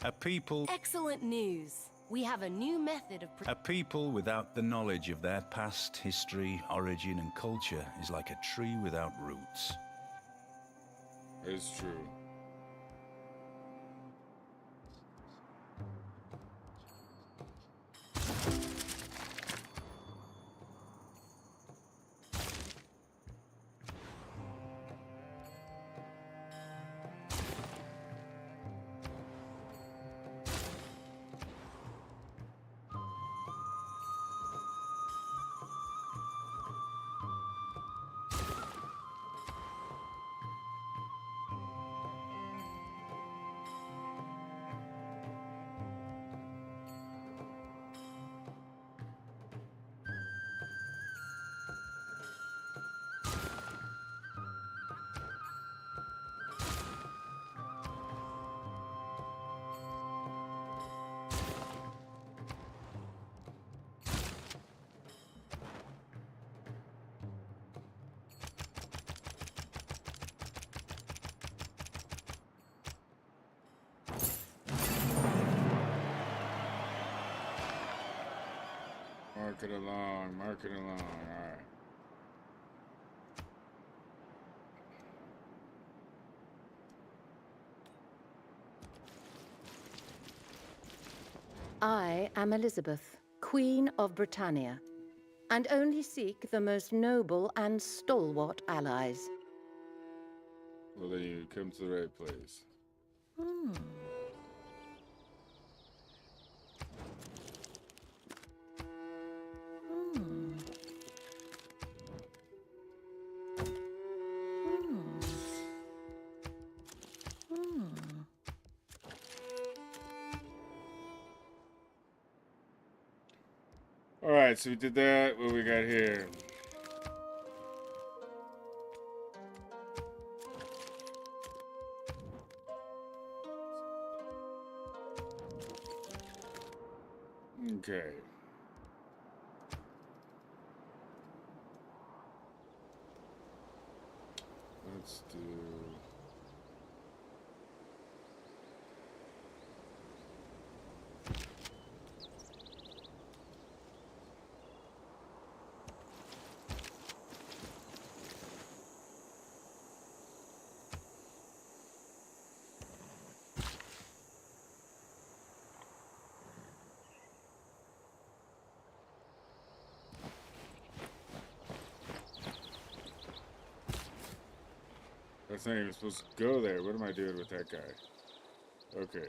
A people Excellent news. We have a new method of... A people without the knowledge of their past, history, origin, and culture is like a tree without roots. It's true. Mark it along, mark it along, alright. I am Elizabeth, Queen of Britannia, and only seek the most noble and stalwart allies. Well, then you come to the right place. Alright, so we did that. What we got here? Okay. Let's do... That's not even supposed to go there. What am I doing with that guy? Okay.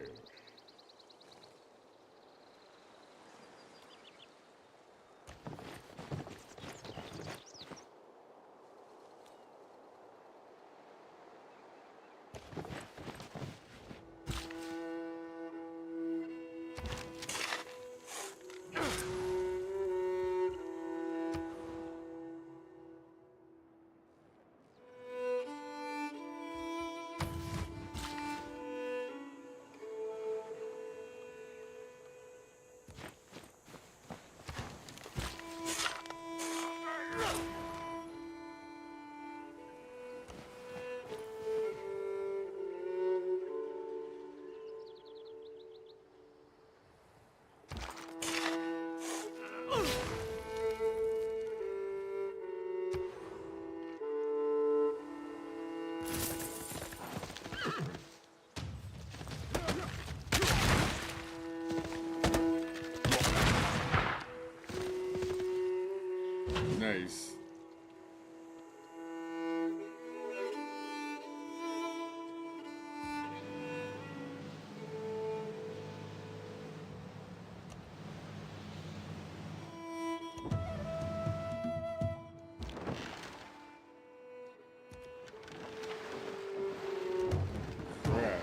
Nice. Crap.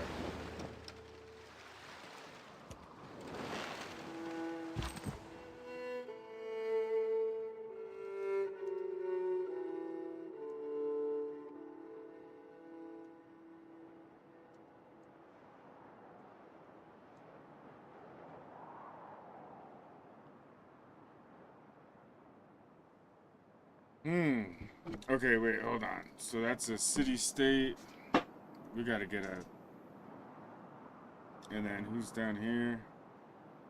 Okay, wait, hold on. So that's a city-state. We gotta get a... And then who's down here?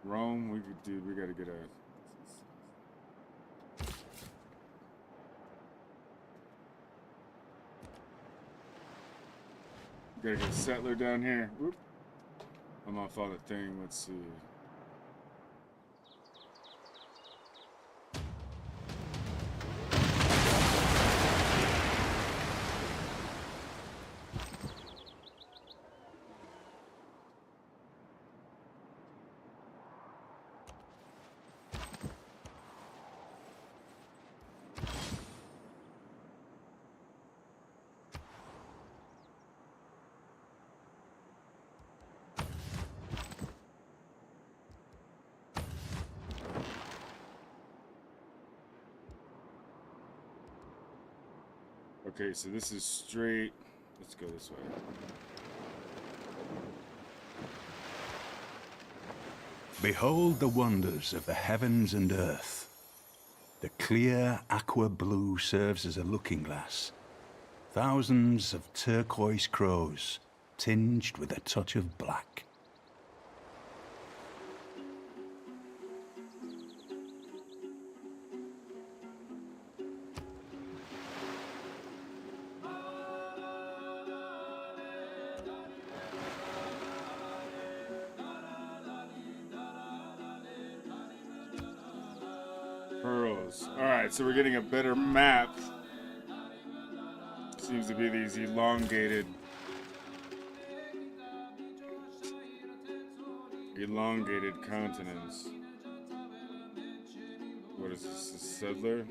Rome. We could do... We gotta get a... Gotta get a settler down here. Whoop. I'm off on the thing. Let's see. Okay, so this is straight. Let's go this way. Behold the wonders of the heavens and earth. The clear aqua blue serves as a looking glass. Thousands of turquoise crows, tinged with a touch of black. Pearls. Alright, so we're getting a better map. Seems to be these elongated continents. What is this? A settler?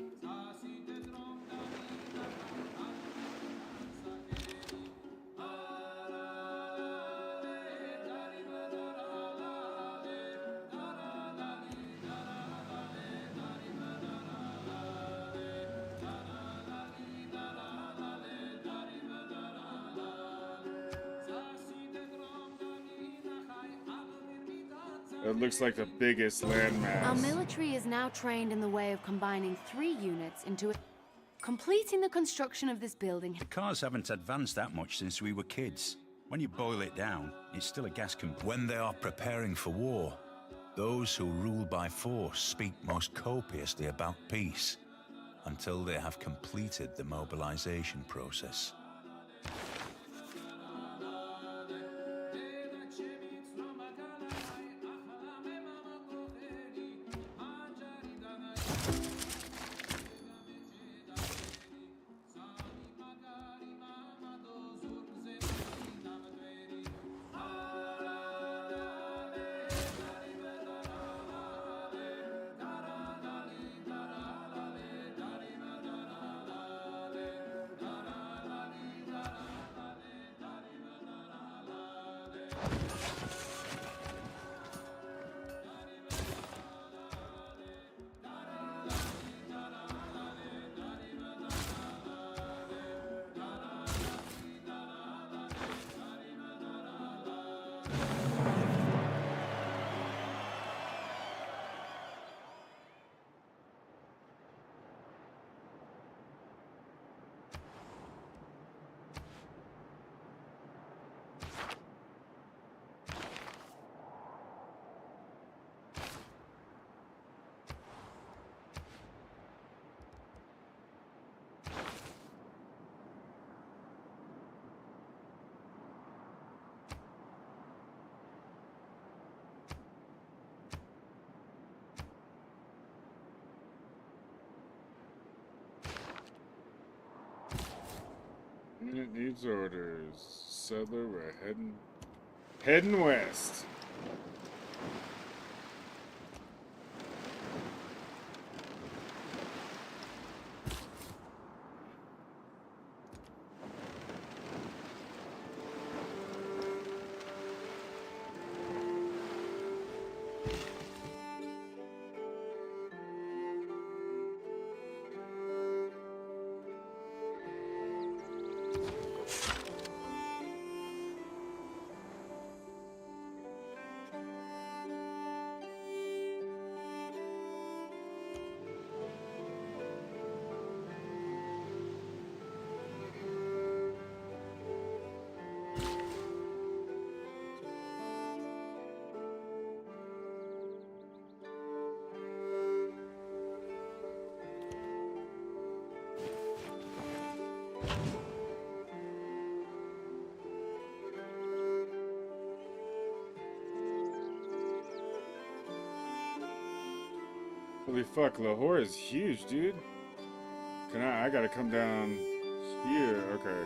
It looks like the biggest landmass. Our military is now trained in the way of combining 3 units into a... Completing the construction of this building. The cars haven't advanced that much since we were kids. When you boil it down, it's still a gas When they are preparing for war, those who rule by force speak most copiously about peace until they have completed the mobilization process. Unit needs orders. Settler, we're heading west. Holy fuck, Lahore is huge, dude. I gotta come down here. Okay.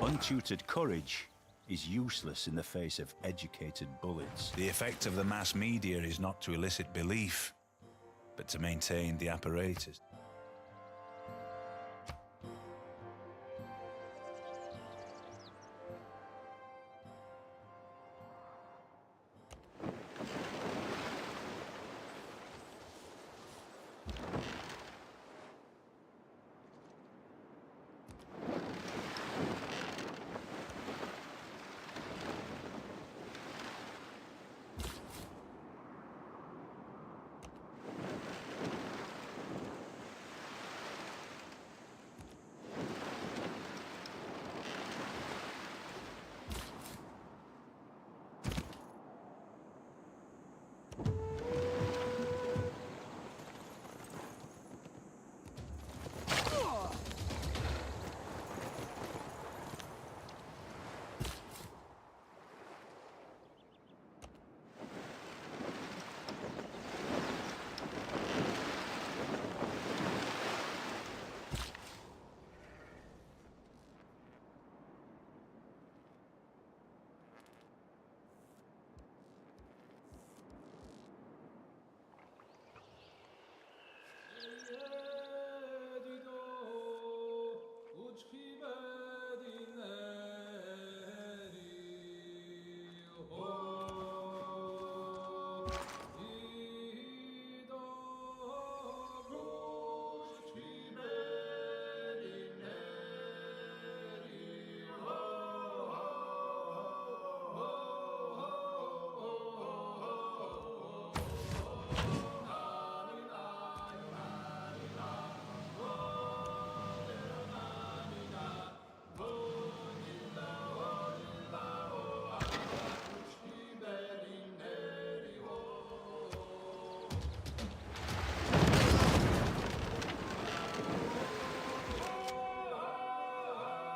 Untutored courage is useless in the face of educated bullets. The effect of the mass media is not to elicit belief, but to maintain the apparatus.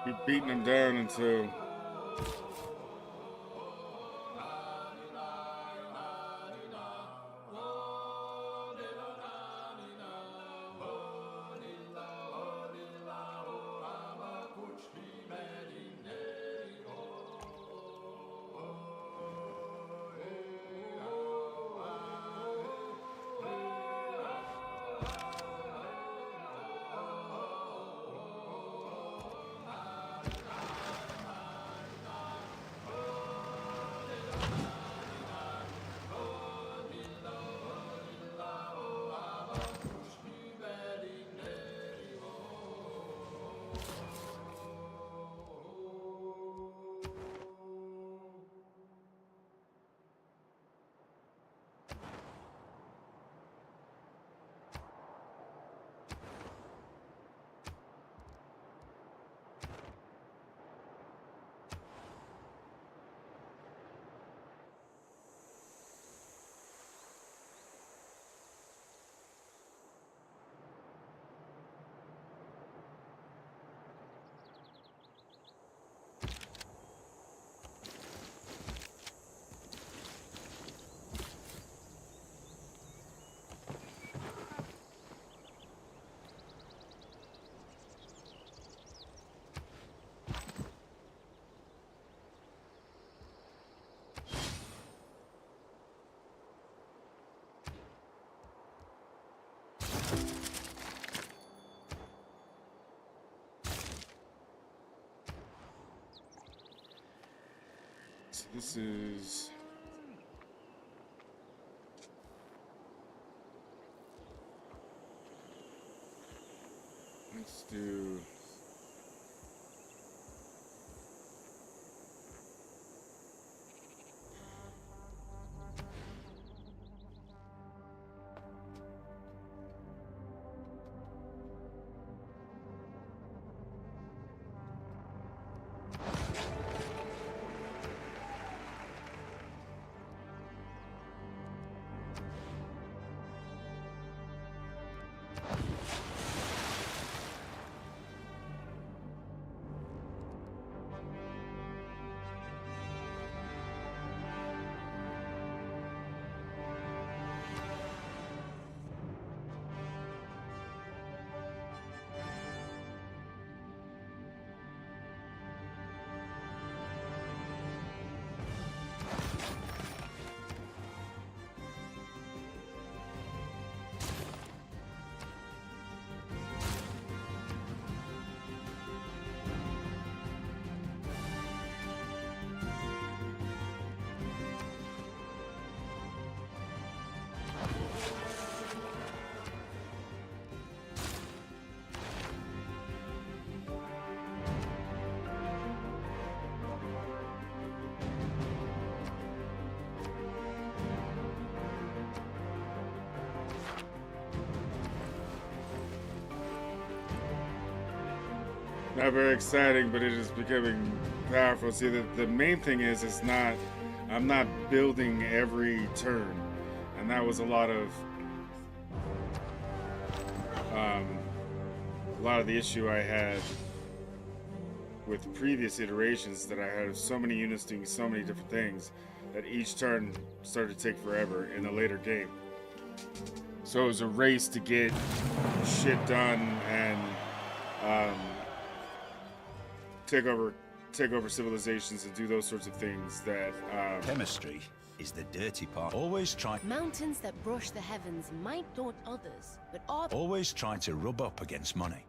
Keep beating him down until this is let's do not very exciting, but it is becoming powerful. See, the main thing is, it's not, I'm not building every turn, and that was a lot of the issue I had with previous iterations, that I had so many units doing so many different things that each turn started to take forever in the later game. So it was a race to get shit done and take over civilizations and do those sorts of things that Chemistry is the dirty part. Always try Mountains that brush the heavens might daunt others, but are Always try to rub up against money.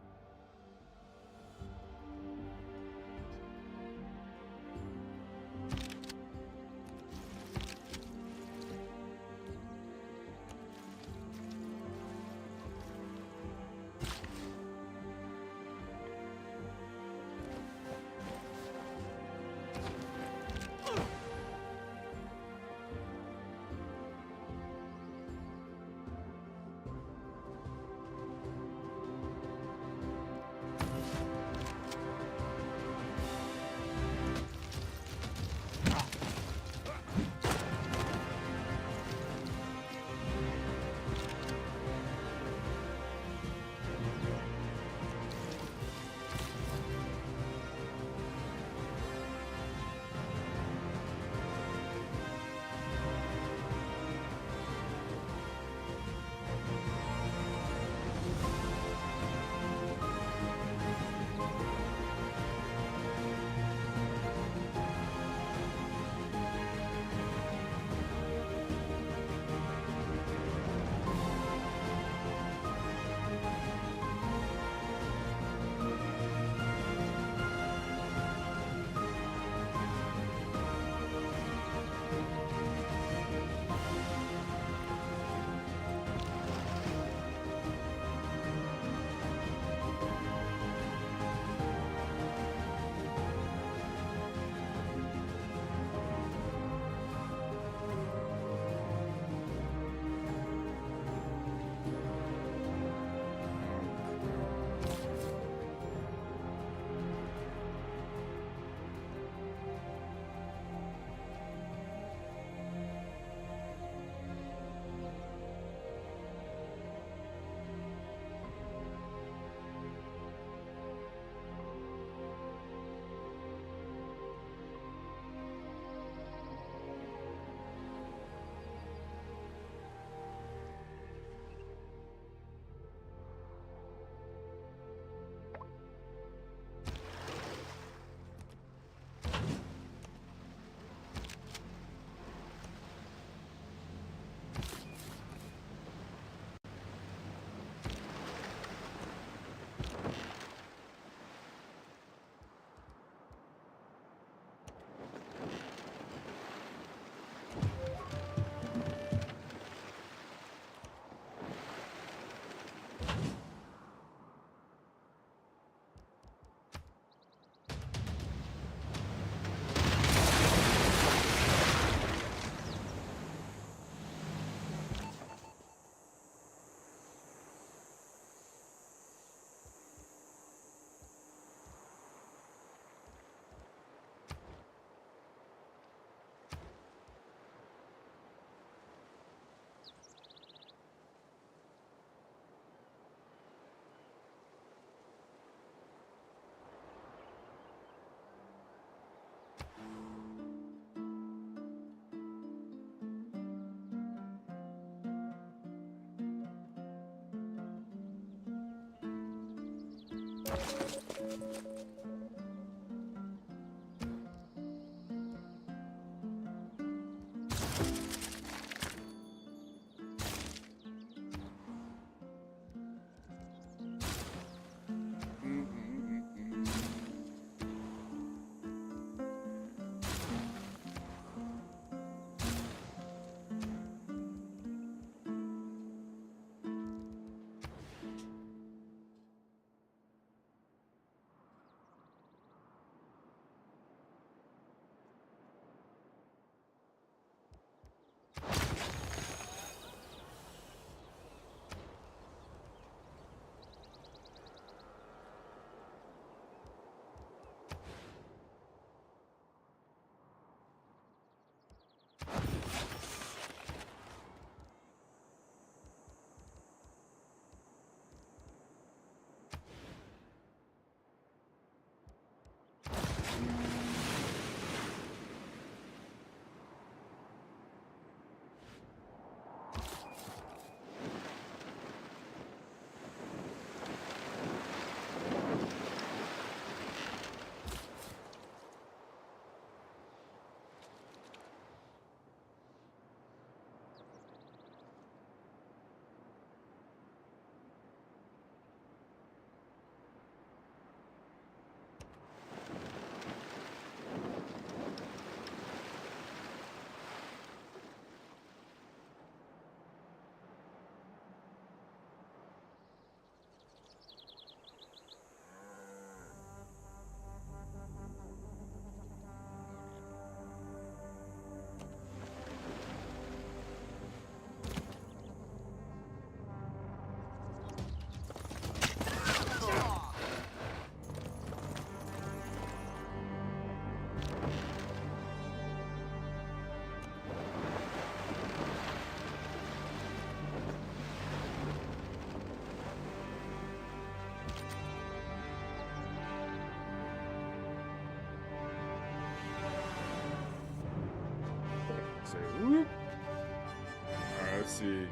see.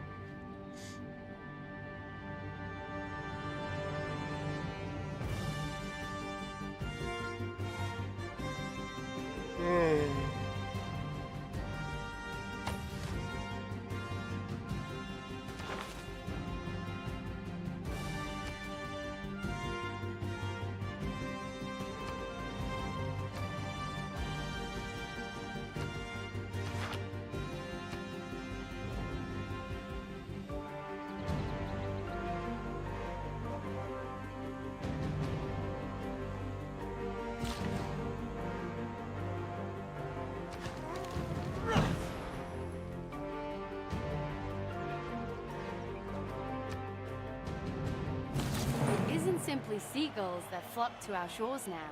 It isn't simply seagulls that flock to our shores now.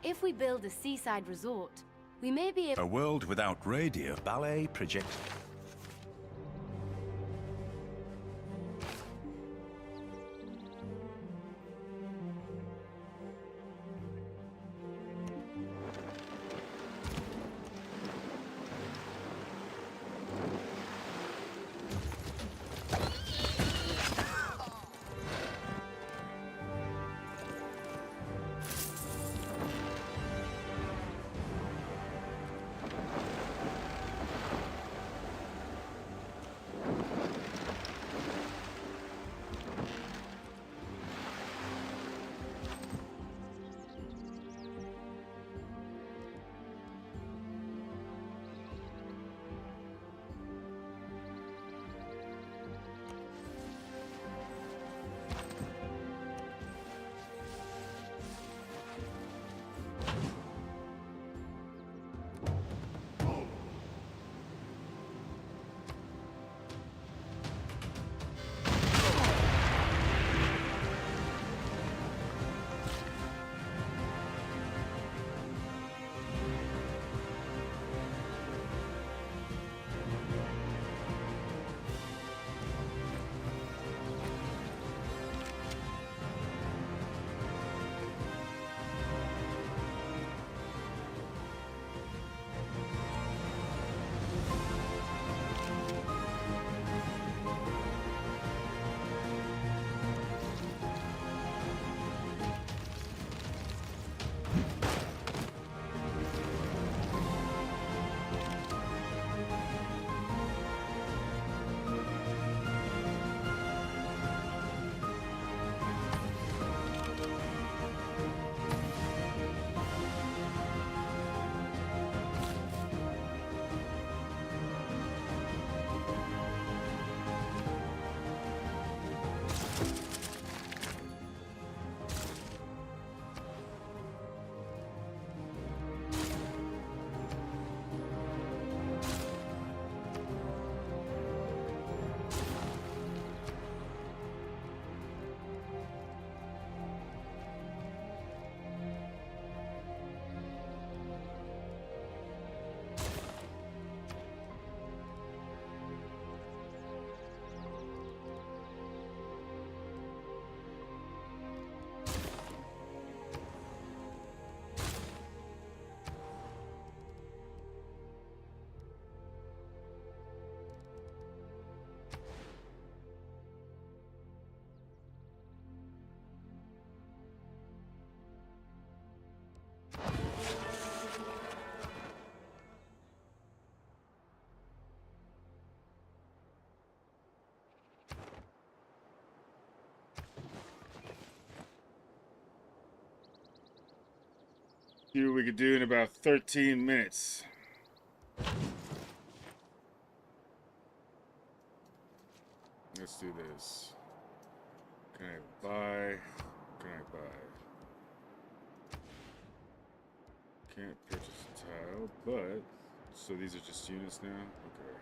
If we build a seaside resort, we may be able... A world without radio. Ballet project. See what we could do in about 13 minutes. Let's do this. Can I buy? Can I buy? Can't purchase a tile, but... So these are just units now? Okay.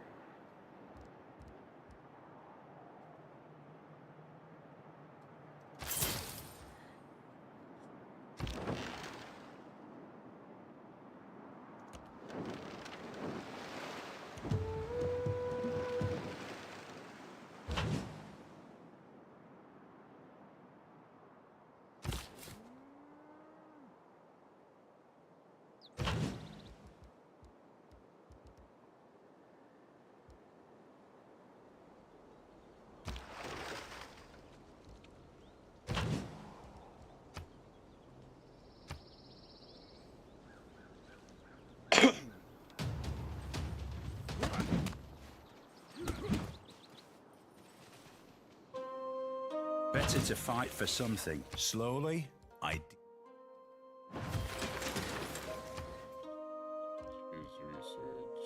Better to fight for something slowly. Use research.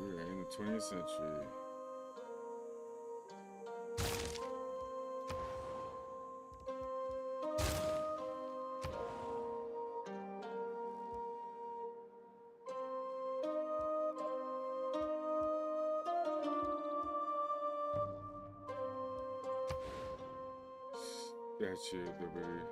We're in the 20th century. Statue of Liberty.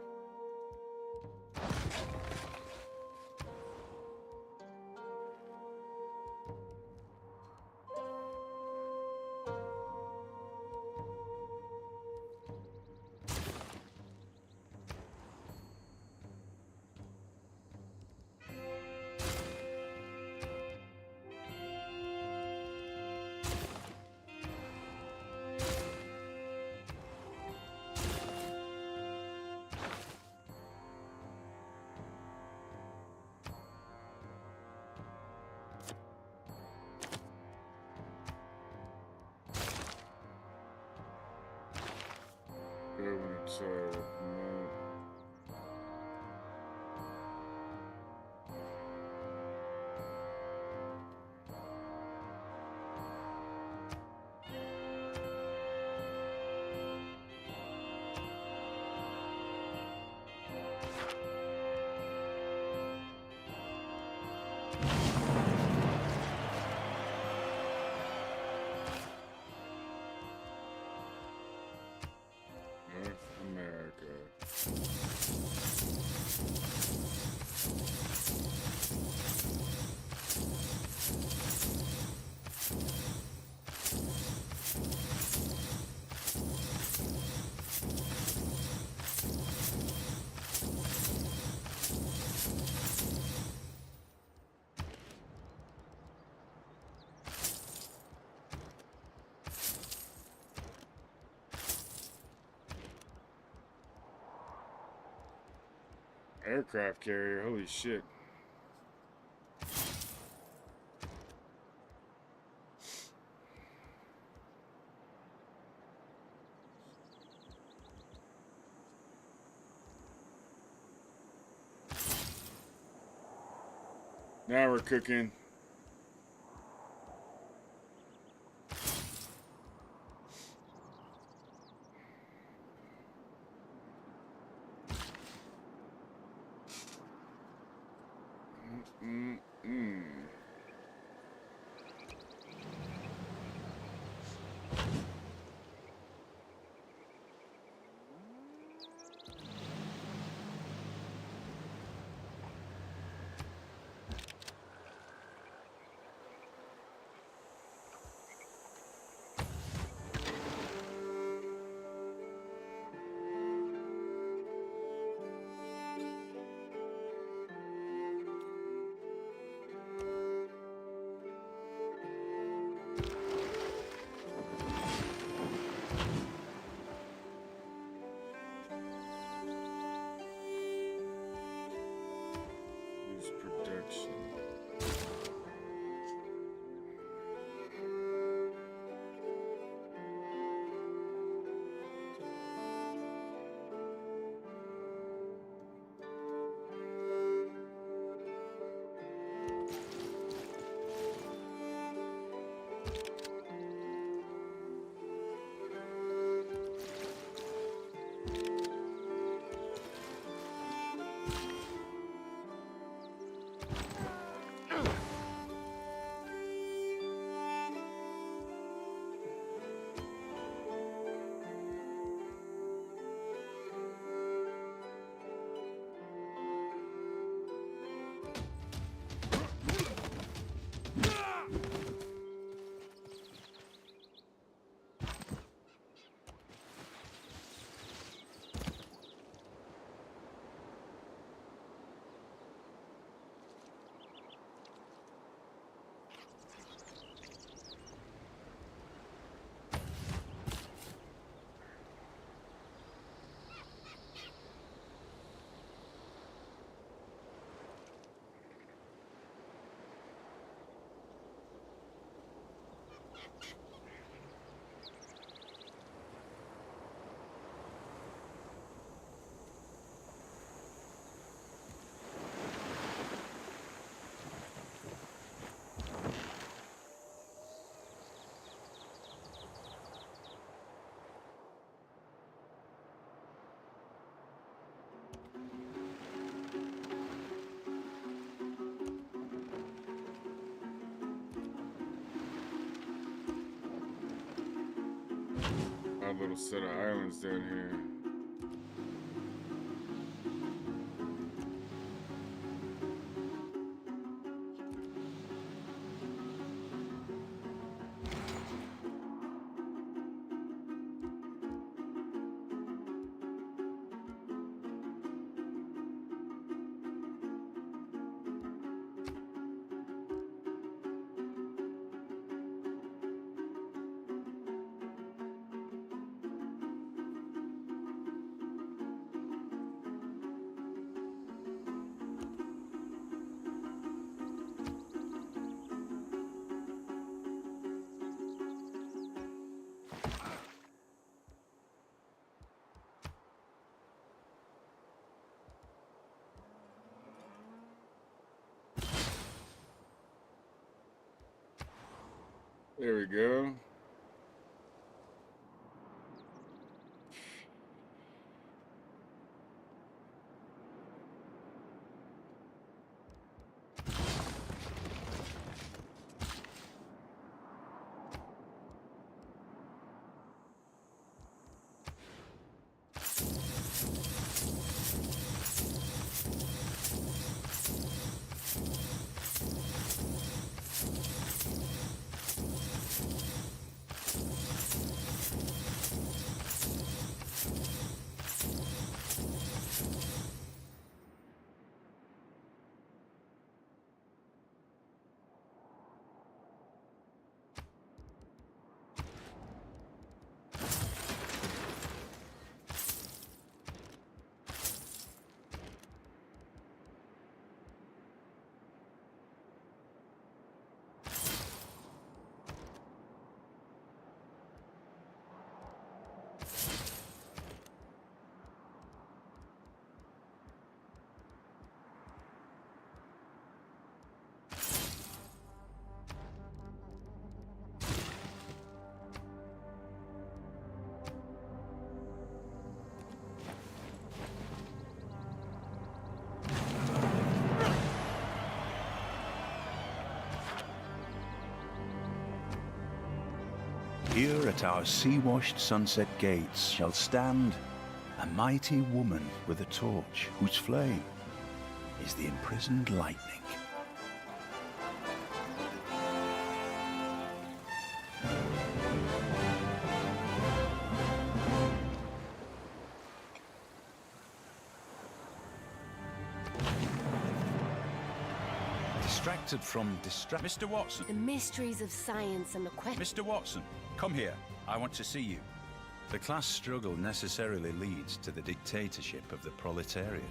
Aircraft carrier, holy shit. Now we're cooking. Odd little set of islands down here. There we go. Here at our sea-washed sunset gates shall stand a mighty woman with a torch whose flame is the imprisoned lightning. Distracted from Mr. Watson. The mysteries of science and the Mr. Watson, come here. I want to see you. The class struggle necessarily leads to the dictatorship of the proletariat.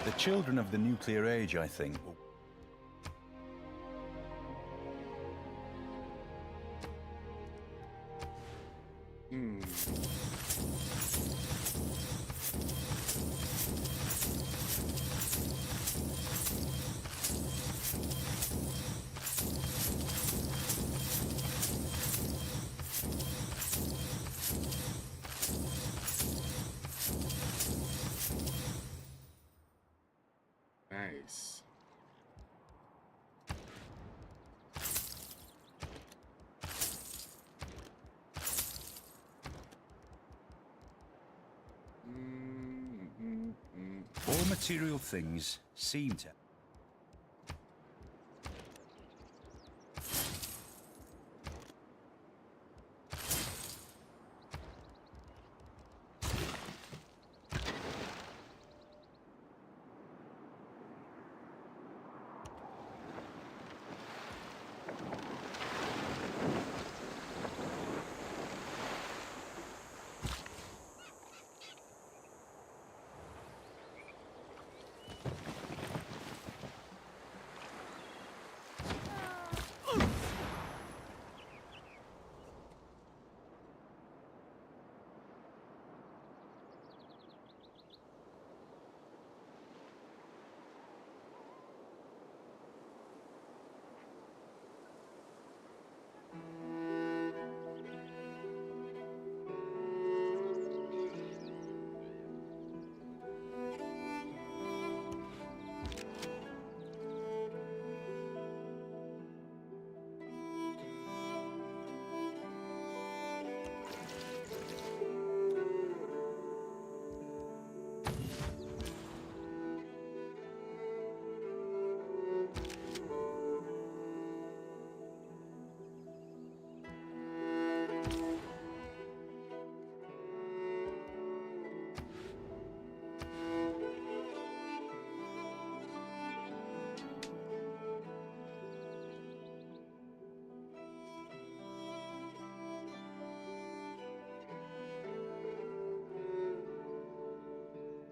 The children of the nuclear age, I think, will... Nice. All material things seem to...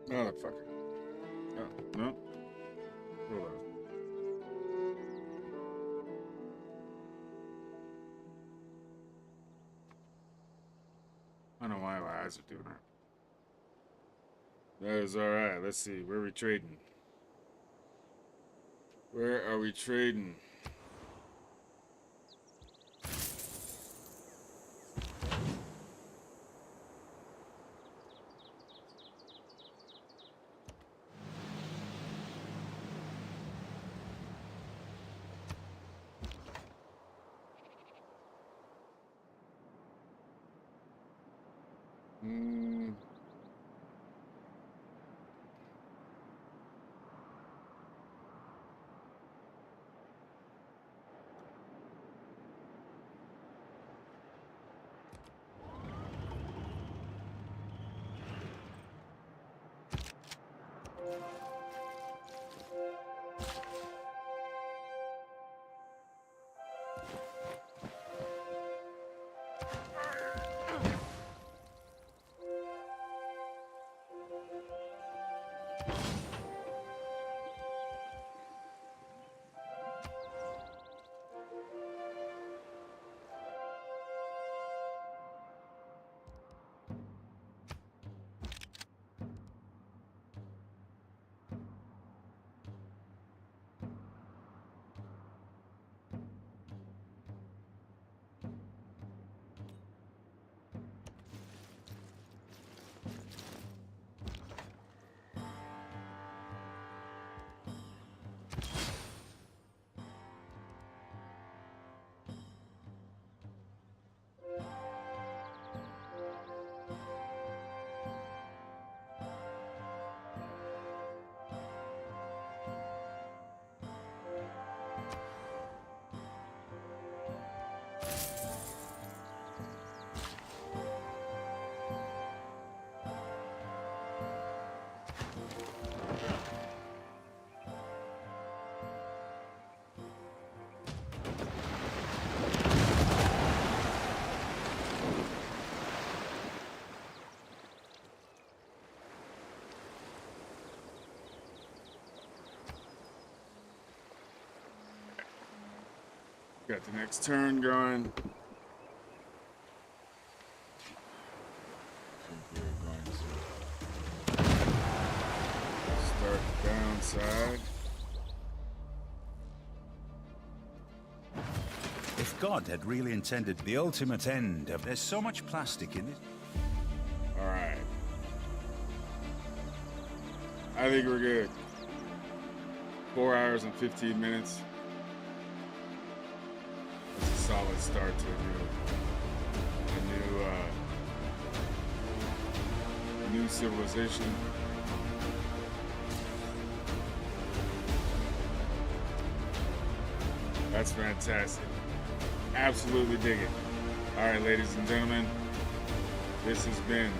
Motherfucker. Oh, no. Hold on. I don't know why my eyes are doing that. That is alright. Let's see. Where are we trading? Where are we trading? Got the next turn going. I think we're going to start the downside. If God had really intended the ultimate end of... There's so much plastic in it. All right. I think we're good. 4 hours and 15 minutes. That's a solid start to a new civilization. That's fantastic. Absolutely dig it. All right, ladies and gentlemen, this has been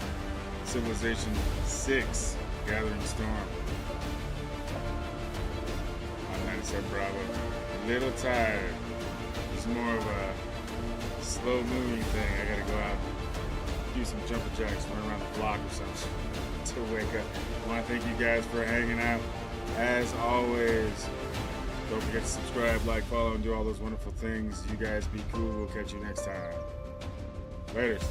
Civilization 6, Gathering Storm. I'm 97 Bravo. A little tired. It's more of a slow moving thing. I gotta go out, do some jumper jacks, run around the block or something to wake up. I wanna thank you guys for hanging out. As always, don't forget to subscribe, like, follow, and do all those wonderful things. You guys be cool. We'll catch you next time. Laters.